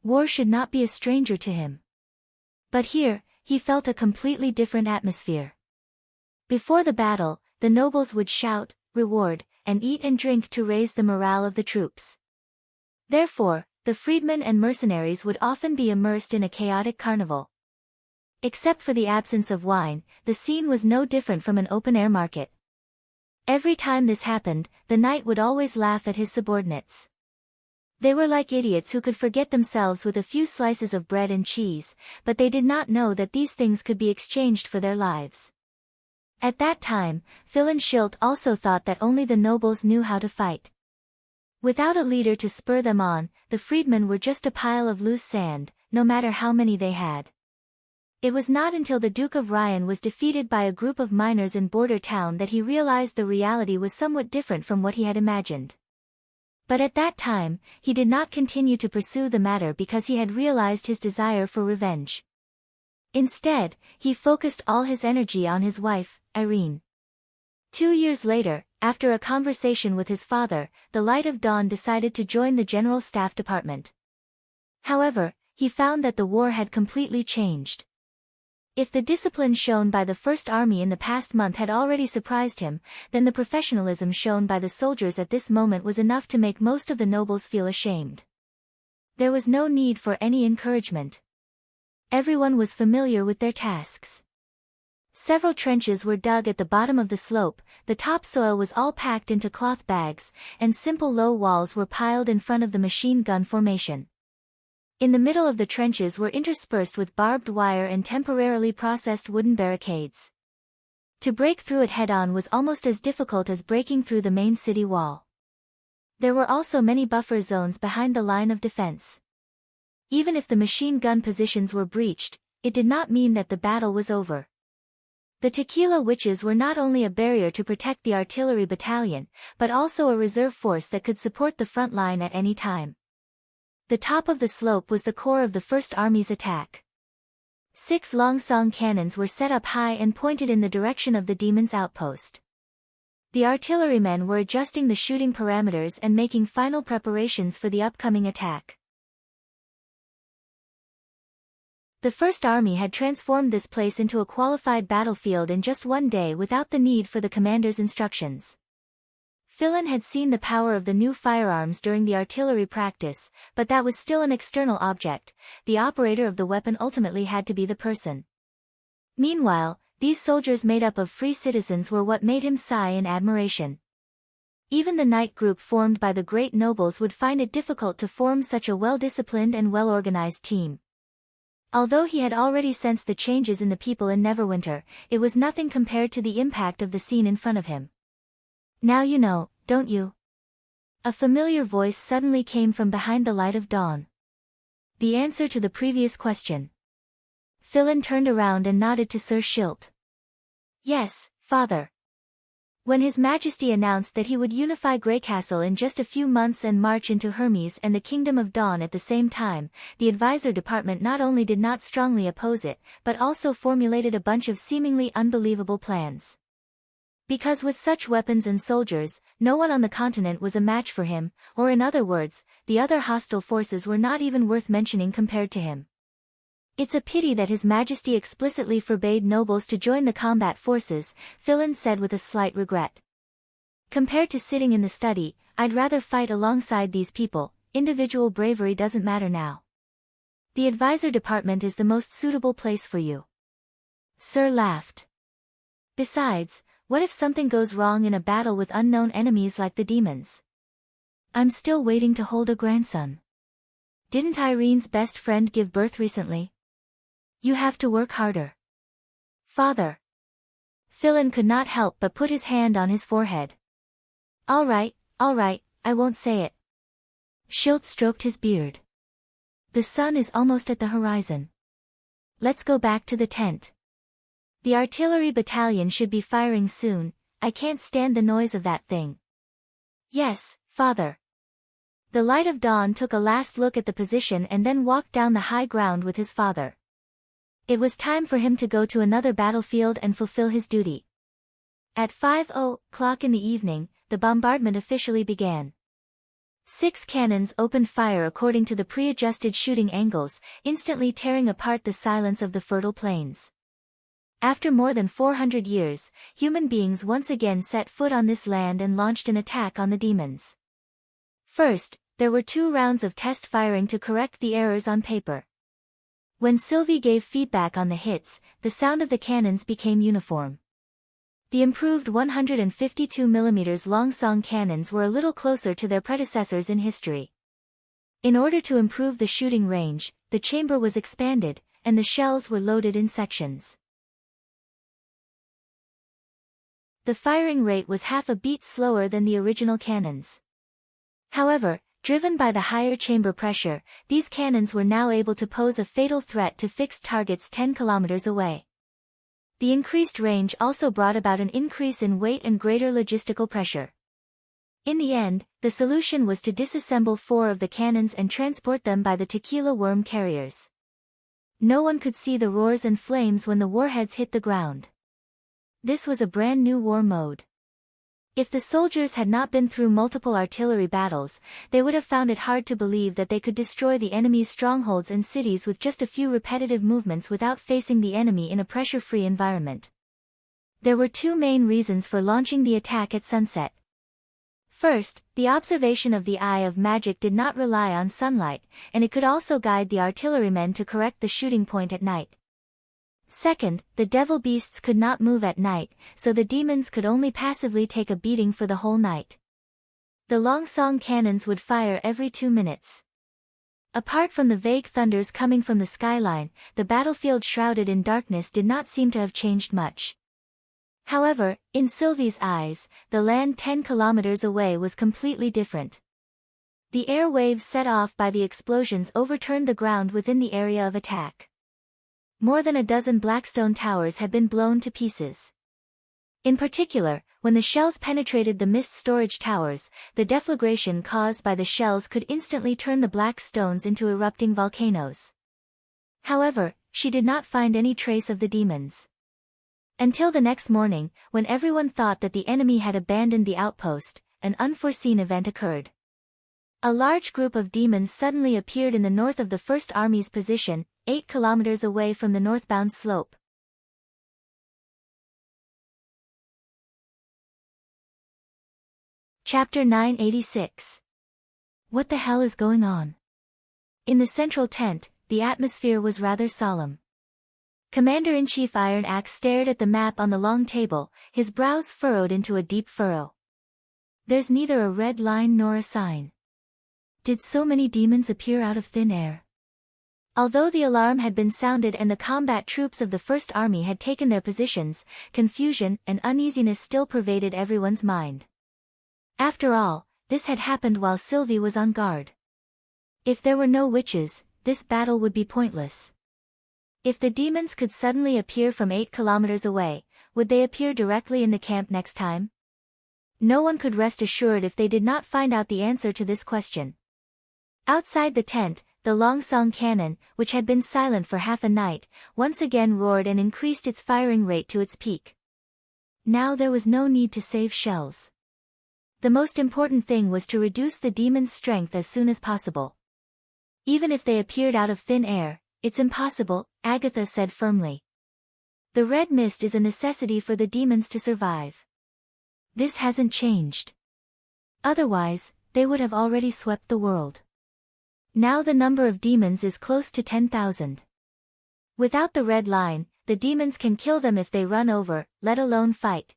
War should not be a stranger to him. But here, he felt a completely different atmosphere. Before the battle, the nobles would shout, reward, and eat and drink to raise the morale of the troops. Therefore, the freedmen and mercenaries would often be immersed in a chaotic carnival. Except for the absence of wine, the scene was no different from an open-air market. Every time this happened, the knight would always laugh at his subordinates. They were like idiots who could forget themselves with a few slices of bread and cheese, but they did not know that these things could be exchanged for their lives. At that time, Phil and Schilt also thought that only the nobles knew how to fight. Without a leader to spur them on, the freedmen were just a pile of loose sand, no matter how many they had. It was not until the Duke of Ryan was defeated by a group of miners in Border Town that he realized the reality was somewhat different from what he had imagined. But at that time, he did not continue to pursue the matter because he had realized his desire for revenge. Instead, he focused all his energy on his wife, Irene. 2 years later, after a conversation with his father, the Light of Dawn decided to join the General Staff Department. However, he found that the war had completely changed. If the discipline shown by the First Army in the past month had already surprised him, then the professionalism shown by the soldiers at this moment was enough to make most of the nobles feel ashamed. There was no need for any encouragement. Everyone was familiar with their tasks. Several trenches were dug at the bottom of the slope, the topsoil was all packed into cloth bags, and simple low walls were piled in front of the machine gun formation. In the middle of the trenches were interspersed with barbed wire and temporarily processed wooden barricades. To break through it head-on was almost as difficult as breaking through the main city wall. There were also many buffer zones behind the line of defense. Even if the machine gun positions were breached, it did not mean that the battle was over. The Tequila Witches were not only a barrier to protect the artillery battalion, but also a reserve force that could support the front line at any time. The top of the slope was the core of the First Army's attack. 6 Longsong cannons were set up high and pointed in the direction of the demon's outpost. The artillerymen were adjusting the shooting parameters and making final preparations for the upcoming attack. The First Army had transformed this place into a qualified battlefield in just one day without the need for the commander's instructions. Philin had seen the power of the new firearms during the artillery practice, but that was still an external object. The operator of the weapon ultimately had to be the person. Meanwhile, these soldiers made up of free citizens were what made him sigh in admiration. Even the knight group formed by the great nobles would find it difficult to form such a well-disciplined and well-organized team. Although he had already sensed the changes in the people in Neverwinter, it was nothing compared to the impact of the scene in front of him. "Now you know, don't you?" A familiar voice suddenly came from behind the light of dawn. The answer to the previous question. Philin turned around and nodded to Sir Schilt. "Yes, father." When His Majesty announced that he would unify Greycastle in just a few months and march into Hermes and the Kingdom of Dawn at the same time, the advisor department not only did not strongly oppose it, but also formulated a bunch of seemingly unbelievable plans. Because with such weapons and soldiers, no one on the continent was a match for him, or in other words, the other hostile forces were not even worth mentioning compared to him. "It's a pity that His Majesty explicitly forbade nobles to join the combat forces," Philin said with a slight regret. "Compared to sitting in the study, I'd rather fight alongside these people. Individual bravery doesn't matter now. The advisor department is the most suitable place for you." Sir laughed. "Besides, what if something goes wrong in a battle with unknown enemies like the demons? I'm still waiting to hold a grandson. Didn't Irene's best friend give birth recently? You have to work harder." "Father." Philin could not help but put his hand on his forehead. All right, I won't say it." Schilt stroked his beard. "The sun is almost at the horizon. Let's go back to the tent. The artillery battalion should be firing soon. I can't stand the noise of that thing." "Yes, father." The light of dawn took a last look at the position and then walked down the high ground with his father. It was time for him to go to another battlefield and fulfill his duty. At 5:00 in the evening, the bombardment officially began. 6 cannons opened fire according to the pre-adjusted shooting angles, instantly tearing apart the silence of the fertile plains. After more than 400 years, human beings once again set foot on this land and launched an attack on the demons. First, there were 2 rounds of test firing to correct the errors on paper. When Sylvie gave feedback on the hits, the sound of the cannons became uniform. The improved 152mm Longsong cannons were a little closer to their predecessors in history. In order to improve the shooting range, the chamber was expanded, and the shells were loaded in sections. The firing rate was half a beat slower than the original cannons. However, driven by the higher chamber pressure, these cannons were now able to pose a fatal threat to fixed targets 10 kilometers away. The increased range also brought about an increase in weight and greater logistical pressure. In the end, the solution was to disassemble 4 of the cannons and transport them by the tequila worm carriers. No one could see the roars and flames when the warheads hit the ground. This was a brand new war mode. If the soldiers had not been through multiple artillery battles, they would have found it hard to believe that they could destroy the enemy's strongholds and cities with just a few repetitive movements without facing the enemy in a pressure-free environment. There were 2 main reasons for launching the attack at sunset. First, the observation of the eye of magic did not rely on sunlight, and it could also guide the artillerymen to correct the shooting point at night. Second, the devil beasts could not move at night, so the demons could only passively take a beating for the whole night. The Longsong cannons would fire every 2 minutes. Apart from the vague thunders coming from the skyline, the battlefield shrouded in darkness did not seem to have changed much. However, in Sylvie's eyes, the land 10 kilometers away was completely different. The air waves set off by the explosions overturned the ground within the area of attack. More than a dozen Blackstone towers had been blown to pieces. In particular, when the shells penetrated the mist storage towers, the deflagration caused by the shells could instantly turn the black stones into erupting volcanoes. However, she did not find any trace of the demons. Until the next morning, when everyone thought that the enemy had abandoned the outpost, an unforeseen event occurred. A large group of demons suddenly appeared in the north of the First Army's position, 8 kilometers away from the northbound slope. Chapter 986. What the hell is going on? In the central tent, the atmosphere was rather solemn. Commander-in-Chief Iron Axe stared at the map on the long table, his brows furrowed into a deep furrow. There's neither a red line nor a sign. Did so many demons appear out of thin air? Although the alarm had been sounded and the combat troops of the First Army had taken their positions, confusion and uneasiness still pervaded everyone's mind. After all, this had happened while Sylvie was on guard. If there were no witches, this battle would be pointless. If the demons could suddenly appear from 8 kilometers away, would they appear directly in the camp next time? No one could rest assured if they did not find out the answer to this question. Outside the tent, the Longsong cannon, which had been silent for half a night, once again roared and increased its firing rate to its peak. Now there was no need to save shells. The most important thing was to reduce the demons' strength as soon as possible. Even if they appeared out of thin air, it's impossible, Agatha said firmly. The red mist is a necessity for the demons to survive. This hasn't changed. Otherwise, they would have already swept the world. Now the number of demons is close to 10,000. Without the red line, the demons can kill them if they run over, let alone fight.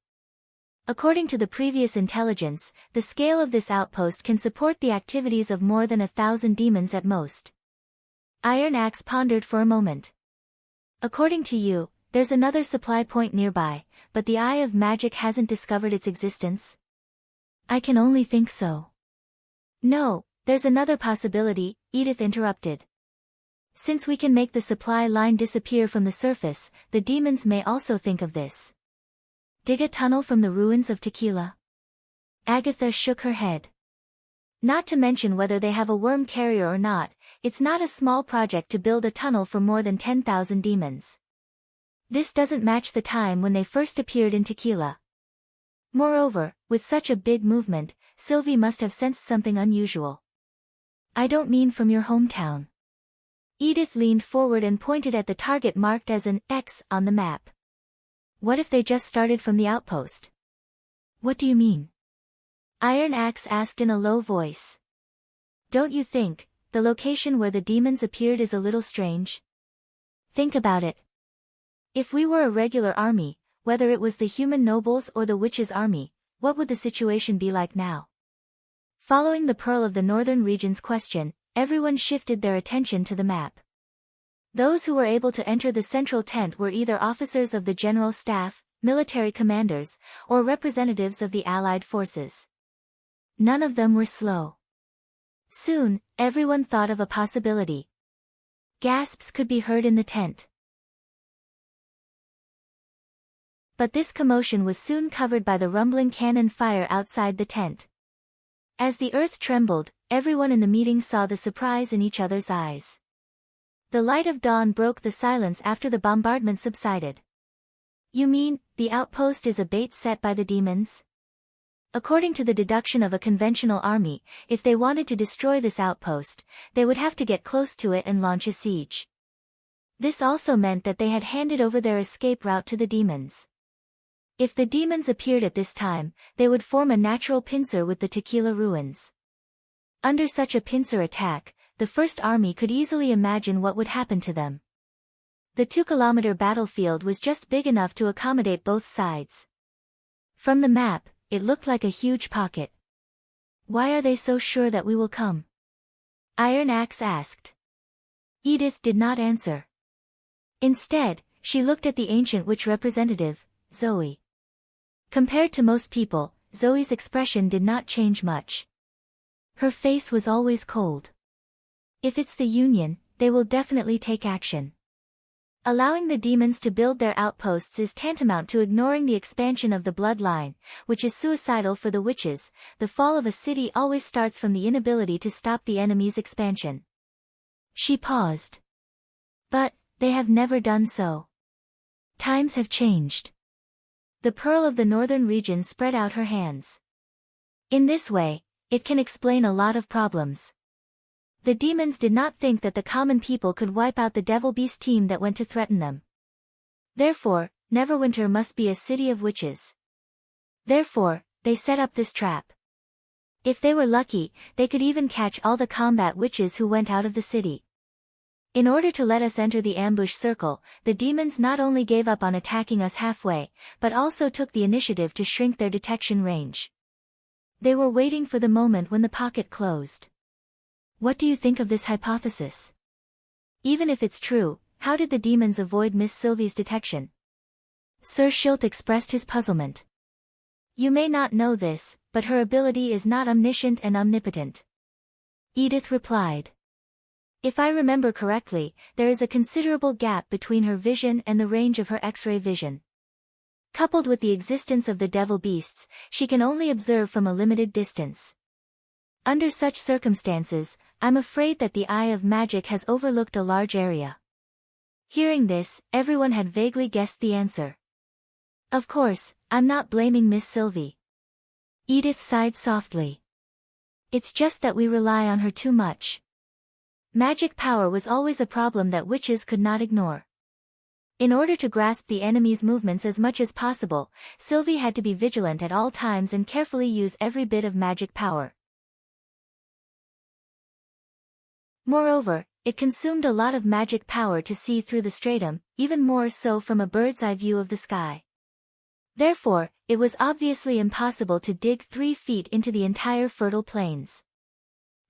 According to the previous intelligence, the scale of this outpost can support the activities of more than 1,000 demons at most. Iron Axe pondered for a moment. According to you, there's another supply point nearby, but the Eye of Magic hasn't discovered its existence? I can only think so. No, there's another possibility, Edith interrupted. Since we can make the supply line disappear from the surface, the demons may also think of this. Dig a tunnel from the ruins of Tequila? Agatha shook her head. Not to mention whether they have a worm carrier or not, it's not a small project to build a tunnel for more than 10,000 demons. This doesn't match the time when they first appeared in Tequila. Moreover, with such a big movement, Sylvie must have sensed something unusual. I don't mean from your hometown. Edith leaned forward and pointed at the target marked as an X on the map. What if they just started from the outpost? What do you mean? Iron Axe asked in a low voice. Don't you think, the location where the demons appeared is a little strange? Think about it. If we were a regular army, whether it was the human nobles or the witches' army, what would the situation be like now? Following the Pearl of the Northern Region's question, everyone shifted their attention to the map. Those who were able to enter the central tent were either officers of the General Staff, military commanders, or representatives of the Allied forces. None of them were slow. Soon, everyone thought of a possibility. Gasps could be heard in the tent. But this commotion was soon covered by the rumbling cannon fire outside the tent. As the earth trembled, everyone in the meeting saw the surprise in each other's eyes. The light of dawn broke the silence after the bombardment subsided. You mean, the outpost is a bait set by the demons? According to the deduction of a conventional army, if they wanted to destroy this outpost, they would have to get close to it and launch a siege. This also meant that they had handed over their escape route to the demons. If the demons appeared at this time, they would form a natural pincer with the Tequila ruins. Under such a pincer attack, the First Army could easily imagine what would happen to them. The 2-kilometer battlefield was just big enough to accommodate both sides. From the map, it looked like a huge pocket. Why are they so sure that we will come? Iron Axe asked. Edith did not answer. Instead, she looked at the ancient witch representative, Zoe. Compared to most people, Zoe's expression did not change much. Her face was always cold. If it's the Union, they will definitely take action. Allowing the demons to build their outposts is tantamount to ignoring the expansion of the bloodline, which is suicidal for the witches. The fall of a city always starts from the inability to stop the enemy's expansion. She paused. But, they have never done so. Times have changed. The Pearl of the Northern Region spread out her hands. In this way, it can explain a lot of problems. The demons did not think that the common people could wipe out the Devil Beast team that went to threaten them. Therefore, Neverwinter must be a city of witches. Therefore, they set up this trap. If they were lucky, they could even catch all the combat witches who went out of the city. In order to let us enter the ambush circle, the demons not only gave up on attacking us halfway, but also took the initiative to shrink their detection range. They were waiting for the moment when the pocket closed. What do you think of this hypothesis? Even if it's true, how did the demons avoid Miss Sylvie's detection? Sir Schilt expressed his puzzlement. You may not know this, but her ability is not omniscient and omnipotent. Edith replied. If I remember correctly, there is a considerable gap between her vision and the range of her X-ray vision. Coupled with the existence of the devil beasts, she can only observe from a limited distance. Under such circumstances, I'm afraid that the Eye of Magic has overlooked a large area. Hearing this, everyone had vaguely guessed the answer. Of course, I'm not blaming Miss Sylvie. Edith sighed softly. It's just that we rely on her too much. Magic power was always a problem that witches could not ignore. In order to grasp the enemy's movements as much as possible, Sylvie had to be vigilant at all times and carefully use every bit of magic power. Moreover, it consumed a lot of magic power to see through the stratum, even more so from a bird's eye view of the sky. Therefore, it was obviously impossible to dig 3 feet into the entire fertile plains.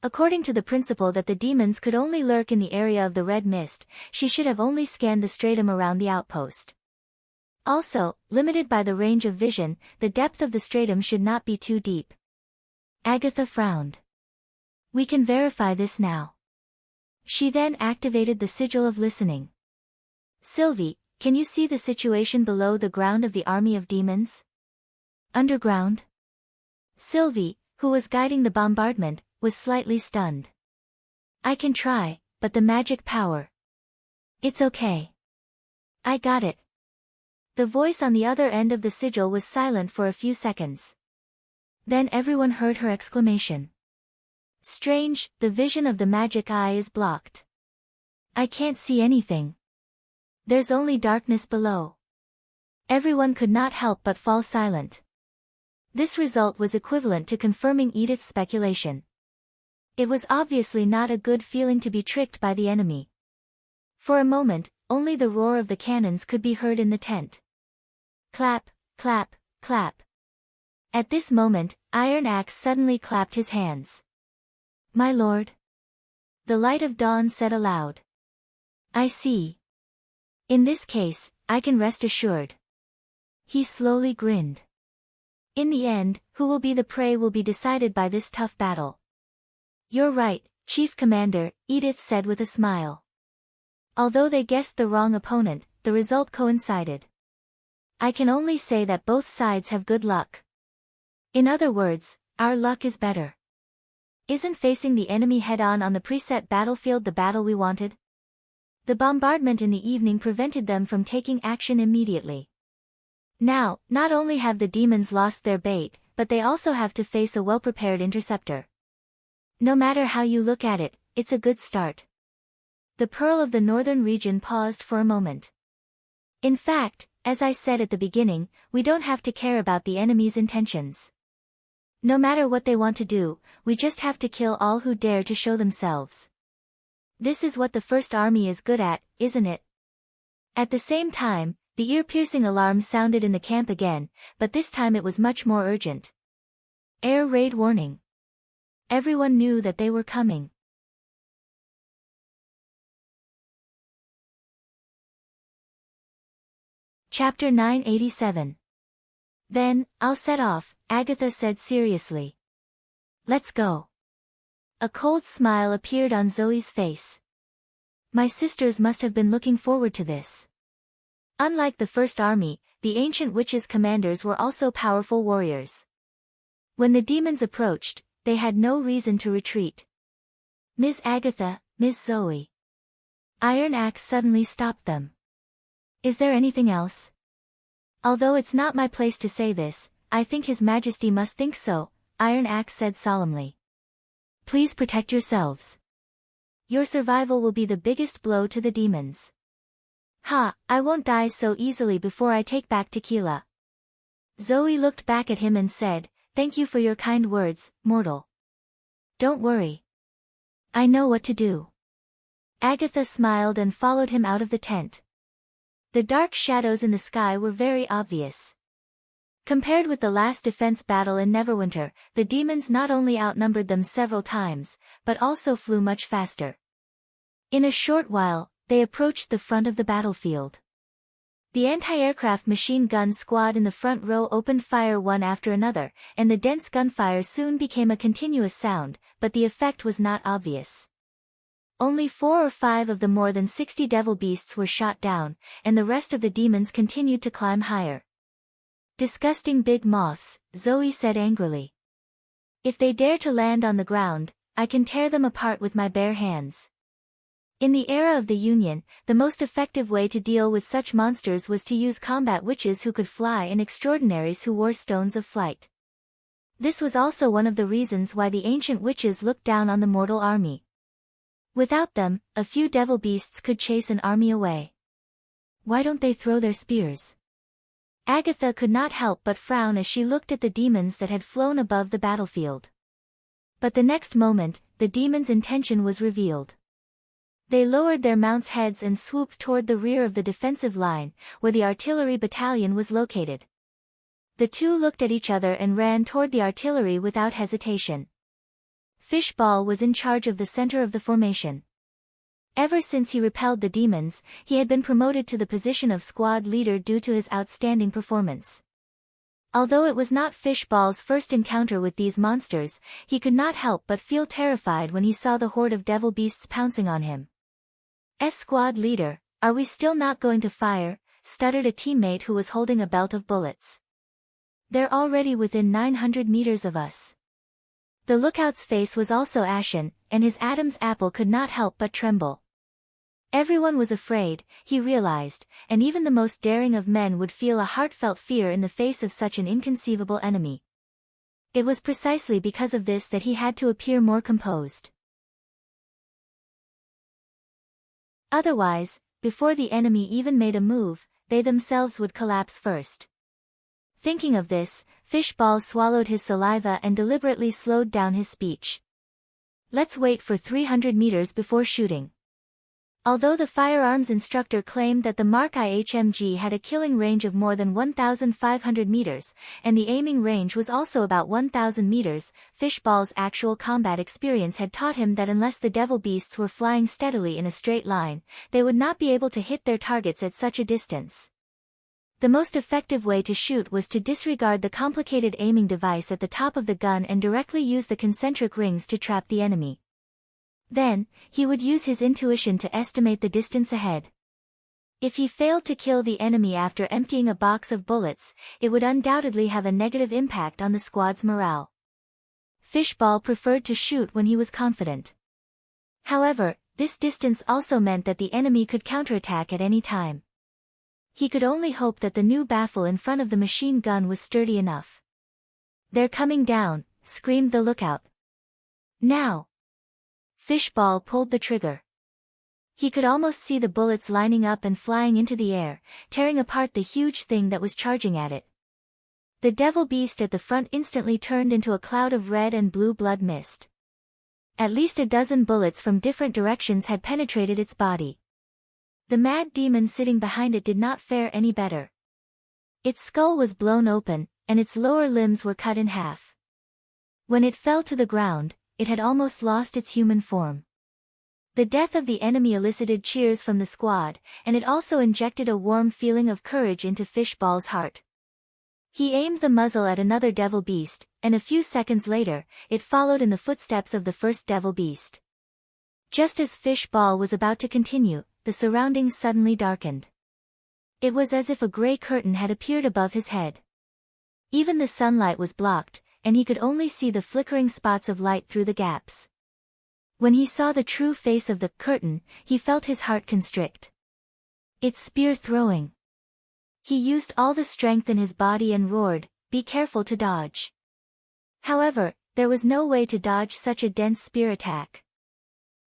According to the principle that the demons could only lurk in the area of the red mist, she should have only scanned the stratum around the outpost. Also, limited by the range of vision, the depth of the stratum should not be too deep. Agatha frowned. We can verify this now. She then activated the sigil of listening. Sylvie, can you see the situation below the ground of the army of demons? Underground? Sylvie, who was guiding the bombardment, was slightly stunned. I can try, but the magic power. It's okay. I got it. The voice on the other end of the sigil was silent for a few seconds. Then everyone heard her exclamation. Strange, the vision of the magic eye is blocked. I can't see anything. There's only darkness below. Everyone could not help but fall silent. This result was equivalent to confirming Edith's speculation. It was obviously not a good feeling to be tricked by the enemy. For a moment, only the roar of the cannons could be heard in the tent. Clap, clap, clap. At this moment, Iron Axe suddenly clapped his hands. My lord. The light of dawn said aloud. I see. In this case, I can rest assured. He slowly grinned. In the end, who will be the prey will be decided by this tough battle. You're right, Chief Commander, Edith said with a smile. Although they guessed the wrong opponent, the result coincided. I can only say that both sides have good luck. In other words, our luck is better. Isn't facing the enemy head-on on the preset battlefield the battle we wanted? The bombardment in the evening prevented them from taking action immediately. Now, not only have the demons lost their bait, but they also have to face a well-prepared interceptor. No matter how you look at it, it's a good start. The Pearl of the Northern Region paused for a moment. In fact, as I said at the beginning, we don't have to care about the enemy's intentions. No matter what they want to do, we just have to kill all who dare to show themselves. This is what the First Army is good at, isn't it? At the same time, the ear-piercing alarm sounded in the camp again, but this time it was much more urgent. Air raid warning. Everyone knew that they were coming. Chapter 987. Then, I'll set off, Agatha said seriously. Let's go. A cold smile appeared on Zoe's face. My sisters must have been looking forward to this. Unlike the first army, the ancient witches' commanders were also powerful warriors. When the demons approached, they had no reason to retreat. Ms. Agatha, Ms. Zoe. Iron Axe suddenly stopped them. Is there anything else? Although it's not my place to say this, I think His Majesty must think so, Iron Axe said solemnly. Please protect yourselves. Your survival will be the biggest blow to the demons. Ha, I won't die so easily before I take back Tequila. Zoe looked back at him and said, Thank you for your kind words, mortal. Don't worry. I know what to do. Agatha smiled and followed him out of the tent. The dark shadows in the sky were very obvious. Compared with the last defense battle in Neverwinter, the demons not only outnumbered them several times, but also flew much faster. In a short while, they approached the front of the battlefield. The anti-aircraft machine gun squad in the front row opened fire one after another, and the dense gunfire soon became a continuous sound, but the effect was not obvious. Only 4 or 5 of the more than 60 devil beasts were shot down, and the rest of the demons continued to climb higher. Disgusting big moths, Zoe said angrily. If they dare to land on the ground, I can tear them apart with my bare hands. In the era of the Union, the most effective way to deal with such monsters was to use combat witches who could fly and extraordinaries who wore stones of flight. This was also one of the reasons why the ancient witches looked down on the mortal army. Without them, a few devil beasts could chase an army away. Why don't they throw their spears? Agatha could not help but frown as she looked at the demons that had flown above the battlefield. But the next moment, the demons' intention was revealed. They lowered their mounts' heads and swooped toward the rear of the defensive line, where the artillery battalion was located. The two looked at each other and ran toward the artillery without hesitation. Fishball was in charge of the center of the formation. Ever since he repelled the demons, he had been promoted to the position of squad leader due to his outstanding performance. Although it was not Fishball's first encounter with these monsters, he could not help but feel terrified when he saw the horde of devil beasts pouncing on him. Squad leader, are we still not going to fire? Stuttered a teammate who was holding a belt of bullets. They're already within 900 meters of us. The lookout's face was also ashen, and his Adam's apple could not help but tremble. Everyone was afraid, he realized, and even the most daring of men would feel a heartfelt fear in the face of such an inconceivable enemy. It was precisely because of this that he had to appear more composed. Otherwise, before the enemy even made a move, they themselves would collapse first. Thinking of this, Fishball swallowed his saliva and deliberately slowed down his speech. Let's wait for 300 meters before shooting. Although the firearms instructor claimed that the Mark I HMG had a killing range of more than 1,500 meters, and the aiming range was also about 1,000 meters, Fishball's actual combat experience had taught him that unless the devil beasts were flying steadily in a straight line, they would not be able to hit their targets at such a distance. The most effective way to shoot was to disregard the complicated aiming device at the top of the gun and directly use the concentric rings to trap the enemy. Then, he would use his intuition to estimate the distance ahead. If he failed to kill the enemy after emptying a box of bullets, it would undoubtedly have a negative impact on the squad's morale. Fishball preferred to shoot when he was confident. However, this distance also meant that the enemy could counterattack at any time. He could only hope that the new baffle in front of the machine gun was sturdy enough. They're coming down, screamed the lookout. Now! Fishball pulled the trigger. He could almost see the bullets lining up and flying into the air, tearing apart the huge thing that was charging at it. The devil beast at the front instantly turned into a cloud of red and blue blood mist. At least a dozen bullets from different directions had penetrated its body. The mad demon sitting behind it did not fare any better. Its skull was blown open, and its lower limbs were cut in half. When it fell to the ground, it had almost lost its human form. The death of the enemy elicited cheers from the squad, and it also injected a warm feeling of courage into Fishball's heart. He aimed the muzzle at another devil beast, and a few seconds later, it followed in the footsteps of the first devil beast. Just as Fishball was about to continue, the surroundings suddenly darkened. It was as if a gray curtain had appeared above his head. Even the sunlight was blocked, and he could only see the flickering spots of light through the gaps. When he saw the true face of the curtain, he felt his heart constrict. It's spear throwing. He used all the strength in his body and roared, "Be careful to dodge." However, there was no way to dodge such a dense spear attack.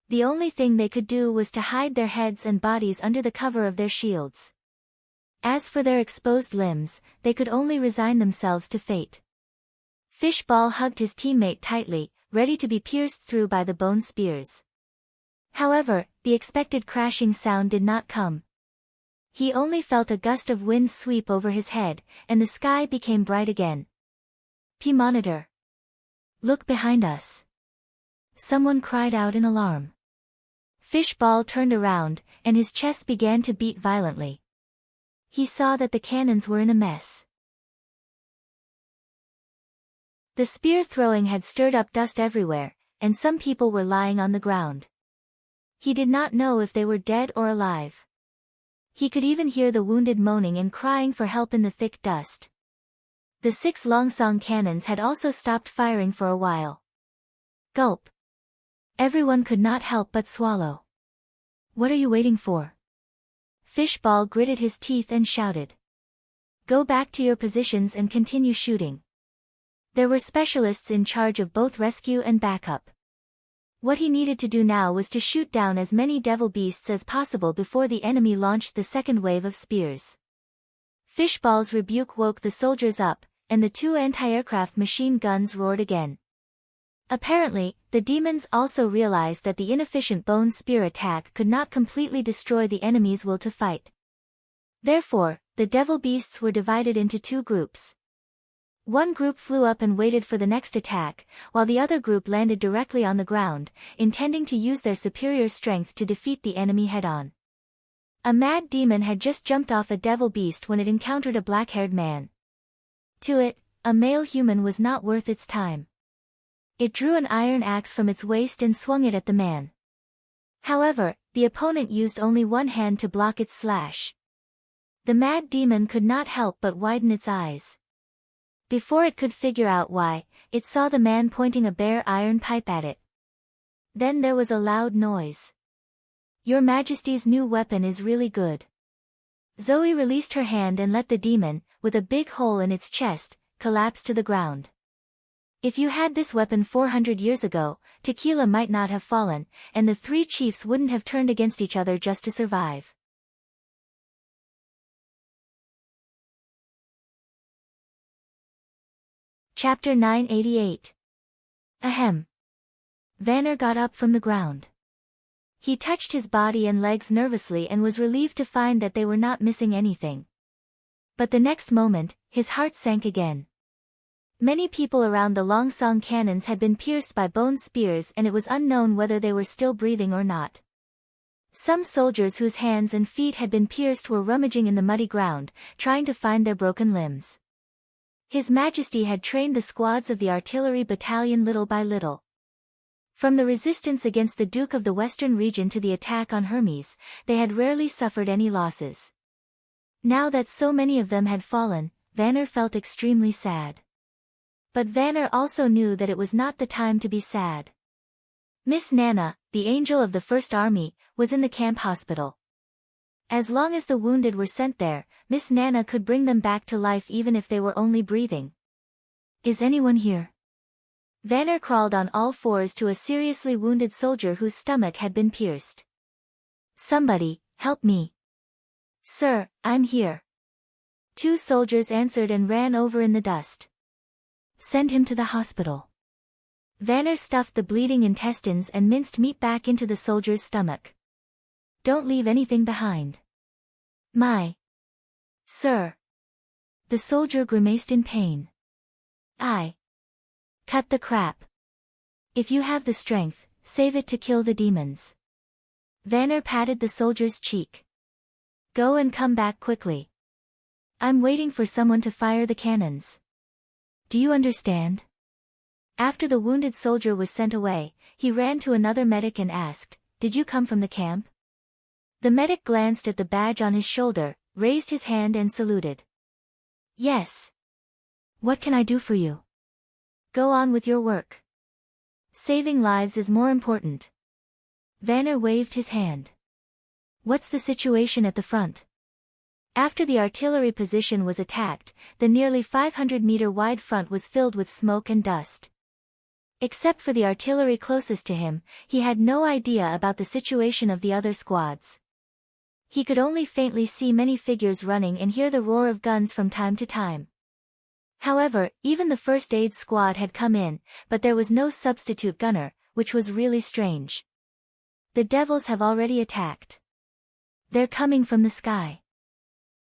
The only thing they could do was to hide their heads and bodies under the cover of their shields. As for their exposed limbs, they could only resign themselves to fate. Fishball hugged his teammate tightly, ready to be pierced through by the bone spears. However, the expected crashing sound did not come. He only felt a gust of wind sweep over his head, and the sky became bright again. P-Monitor. Look behind us. Someone cried out in alarm. Fishball turned around, and his chest began to beat violently. He saw that the cannons were in a mess. The spear throwing had stirred up dust everywhere, and some people were lying on the ground. He did not know if they were dead or alive. He could even hear the wounded moaning and crying for help in the thick dust. The 6 Longsong cannons had also stopped firing for a while. Gulp. Everyone could not help but swallow. What are you waiting for? Fishball gritted his teeth and shouted. Go back to your positions and continue shooting. There were specialists in charge of both rescue and backup. What he needed to do now was to shoot down as many devil beasts as possible before the enemy launched the second wave of spears. Fishball's rebuke woke the soldiers up, and the 2 anti-aircraft machine guns roared again. Apparently, the demons also realized that the inefficient bone spear attack could not completely destroy the enemy's will to fight. Therefore, the devil beasts were divided into 2 groups. One group flew up and waited for the next attack, while the other group landed directly on the ground, intending to use their superior strength to defeat the enemy head-on. A mad demon had just jumped off a devil beast when it encountered a black-haired man. To it, a male human was not worth its time. It drew an iron axe from its waist and swung it at the man. However, the opponent used only one hand to block its slash. The mad demon could not help but widen its eyes. Before it could figure out why, it saw the man pointing a bare iron pipe at it. Then there was a loud noise. Your Majesty's new weapon is really good. Zoe released her hand and let the demon, with a big hole in its chest, collapse to the ground. If you had this weapon 400 years ago, Tequila might not have fallen, and the 3 chiefs wouldn't have turned against each other just to survive. Chapter 988. Ahem. Vanner got up from the ground. He touched his body and legs nervously and was relieved to find that they were not missing anything. But the next moment, his heart sank again. Many people around the Longsong cannons had been pierced by bone spears and it was unknown whether they were still breathing or not. Some soldiers whose hands and feet had been pierced were rummaging in the muddy ground, trying to find their broken limbs. His Majesty had trained the squads of the artillery battalion little by little. From the resistance against the Duke of the Western region to the attack on Hermes, they had rarely suffered any losses. Now that so many of them had fallen, Vanner felt extremely sad. But Vanner also knew that it was not the time to be sad. Miss Nana, the angel of the First Army, was in the camp hospital. As long as the wounded were sent there, Miss Nana could bring them back to life even if they were only breathing. Is anyone here? Vanner crawled on all fours to a seriously wounded soldier whose stomach had been pierced. Somebody, help me. Sir, I'm here. 2 soldiers answered and ran over in the dust. Send him to the hospital. Vanner stuffed the bleeding intestines and minced meat back into the soldier's stomach. Don't leave anything behind. My. Sir. The soldier grimaced in pain. I. Cut the crap. If you have the strength, save it to kill the demons. Vanner patted the soldier's cheek. Go and come back quickly. I'm waiting for someone to fire the cannons. Do you understand? After the wounded soldier was sent away, he ran to another medic and asked, "Did you come from the camp?" The medic glanced at the badge on his shoulder, raised his hand and saluted. "Yes. What can I do for you?" "Go on with your work. Saving lives is more important." Vanner waved his hand. "What's the situation at the front?" After the artillery position was attacked, the nearly 500-meter-wide front was filled with smoke and dust. Except for the artillery closest to him, he had no idea about the situation of the other squads. He could only faintly see many figures running and hear the roar of guns from time to time. However, even the first aid squad had come in, but there was no substitute gunner, which was really strange. "The devils have already attacked. They're coming from the sky."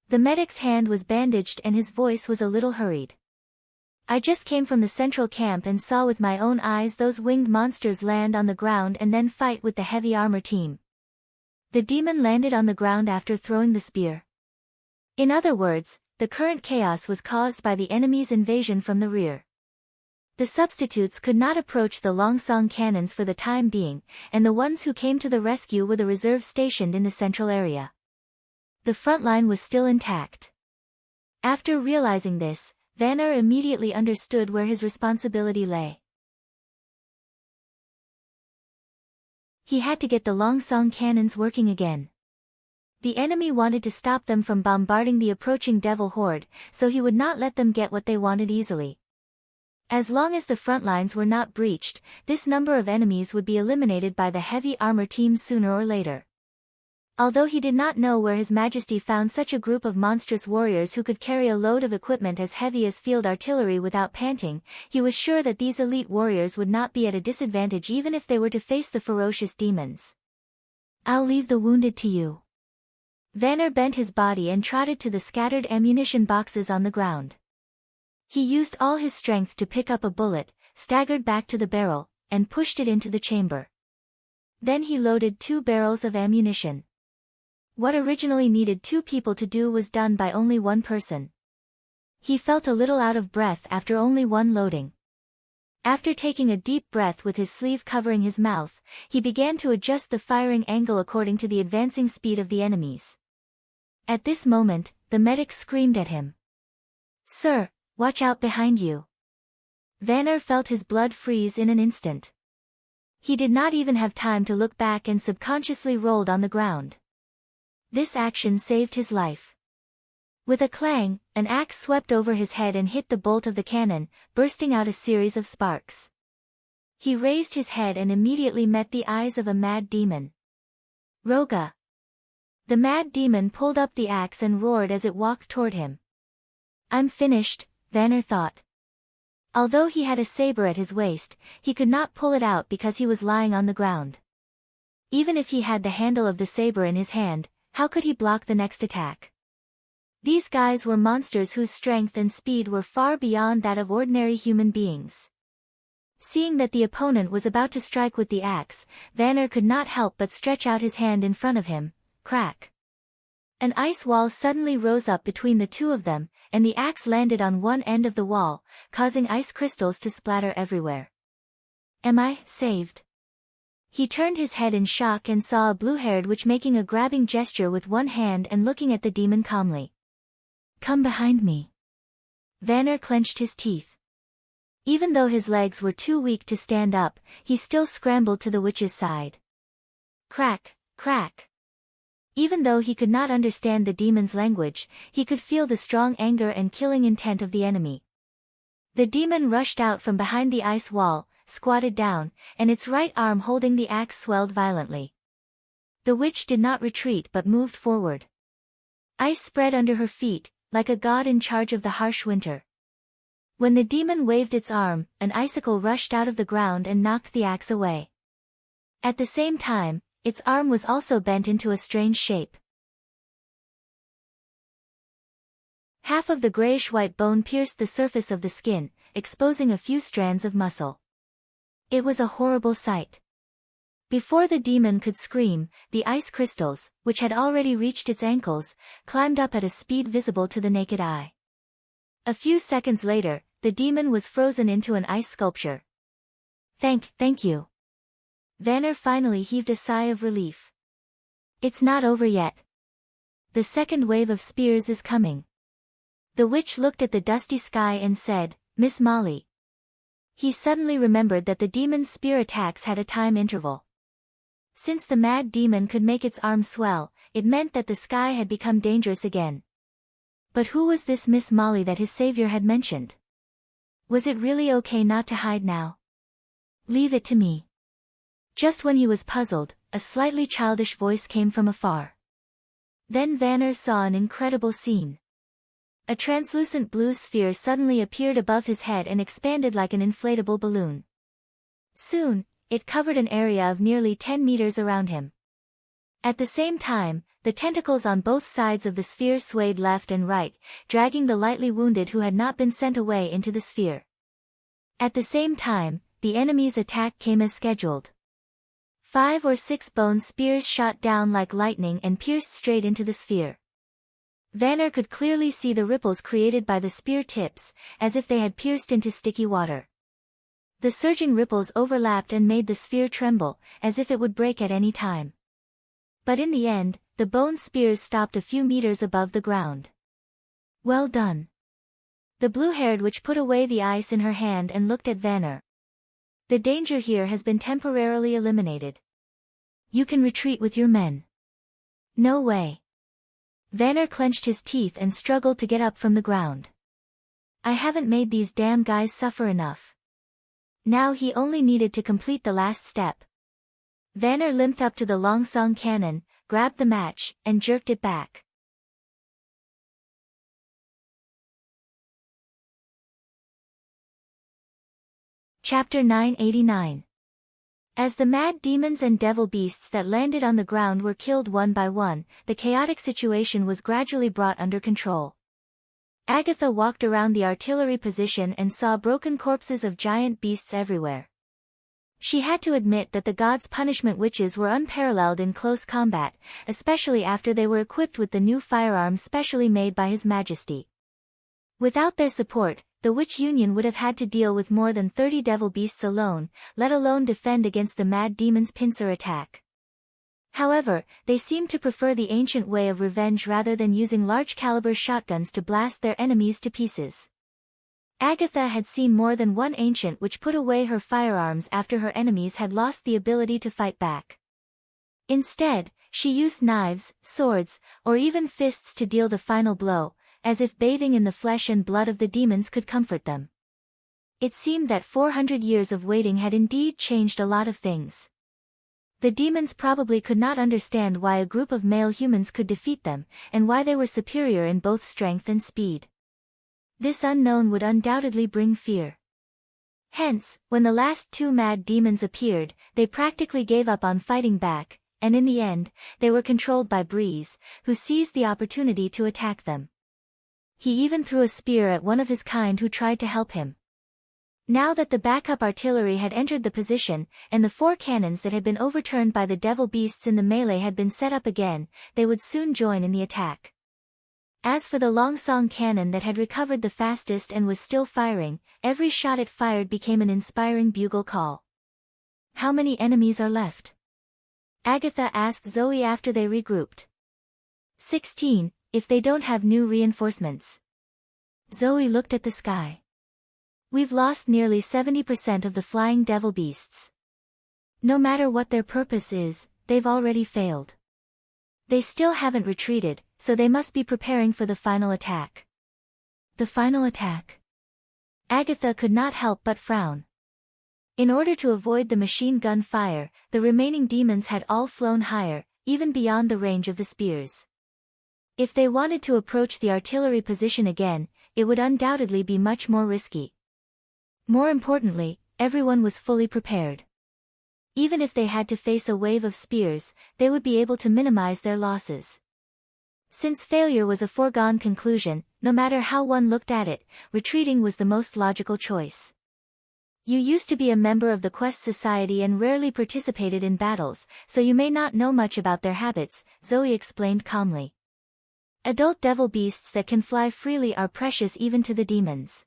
The medic's hand was bandaged and his voice was a little hurried. "I just came from the central camp and saw with my own eyes those winged monsters land on the ground and then fight with the heavy armor team. The demon landed on the ground after throwing the spear." In other words, the current chaos was caused by the enemy's invasion from the rear. The substitutes could not approach the Longsong cannons for the time being, and the ones who came to the rescue were the reserves stationed in the central area. The front line was still intact. After realizing this, Vanner immediately understood where his responsibility lay. He had to get the Longsong cannons working again. The enemy wanted to stop them from bombarding the approaching devil horde, so he would not let them get what they wanted easily. As long as the front lines were not breached, this number of enemies would be eliminated by the heavy armor team sooner or later. Although he did not know where His Majesty found such a group of monstrous warriors who could carry a load of equipment as heavy as field artillery without panting, he was sure that these elite warriors would not be at a disadvantage even if they were to face the ferocious demons. "I'll leave the wounded to you." Vanner bent his body and trotted to the scattered ammunition boxes on the ground. He used all his strength to pick up a bullet, staggered back to the barrel, and pushed it into the chamber. Then he loaded 2 barrels of ammunition. What originally needed 2 people to do was done by only 1 person. He felt a little out of breath after only 1 loading. After taking a deep breath with his sleeve covering his mouth, he began to adjust the firing angle according to the advancing speed of the enemies. At this moment, the medic screamed at him. "Sir, watch out behind you." Vanner felt his blood freeze in an instant. He did not even have time to look back and subconsciously rolled on the ground. This action saved his life. With a clang, an axe swept over his head and hit the bolt of the cannon, bursting out a series of sparks. He raised his head and immediately met the eyes of a mad demon. "Roga!" The mad demon pulled up the axe and roared as it walked toward him. "I'm finished," Vanner thought. Although he had a saber at his waist, he could not pull it out because he was lying on the ground. Even if he had the handle of the saber in his hand, how could he block the next attack? These guys were monsters whose strength and speed were far beyond that of ordinary human beings. Seeing that the opponent was about to strike with the axe, Vanner could not help but stretch out his hand in front of him. Crack! An ice wall suddenly rose up between the two of them, and the axe landed on one end of the wall, causing ice crystals to splatter everywhere. "Am I saved?" He turned his head in shock and saw a blue-haired witch making a grabbing gesture with one hand and looking at the demon calmly. "Come behind me." Vanner clenched his teeth. Even though his legs were too weak to stand up, he still scrambled to the witch's side. Crack, crack. Even though he could not understand the demon's language, he could feel the strong anger and killing intent of the enemy. The demon rushed out from behind the ice wall, squatted down, and its right arm holding the axe swelled violently. The witch did not retreat but moved forward. Ice spread under her feet, like a god in charge of the harsh winter. When the demon waved its arm, an icicle rushed out of the ground and knocked the axe away. At the same time, its arm was also bent into a strange shape. Half of the grayish-white bone pierced the surface of the skin, exposing a few strands of muscle. It was a horrible sight. Before the demon could scream, the ice crystals, which had already reached its ankles, climbed up at a speed visible to the naked eye. A few seconds later, the demon was frozen into an ice sculpture. Thank you. Vanner finally heaved a sigh of relief. It's not over yet. The second wave of spears is coming. The witch looked at the dusty sky and said, Miss Molly. He suddenly remembered that the demon's spear attacks had a time interval. Since the mad demon could make its arm swell, it meant that the sky had become dangerous again. But who was this Miss Molly that his savior had mentioned? Was it really okay not to hide now? Leave it to me. Just when he was puzzled, a slightly childish voice came from afar. Then Vanner saw an incredible scene. A translucent blue sphere suddenly appeared above his head and expanded like an inflatable balloon. Soon, it covered an area of nearly 10 meters around him. At the same time, the tentacles on both sides of the sphere swayed left and right, dragging the lightly wounded who had not been sent away into the sphere. At the same time, the enemy's attack came as scheduled. 5 or 6 bone spears shot down like lightning and pierced straight into the sphere. Vanner could clearly see the ripples created by the spear tips, as if they had pierced into sticky water. The surging ripples overlapped and made the sphere tremble, as if it would break at any time. But in the end, the bone spears stopped a few meters above the ground. Well done. The blue-haired witch put away the ice in her hand and looked at Vanner. The danger here has been temporarily eliminated. You can retreat with your men. No way. Vanner clenched his teeth and struggled to get up from the ground. I haven't made these damn guys suffer enough. Now he only needed to complete the last step. Vanner limped up to the Longsong cannon, grabbed the match, and jerked it back. Chapter 989. As the mad demons and devil beasts that landed on the ground were killed one by one, the chaotic situation was gradually brought under control. Agatha walked around the artillery position and saw broken corpses of giant beasts everywhere. She had to admit that the gods' punishment witches were unparalleled in close combat, especially after they were equipped with the new firearms specially made by His Majesty. Without their support, the Witch Union would have had to deal with more than 30 devil beasts alone, let alone defend against the mad demon's pincer attack. However, they seemed to prefer the ancient way of revenge rather than using large-caliber shotguns to blast their enemies to pieces. Agatha had seen more than one ancient which put away her firearms after her enemies had lost the ability to fight back. Instead, she used knives, swords, or even fists to deal the final blow, as if bathing in the flesh and blood of the demons could comfort them. It seemed that 400 years of waiting had indeed changed a lot of things. The demons probably could not understand why a group of male humans could defeat them, and why they were superior in both strength and speed. This unknown would undoubtedly bring fear. Hence, when the last 2 mad demons appeared, they practically gave up on fighting back, and in the end, they were controlled by Breeze, who seized the opportunity to attack them. He even threw a spear at one of his kind who tried to help him. Now that the backup artillery had entered the position, and the 4 cannons that had been overturned by the devil beasts in the melee had been set up again, they would soon join in the attack. As for the Longsong cannon that had recovered the fastest and was still firing, every shot it fired became an inspiring bugle call. How many enemies are left? Agatha asked Zoe after they regrouped. 16, if they don't have new reinforcements. Zoe looked at the sky. We've lost nearly 70% of the flying devil beasts. No matter what their purpose is, they've already failed. They still haven't retreated, so they must be preparing for the final attack. The final attack? Agatha could not help but frown. In order to avoid the machine gun fire, the remaining demons had all flown higher, even beyond the range of the spears. If they wanted to approach the artillery position again, it would undoubtedly be much more risky. More importantly, everyone was fully prepared. Even if they had to face a wave of spears, they would be able to minimize their losses. Since failure was a foregone conclusion, no matter how one looked at it, retreating was the most logical choice. You used to be a member of the Quest Society and rarely participated in battles, so you may not know much about their habits, Zoe explained calmly. Adult devil beasts that can fly freely are precious even to the demons.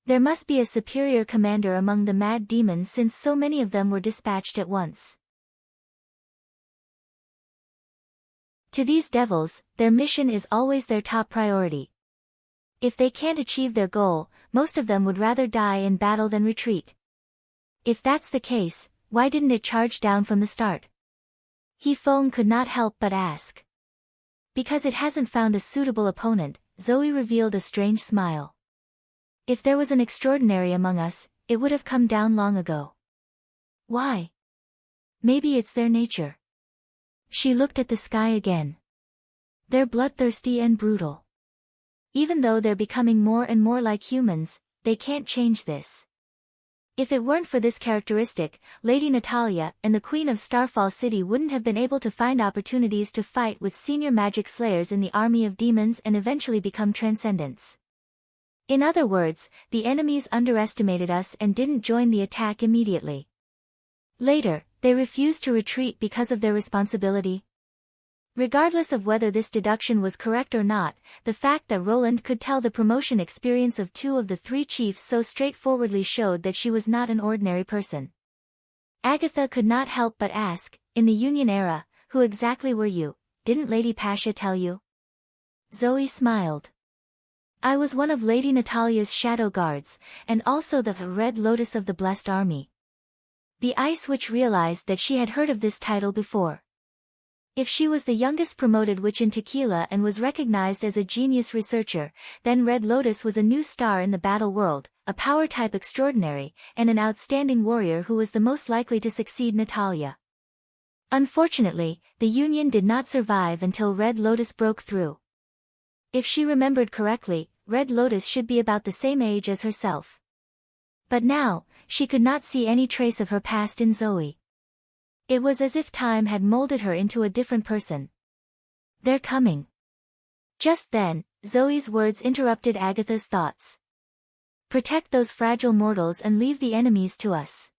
There must be a superior commander among the mad demons since so many of them were dispatched at once. To these devils, their mission is always their top priority. If they can't achieve their goal, most of them would rather die in battle than retreat. If that's the case, why didn't it charge down from the start? He-Fong could not help but ask. Because it hasn't found a suitable opponent, Zoe revealed a strange smile. If there was an extraordinary among us, it would have come down long ago. Why? Maybe it's their nature. She looked at the sky again. They're bloodthirsty and brutal. Even though they're becoming more and more like humans, they can't change this. If it weren't for this characteristic, Lady Natalia and the Queen of Starfall City wouldn't have been able to find opportunities to fight with senior magic slayers in the army of demons and eventually become transcendents. In other words, the enemies underestimated us and didn't join the attack immediately. Later, they refused to retreat because of their responsibility. Regardless of whether this deduction was correct or not, the fact that Roland could tell the promotion experience of 2 of the 3 chiefs so straightforwardly showed that she was not an ordinary person. Agatha could not help but ask, in the Union era, who exactly were you? Didn't Lady Pasha tell you? Zoe smiled. I was one of Lady Natalia's shadow guards, and also the Red Lotus of the Blessed Army. The Ice Witch realized that she had heard of this title before. If she was the youngest promoted witch in Tequila and was recognized as a genius researcher, then Red Lotus was a new star in the battle world, a power-type extraordinary, and an outstanding warrior who was the most likely to succeed Natalia. Unfortunately, the union did not survive until Red Lotus broke through. If she remembered correctly, Red Lotus should be about the same age as herself. But now, she could not see any trace of her past in Zoe. It was as if time had molded her into a different person. They're coming. Just then, Zoe's words interrupted Agatha's thoughts. Protect those fragile mortals and leave the enemies to us.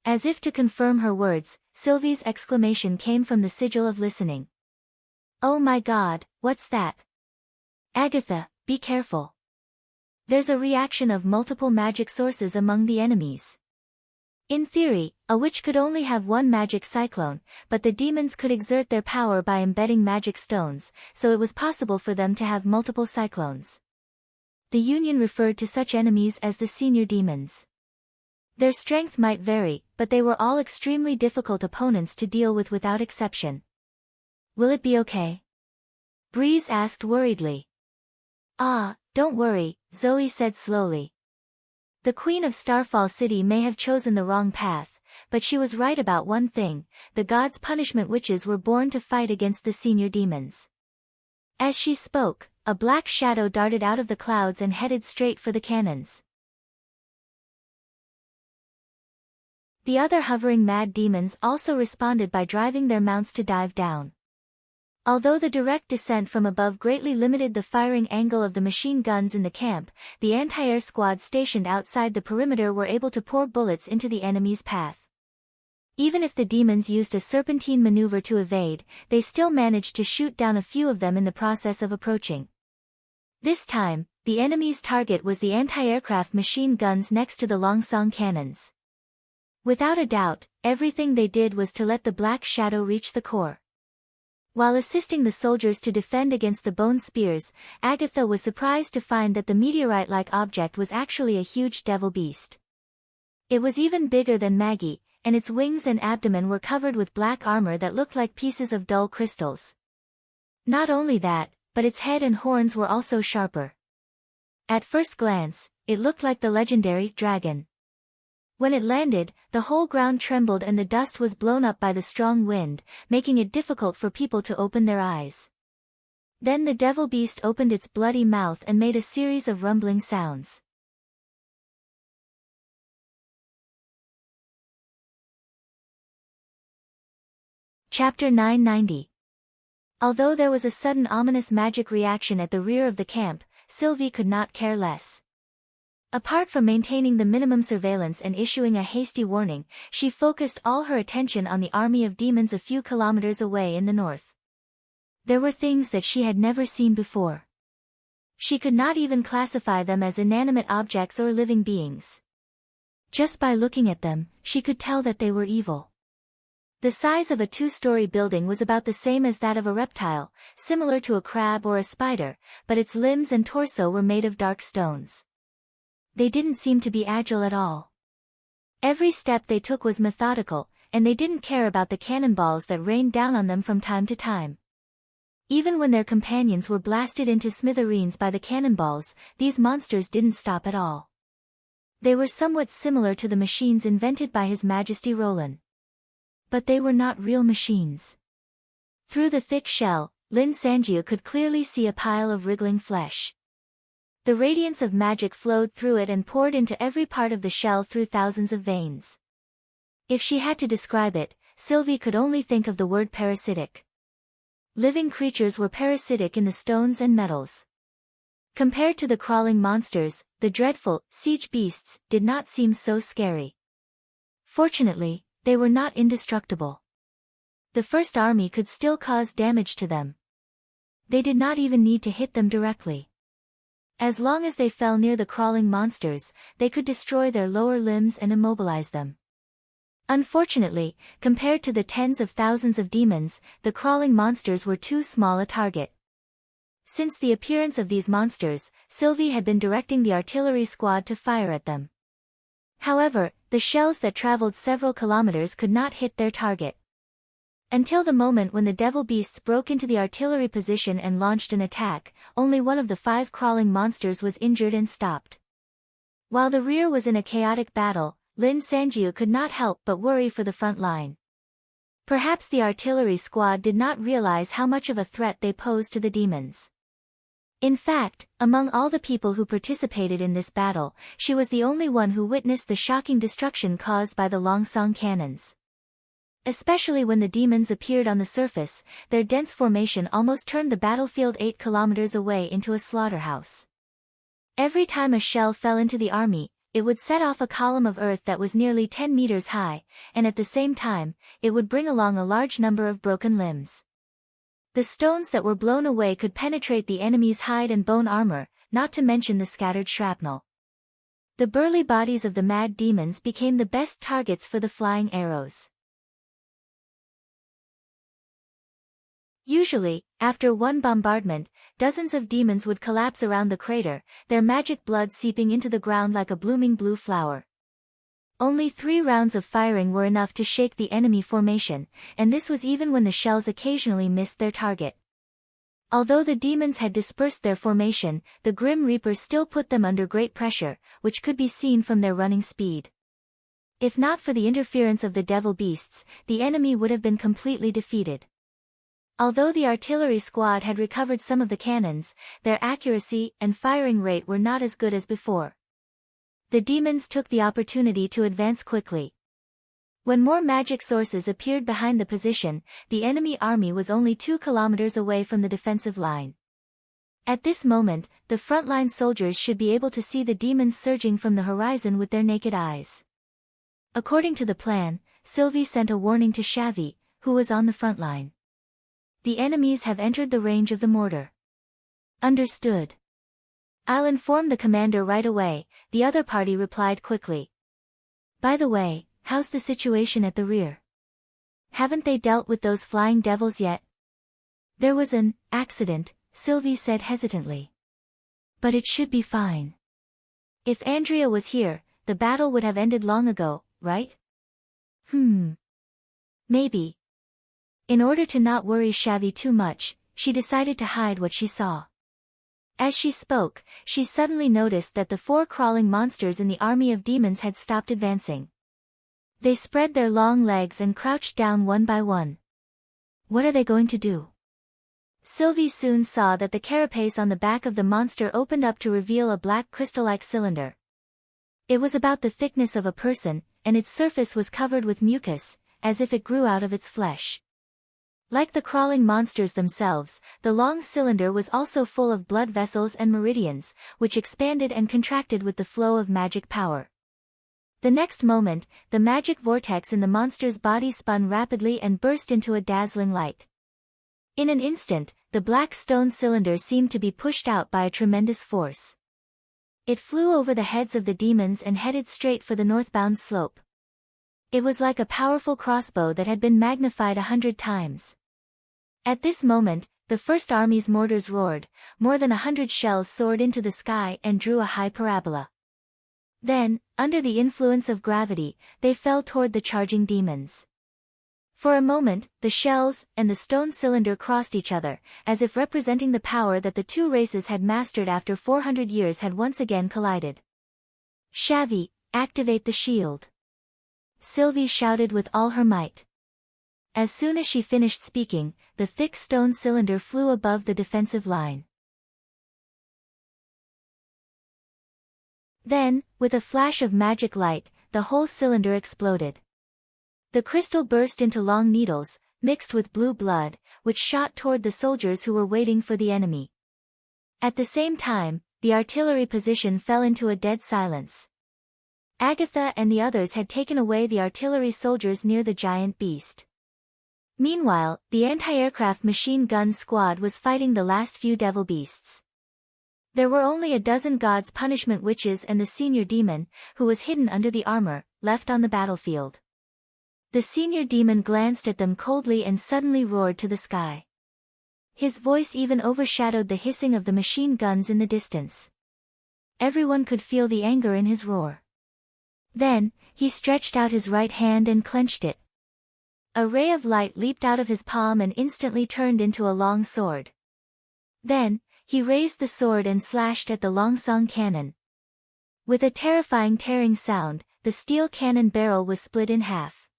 As if to confirm her words, Sylvie's exclamation came from the sigil of listening. Oh my God, what's that? Agatha, be careful. There's a reaction of multiple magic sources among the enemies. In theory, a witch could only have one magic cyclone, but the demons could exert their power by embedding magic stones, so it was possible for them to have multiple cyclones. The Union referred to such enemies as the senior demons. Their strength might vary, but they were all extremely difficult opponents to deal with without exception. Will it be okay? Breeze asked worriedly. Don't worry, Zoe said slowly. The Queen of Starfall City may have chosen the wrong path, but she was right about one thing: the gods' punishment witches were born to fight against the senior demons. As she spoke, a black shadow darted out of the clouds and headed straight for the cannons. The other hovering mad demons also responded by driving their mounts to dive down. Although the direct descent from above greatly limited the firing angle of the machine guns in the camp, the anti-air squad stationed outside the perimeter were able to pour bullets into the enemy's path. Even if the demons used a serpentine maneuver to evade, they still managed to shoot down a few of them in the process of approaching. This time, the enemy's target was the anti-aircraft machine guns next to the Longsong cannons. Without a doubt, everything they did was to let the black shadow reach the core. While assisting the soldiers to defend against the bone spears, Agatha was surprised to find that the meteorite-like object was actually a huge devil beast. It was even bigger than Maggie, and its wings and abdomen were covered with black armor that looked like pieces of dull crystals. Not only that, but its head and horns were also sharper. At first glance, it looked like the legendary dragon. When it landed, the whole ground trembled and the dust was blown up by the strong wind, making it difficult for people to open their eyes. Then the devil beast opened its bloody mouth and made a series of rumbling sounds. Chapter 990. Although there was a sudden ominous magic reaction at the rear of the camp, Sylvie could not care less. Apart from maintaining the minimum surveillance and issuing a hasty warning, she focused all her attention on the army of demons a few kilometers away in the north. There were things that she had never seen before. She could not even classify them as inanimate objects or living beings. Just by looking at them, she could tell that they were evil. The size of a two-story building was about the same as that of a reptile, similar to a crab or a spider, but its limbs and torso were made of dark stones. They didn't seem to be agile at all. Every step they took was methodical, and they didn't care about the cannonballs that rained down on them from time to time. Even when their companions were blasted into smithereens by the cannonballs, these monsters didn't stop at all. They were somewhat similar to the machines invented by His Majesty Roland. But they were not real machines. Through the thick shell, Lin Sanjiu could clearly see a pile of wriggling flesh. The radiance of magic flowed through it and poured into every part of the shell through thousands of veins. If she had to describe it, Sylvie could only think of the word parasitic. Living creatures were parasitic in the stones and metals. Compared to the crawling monsters, the dreadful, siege beasts did not seem so scary. Fortunately, they were not indestructible. The first army could still cause damage to them. They did not even need to hit them directly. As long as they fell near the crawling monsters, they could destroy their lower limbs and immobilize them. Unfortunately, compared to the tens of thousands of demons, the crawling monsters were too small a target. Since the appearance of these monsters, Sylvie had been directing the artillery squad to fire at them. However, the shells that traveled several kilometers could not hit their target. Until the moment when the devil beasts broke into the artillery position and launched an attack, only one of the 5 crawling monsters was injured and stopped. While the rear was in a chaotic battle, Lin Sanjiu could not help but worry for the front line. Perhaps the artillery squad did not realize how much of a threat they posed to the demons. In fact, among all the people who participated in this battle, she was the only one who witnessed the shocking destruction caused by the Longsong cannons. Especially when the demons appeared on the surface, their dense formation almost turned the battlefield 8 kilometers away into a slaughterhouse. Every time a shell fell into the army, it would set off a column of earth that was nearly 10 meters high, and at the same time, it would bring along a large number of broken limbs. The stones that were blown away could penetrate the enemy's hide and bone armor, not to mention the scattered shrapnel. The burly bodies of the mad demons became the best targets for the flying arrows. Usually, after one bombardment, dozens of demons would collapse around the crater, their magic blood seeping into the ground like a blooming blue flower. Only 3 rounds of firing were enough to shake the enemy formation, and this was even when the shells occasionally missed their target. Although the demons had dispersed their formation, the Grim Reapers still put them under great pressure, which could be seen from their running speed. If not for the interference of the devil beasts, the enemy would have been completely defeated. Although the artillery squad had recovered some of the cannons, their accuracy and firing rate were not as good as before. The demons took the opportunity to advance quickly. When more magic sources appeared behind the position, the enemy army was only 2 kilometers away from the defensive line. At this moment, the frontline soldiers should be able to see the demons surging from the horizon with their naked eyes. According to the plan, Sylvie sent a warning to Xavi, who was on the front line. The enemies have entered the range of the mortar. Understood. I'll inform the commander right away, the other party replied quickly. By the way, how's the situation at the rear? Haven't they dealt with those flying devils yet? There was an accident, Sylvie said hesitantly. But it should be fine. If Andrea was here, the battle would have ended long ago, right? Maybe. In order to not worry Xavi too much, she decided to hide what she saw. As she spoke, she suddenly noticed that the 4 crawling monsters in the army of demons had stopped advancing. They spread their long legs and crouched down one by one. What are they going to do? Sylvie soon saw that the carapace on the back of the monster opened up to reveal a black crystal-like cylinder. It was about the thickness of a person, and its surface was covered with mucus, as if it grew out of its flesh. Like the crawling monsters themselves, the long cylinder was also full of blood vessels and meridians, which expanded and contracted with the flow of magic power. The next moment, the magic vortex in the monster's body spun rapidly and burst into a dazzling light. In an instant, the black stone cylinder seemed to be pushed out by a tremendous force. It flew over the heads of the demons and headed straight for the northbound slope. It was like a powerful crossbow that had been magnified 100 times. At this moment, the first army's mortars roared, more than 100 shells soared into the sky and drew a high parabola. Then, under the influence of gravity, they fell toward the charging demons. For a moment, the shells and the stone cylinder crossed each other, as if representing the power that the two races had mastered after 400 years had once again collided. "Shavi, activate the shield!" Sylvie shouted with all her might. As soon as she finished speaking, the thick stone cylinder flew above the defensive line. Then, with a flash of magic light, the whole cylinder exploded. The crystal burst into long needles, mixed with blue blood, which shot toward the soldiers who were waiting for the enemy. At the same time, the artillery position fell into a dead silence. Agatha and the others had taken away the artillery soldiers near the giant beast. Meanwhile, the anti-aircraft machine gun squad was fighting the last few devil beasts. There were only a dozen God's punishment witches and the senior demon, who was hidden under the armor, left on the battlefield. The senior demon glanced at them coldly and suddenly roared to the sky. His voice even overshadowed the hissing of the machine guns in the distance. Everyone could feel the anger in his roar. Then, he stretched out his right hand and clenched it. A ray of light leaped out of his palm and instantly turned into a long sword. Then, he raised the sword and slashed at the Longsong cannon. With a terrifying tearing sound, the steel cannon barrel was split in half.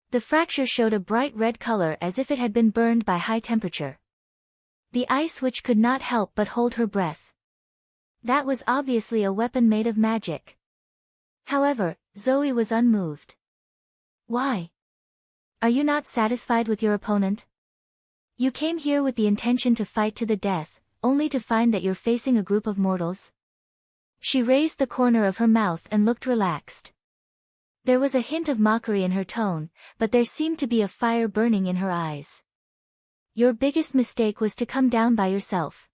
The fracture showed a bright red color as if it had been burned by high temperature. The ice witch could not help but hold her breath. That was obviously a weapon made of magic. However, Zoe was unmoved. "Why? Are you not satisfied with your opponent? You came here with the intention to fight to the death, only to find that you're facing a group of mortals?" She raised the corner of her mouth and looked relaxed. There was a hint of mockery in her tone, but there seemed to be a fire burning in her eyes. "Your biggest mistake was to come down by yourself.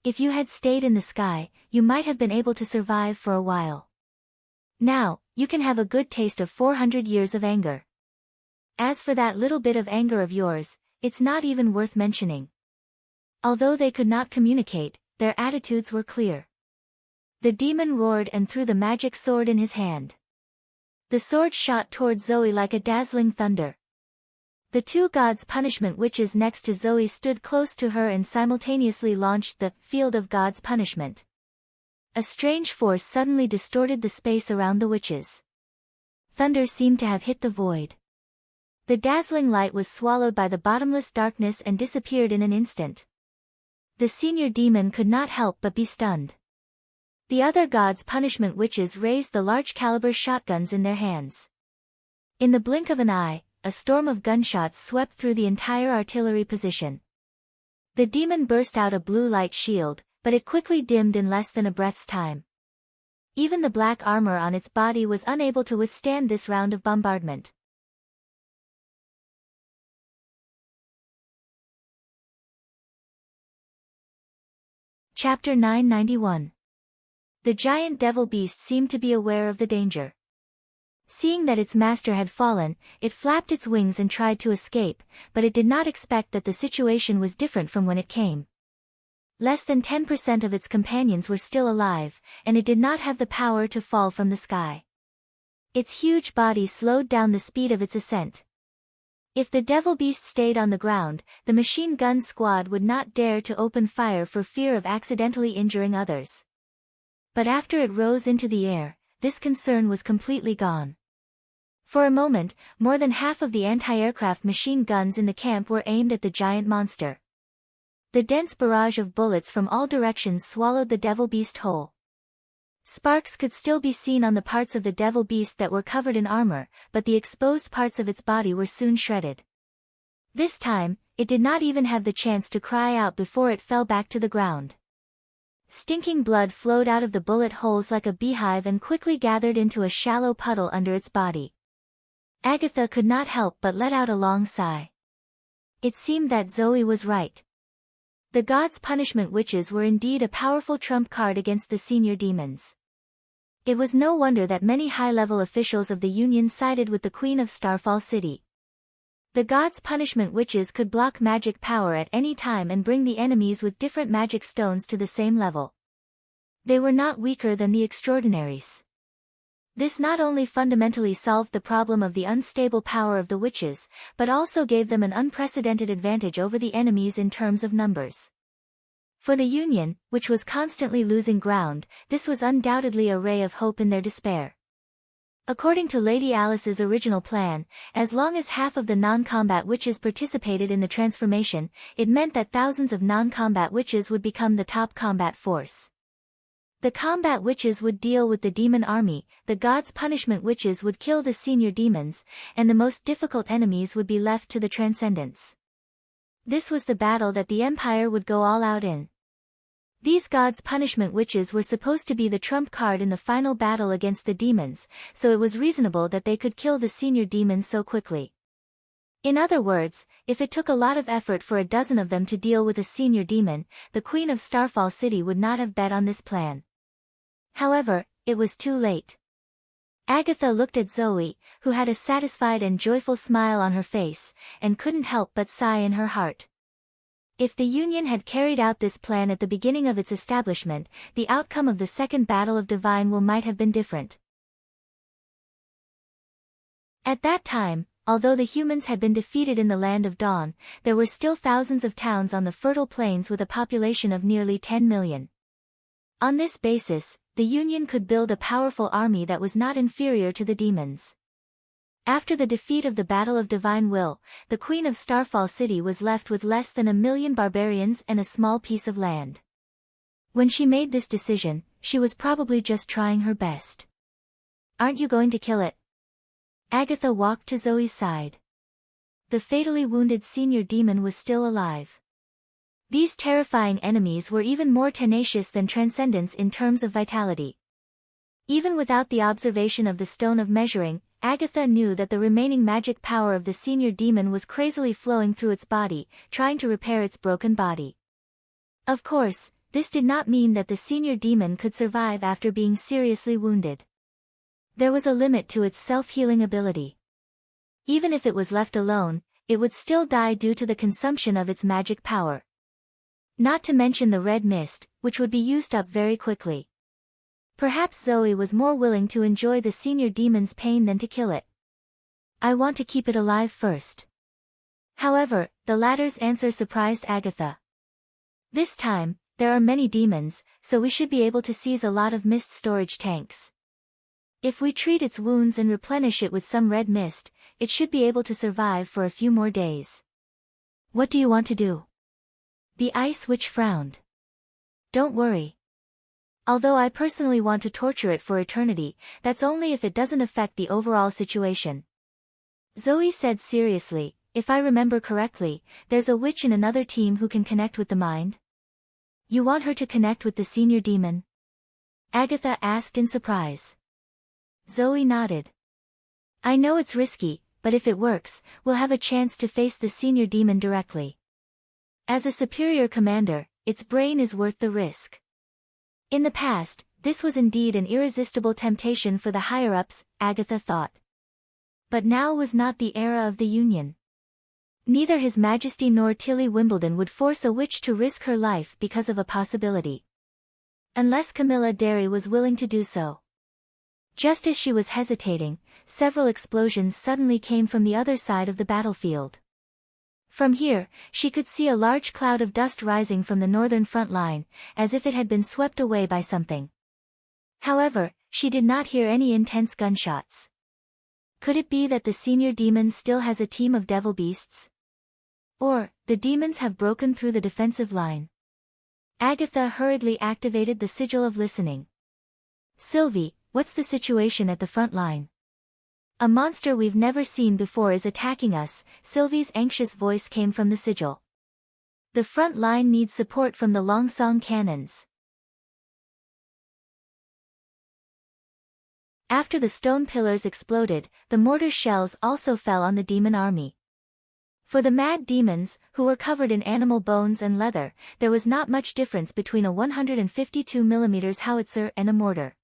If you had stayed in the sky, you might have been able to survive for a while. Now, you can have a good taste of 400 years of anger. As for that little bit of anger of yours, it's not even worth mentioning." Although they could not communicate, their attitudes were clear. The demon roared and threw the magic sword in his hand. The sword shot toward Zoe like a dazzling thunder. The two God's punishment witches next to Zoe stood close to her and simultaneously launched the field of God's punishment. A strange force suddenly distorted the space around the witches. Thunder seemed to have hit the void. The dazzling light was swallowed by the bottomless darkness and disappeared in an instant. The senior demon could not help but be stunned. The other God's punishment witches raised the large-caliber shotguns in their hands. In the blink of an eye, a storm of gunshots swept through the entire artillery position. The demon burst out a blue light shield, but it quickly dimmed in less than a breath's time. Even the black armor on its body was unable to withstand this round of bombardment. Chapter 991. The giant devil beast seemed to be aware of the danger. Seeing that its master had fallen, it flapped its wings and tried to escape, but it did not expect that the situation was different from when it came. Less than 10% of its companions were still alive, and it did not have the power to fall from the sky. Its huge body slowed down the speed of its ascent. If the devil beast stayed on the ground, the machine gun squad would not dare to open fire for fear of accidentally injuring others. But after it rose into the air, this concern was completely gone. For a moment, more than half of the anti-aircraft machine guns in the camp were aimed at the giant monster. The dense barrage of bullets from all directions swallowed the devil beast whole. Sparks could still be seen on the parts of the devil beast that were covered in armor, but the exposed parts of its body were soon shredded. This time, it did not even have the chance to cry out before it fell back to the ground. Stinking blood flowed out of the bullet holes like a beehive and quickly gathered into a shallow puddle under its body. Agatha could not help but let out a long sigh. It seemed that Zoe was right. The gods' punishment witches were indeed a powerful trump card against the senior demons. It was no wonder that many high-level officials of the Union sided with the Queen of Starfall City. The gods' punishment witches could block magic power at any time and bring the enemies with different magic stones to the same level. They were not weaker than the extraordinaries. This not only fundamentally solved the problem of the unstable power of the witches, but also gave them an unprecedented advantage over the enemies in terms of numbers. For the Union, which was constantly losing ground, this was undoubtedly a ray of hope in their despair. According to Lady Alice's original plan, as long as half of the non-combat witches participated in the transformation, it meant that thousands of non-combat witches would become the top combat force. The combat witches would deal with the demon army, the gods' punishment witches would kill the senior demons, and the most difficult enemies would be left to the transcendents. This was the battle that the Empire would go all out in. These gods' punishment witches were supposed to be the trump card in the final battle against the demons, so it was reasonable that they could kill the senior demons so quickly. In other words, if it took a lot of effort for a dozen of them to deal with a senior demon, the Queen of Starfall City would not have bet on this plan. However, it was too late. Agatha looked at Zoe, who had a satisfied and joyful smile on her face, and couldn't help but sigh in her heart. If the Union had carried out this plan at the beginning of its establishment, the outcome of the Second Battle of Divine Will might have been different. At that time, although the humans had been defeated in the Land of Dawn, there were still thousands of towns on the fertile plains with a population of nearly 10 million. On this basis, the Union could build a powerful army that was not inferior to the demons. After the defeat of the Battle of Divine Will, the Queen of Starfall City was left with less than 1 million barbarians and a small piece of land. When she made this decision, she was probably just trying her best. "Aren't you going to kill it?" Agatha walked to Zoe's side. The fatally wounded senior demon was still alive. These terrifying enemies were even more tenacious than transcendents in terms of vitality. Even without the observation of the stone of measuring, Agatha knew that the remaining magic power of the senior demon was crazily flowing through its body, trying to repair its broken body. Of course, this did not mean that the senior demon could survive after being seriously wounded. There was a limit to its self-healing ability. Even if it was left alone, it would still die due to the consumption of its magic power. Not to mention the red mist, which would be used up very quickly. Perhaps Zoe was more willing to enjoy the senior demon's pain than to kill it. "I want to keep it alive first." However, the latter's answer surprised Agatha. "This time, there are many demons, so we should be able to seize a lot of mist storage tanks. If we treat its wounds and replenish it with some red mist, it should be able to survive for a few more days." "What do you want to do?" The Ice Witch frowned. "Don't worry. Although I personally want to torture it for eternity, that's only if it doesn't affect the overall situation." Zoe said seriously, "If I remember correctly, there's a witch in another team who can connect with the mind." "You want her to connect with the senior demon?" Agatha asked in surprise. Zoe nodded. "I know it's risky, but if it works, we'll have a chance to face the senior demon directly. As a superior commander, its brain is worth the risk." In the past, this was indeed an irresistible temptation for the higher-ups, Agatha thought. But now was not the era of the Union. Neither His Majesty nor Tilly Wimbledon would force a witch to risk her life because of a possibility. Unless Camilla Derry was willing to do so. Just as she was hesitating, several explosions suddenly came from the other side of the battlefield. From here, she could see a large cloud of dust rising from the northern front line, as if it had been swept away by something. However, she did not hear any intense gunshots. Could it be that the senior demon still has a team of devil beasts? Or, the demons have broken through the defensive line? Agatha hurriedly activated the sigil of listening. "Sylvie, what's the situation at the front line?" A monster we've never seen before is attacking us, Sylvie's anxious voice came from the sigil. The front line needs support from the Longsong cannons. After the stone pillars exploded, the mortar shells also fell on the demon army. For the mad demons, who were covered in animal bones and leather, there was not much difference between a 152mm howitzer and a mortar.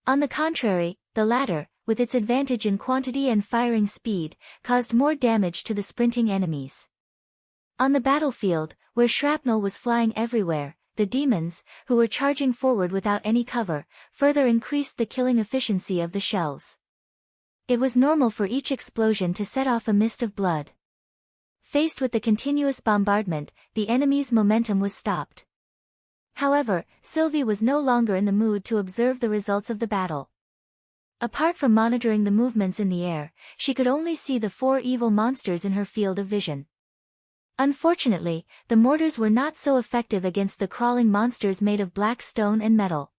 On the contrary, the latter, with its advantage in quantity and firing speed, caused more damage to the sprinting enemies. On the battlefield, where shrapnel was flying everywhere, the demons, who were charging forward without any cover, further increased the killing efficiency of the shells. It was normal for each explosion to set off a mist of blood. Faced with the continuous bombardment, the enemy's momentum was stopped. However, Sylvie was no longer in the mood to observe the results of the battle. Apart from monitoring the movements in the air, she could only see the 4 evil monsters in her field of vision. Unfortunately, the mortars were not so effective against the crawling monsters made of black stone and metal.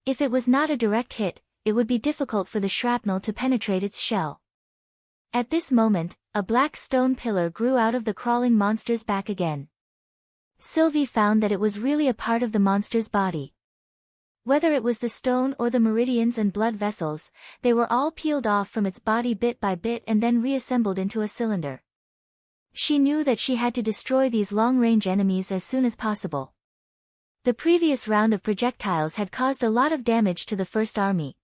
If it was not a direct hit, it would be difficult for the shrapnel to penetrate its shell. At this moment, a black stone pillar grew out of the crawling monster's back again. Sylvie found that it was really a part of the monster's body. Whether it was the stone or the meridians and blood vessels, they were all peeled off from its body bit by bit and then reassembled into a cylinder. She knew that she had to destroy these long-range enemies as soon as possible. The previous round of projectiles had caused a lot of damage to the First Army.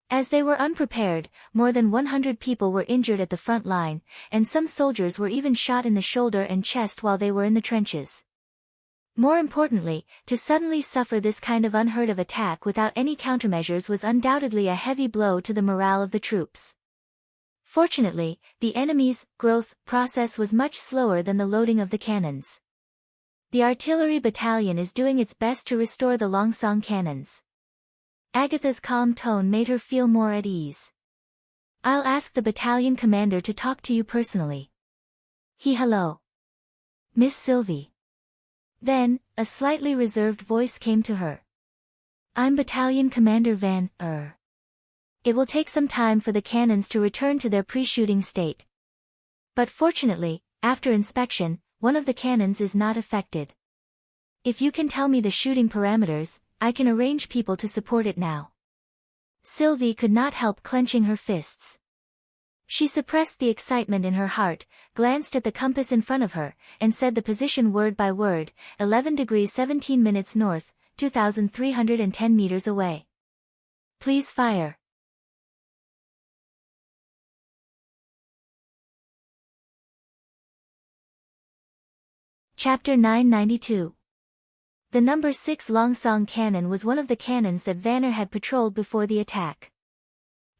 As they were unprepared, more than 100 people were injured at the front line, and some soldiers were even shot in the shoulder and chest while they were in the trenches. More importantly, to suddenly suffer this kind of unheard-of attack without any countermeasures was undoubtedly a heavy blow to the morale of the troops. Fortunately, the enemy's growth process was much slower than the loading of the cannons. The artillery battalion is doing its best to restore the Longsong cannons. Agatha's calm tone made her feel more at ease. I'll ask the battalion commander to talk to you personally. Hello. Miss Sylvie. Then, a slightly reserved voice came to her. I'm Battalion Commander Van. It will take some time for the cannons to return to their pre-shooting state. But fortunately, after inspection, one of the cannons is not affected. If you can tell me the shooting parameters, I can arrange people to support it now. Sylvie could not help clenching her fists. She suppressed the excitement in her heart, glanced at the compass in front of her, and said the position word by word, 11 degrees 17 minutes north, 2,310 meters away. Please fire. Chapter 992. The number 6 Longsong cannon was one of the cannons that Vanner had patrolled before the attack.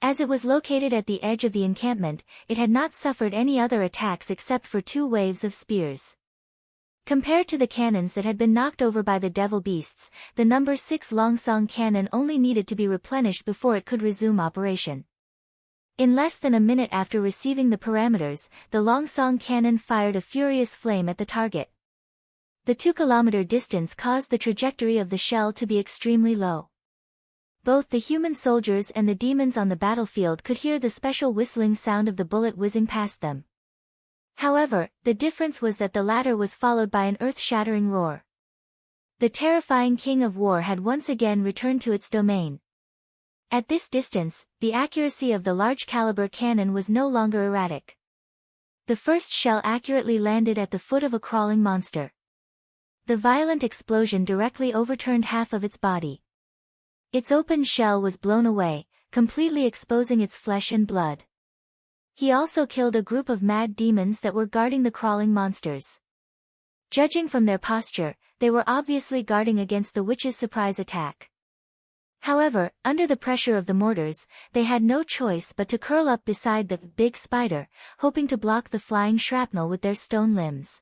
As it was located at the edge of the encampment, it had not suffered any other attacks except for 2 waves of spears. Compared to the cannons that had been knocked over by the devil beasts, the number 6 Longsong cannon only needed to be replenished before it could resume operation. In less than a minute after receiving the parameters, the Longsong cannon fired a furious flame at the target. The 2-kilometer distance caused the trajectory of the shell to be extremely low. Both the human soldiers and the demons on the battlefield could hear the special whistling sound of the bullet whizzing past them. However, the difference was that the latter was followed by an earth-shattering roar. The terrifying King of War had once again returned to its domain. At this distance, the accuracy of the large-caliber cannon was no longer erratic. The first shell accurately landed at the foot of a crawling monster. The violent explosion directly overturned half of its body. Its open shell was blown away, completely exposing its flesh and blood. He also killed a group of mad demons that were guarding the crawling monsters. Judging from their posture, they were obviously guarding against the witch's surprise attack. However, under the pressure of the mortars, they had no choice but to curl up beside the big spider, hoping to block the flying shrapnel with their stone limbs.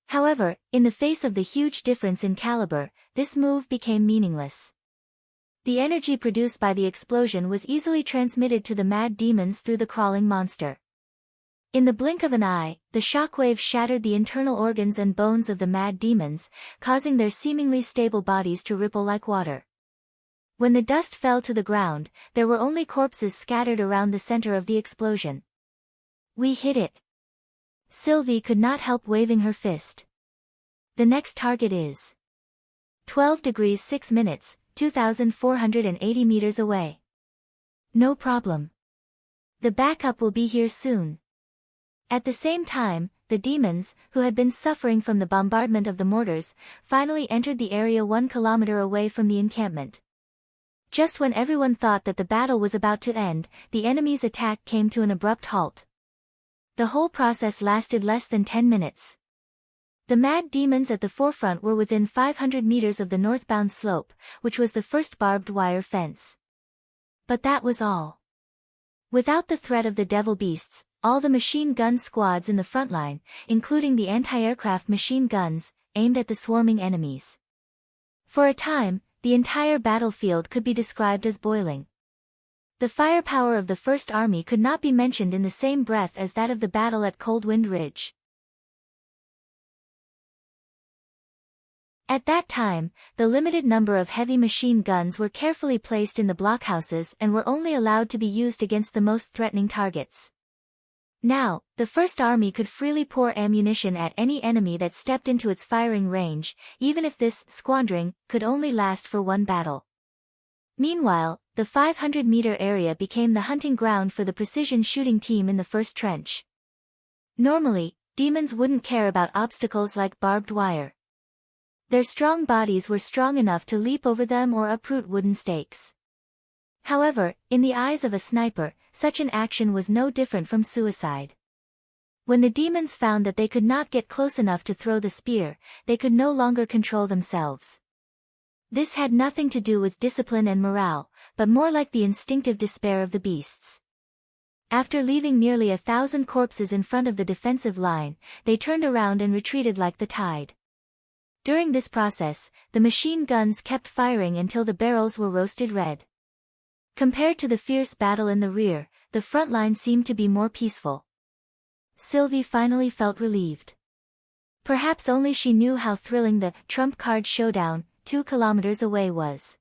However, in the face of the huge difference in caliber, this move became meaningless. The energy produced by the explosion was easily transmitted to the mad demons through the crawling monster. In the blink of an eye, the shockwave shattered the internal organs and bones of the mad demons, causing their seemingly stable bodies to ripple like water. When the dust fell to the ground, there were only corpses scattered around the center of the explosion. We hit it. Sylvie could not help waving her fist. The next target is 12 degrees 6 minutes, 2,480 meters away. No problem. The backup will be here soon. At the same time, the demons, who had been suffering from the bombardment of the mortars, finally entered the area 1 kilometer away from the encampment. Just when everyone thought that the battle was about to end, the enemy's attack came to an abrupt halt. The whole process lasted less than 10 minutes. The mad demons at the forefront were within 500 meters of the northbound slope, which was the first barbed wire fence. But that was all. Without the threat of the devil beasts, all the machine gun squads in the front line, including the anti-aircraft machine guns, aimed at the swarming enemies. For a time, the entire battlefield could be described as boiling. The firepower of the First Army could not be mentioned in the same breath as that of the battle at Coldwind Ridge. At that time, the limited number of heavy machine guns were carefully placed in the blockhouses and were only allowed to be used against the most threatening targets. Now, the First Army could freely pour ammunition at any enemy that stepped into its firing range, even if this squandering could only last for one battle. Meanwhile, the 500-meter area became the hunting ground for the precision shooting team in the first trench. Normally, demons wouldn't care about obstacles like barbed wire. Their strong bodies were strong enough to leap over them or uproot wooden stakes. However, in the eyes of a sniper, such an action was no different from suicide. When the demons found that they could not get close enough to throw the spear, they could no longer control themselves. This had nothing to do with discipline and morale, but more like the instinctive despair of the beasts. After leaving nearly 1,000 corpses in front of the defensive line, they turned around and retreated like the tide. During this process, the machine guns kept firing until the barrels were roasted red. Compared to the fierce battle in the rear, the front line seemed to be more peaceful. Sylvie finally felt relieved. Perhaps only she knew how thrilling the trump card showdown, 2 kilometers away was.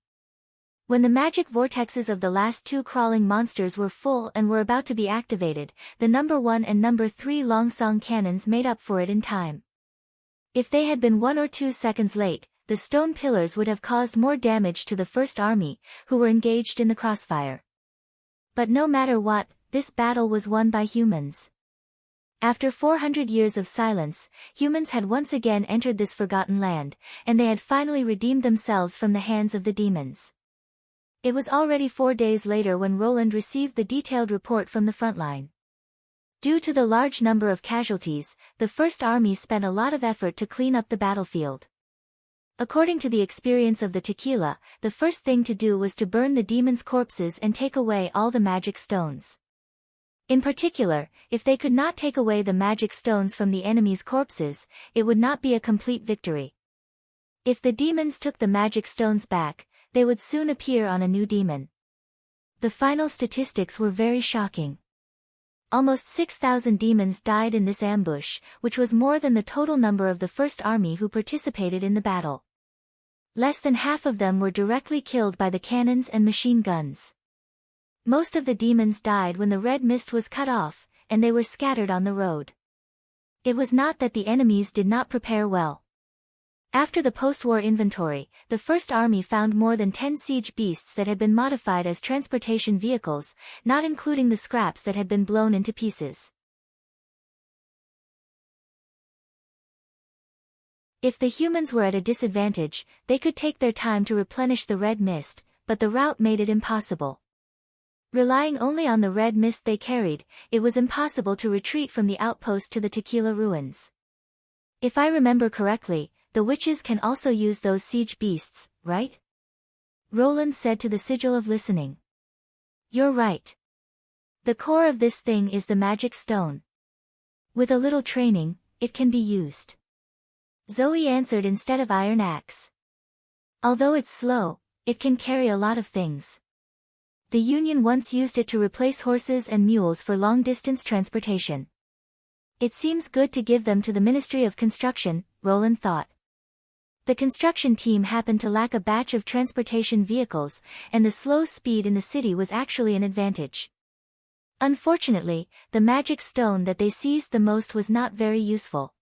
When the magic vortexes of the last 2 crawling monsters were full and were about to be activated, the number 1 and number 3 Longsong cannons made up for it in time. If they had been 1 or 2 seconds late, the stone pillars would have caused more damage to the First Army, who were engaged in the crossfire. But no matter what, this battle was won by humans. After 400 years of silence, humans had once again entered this forgotten land, and they had finally redeemed themselves from the hands of the demons. It was already 4 days later when Roland received the detailed report from the front line. Due to the large number of casualties, the First Army spent a lot of effort to clean up the battlefield. According to the experience of the tequila, the first thing to do was to burn the demons' corpses and take away all the magic stones. In particular, if they could not take away the magic stones from the enemy's corpses, it would not be a complete victory. If the demons took the magic stones back, they would soon appear on a new demon. The final statistics were very shocking. Almost 6,000 demons died in this ambush, which was more than the total number of the First Army who participated in the battle. Less than half of them were directly killed by the cannons and machine guns. Most of the demons died when the red mist was cut off, and they were scattered on the road. It was not that the enemies did not prepare well. After the post-war inventory, the First Army found more than 10 siege beasts that had been modified as transportation vehicles, not including the scraps that had been blown into pieces. If the humans were at a disadvantage, they could take their time to replenish the red mist, but the route made it impossible. Relying only on the red mist they carried, it was impossible to retreat from the outpost to the Tequila ruins. If I remember correctly, the witches can also use those siege beasts, right? Roland said to the sigil of listening. You're right. The core of this thing is the magic stone. With a little training, it can be used. Zoe answered instead of iron axe. Although it's slow, it can carry a lot of things. The Union once used it to replace horses and mules for long-distance transportation. It seems good to give them to the Ministry of Construction, Roland thought. The construction team happened to lack a batch of transportation vehicles, and the slow speed in the city was actually an advantage. Unfortunately, the magic stone that they seized the most was not very useful.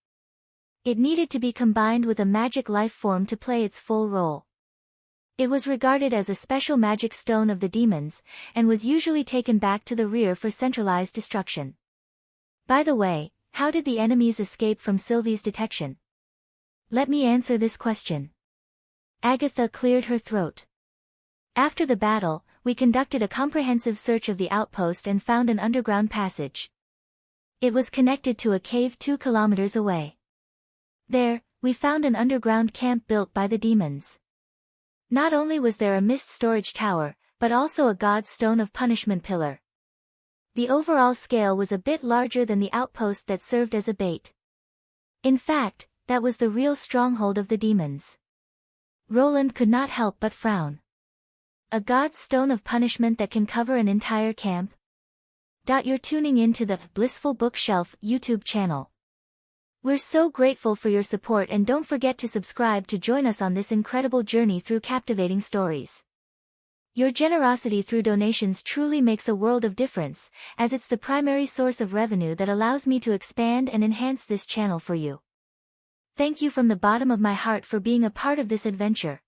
It needed to be combined with a magic life form to play its full role. It was regarded as a special magic stone of the demons, and was usually taken back to the rear for centralized destruction. By the way, how did the enemies escape from Sylvie's detection? Let me answer this question. Agatha cleared her throat. After the battle, we conducted a comprehensive search of the outpost and found an underground passage. It was connected to a cave 2 kilometers away. There, we found an underground camp built by the demons. Not only was there a mist storage tower, but also a god stone of punishment pillar. The overall scale was a bit larger than the outpost that served as a bait. In fact, that was the real stronghold of the demons. Roland could not help but frown. A god's stone of punishment that can cover an entire camp? You're tuning in to the Blissful Bookshelf YouTube channel. We're so grateful for your support, and don't forget to subscribe to join us on this incredible journey through captivating stories. Your generosity through donations truly makes a world of difference, as it's the primary source of revenue that allows me to expand and enhance this channel for you. Thank you from the bottom of my heart for being a part of this adventure.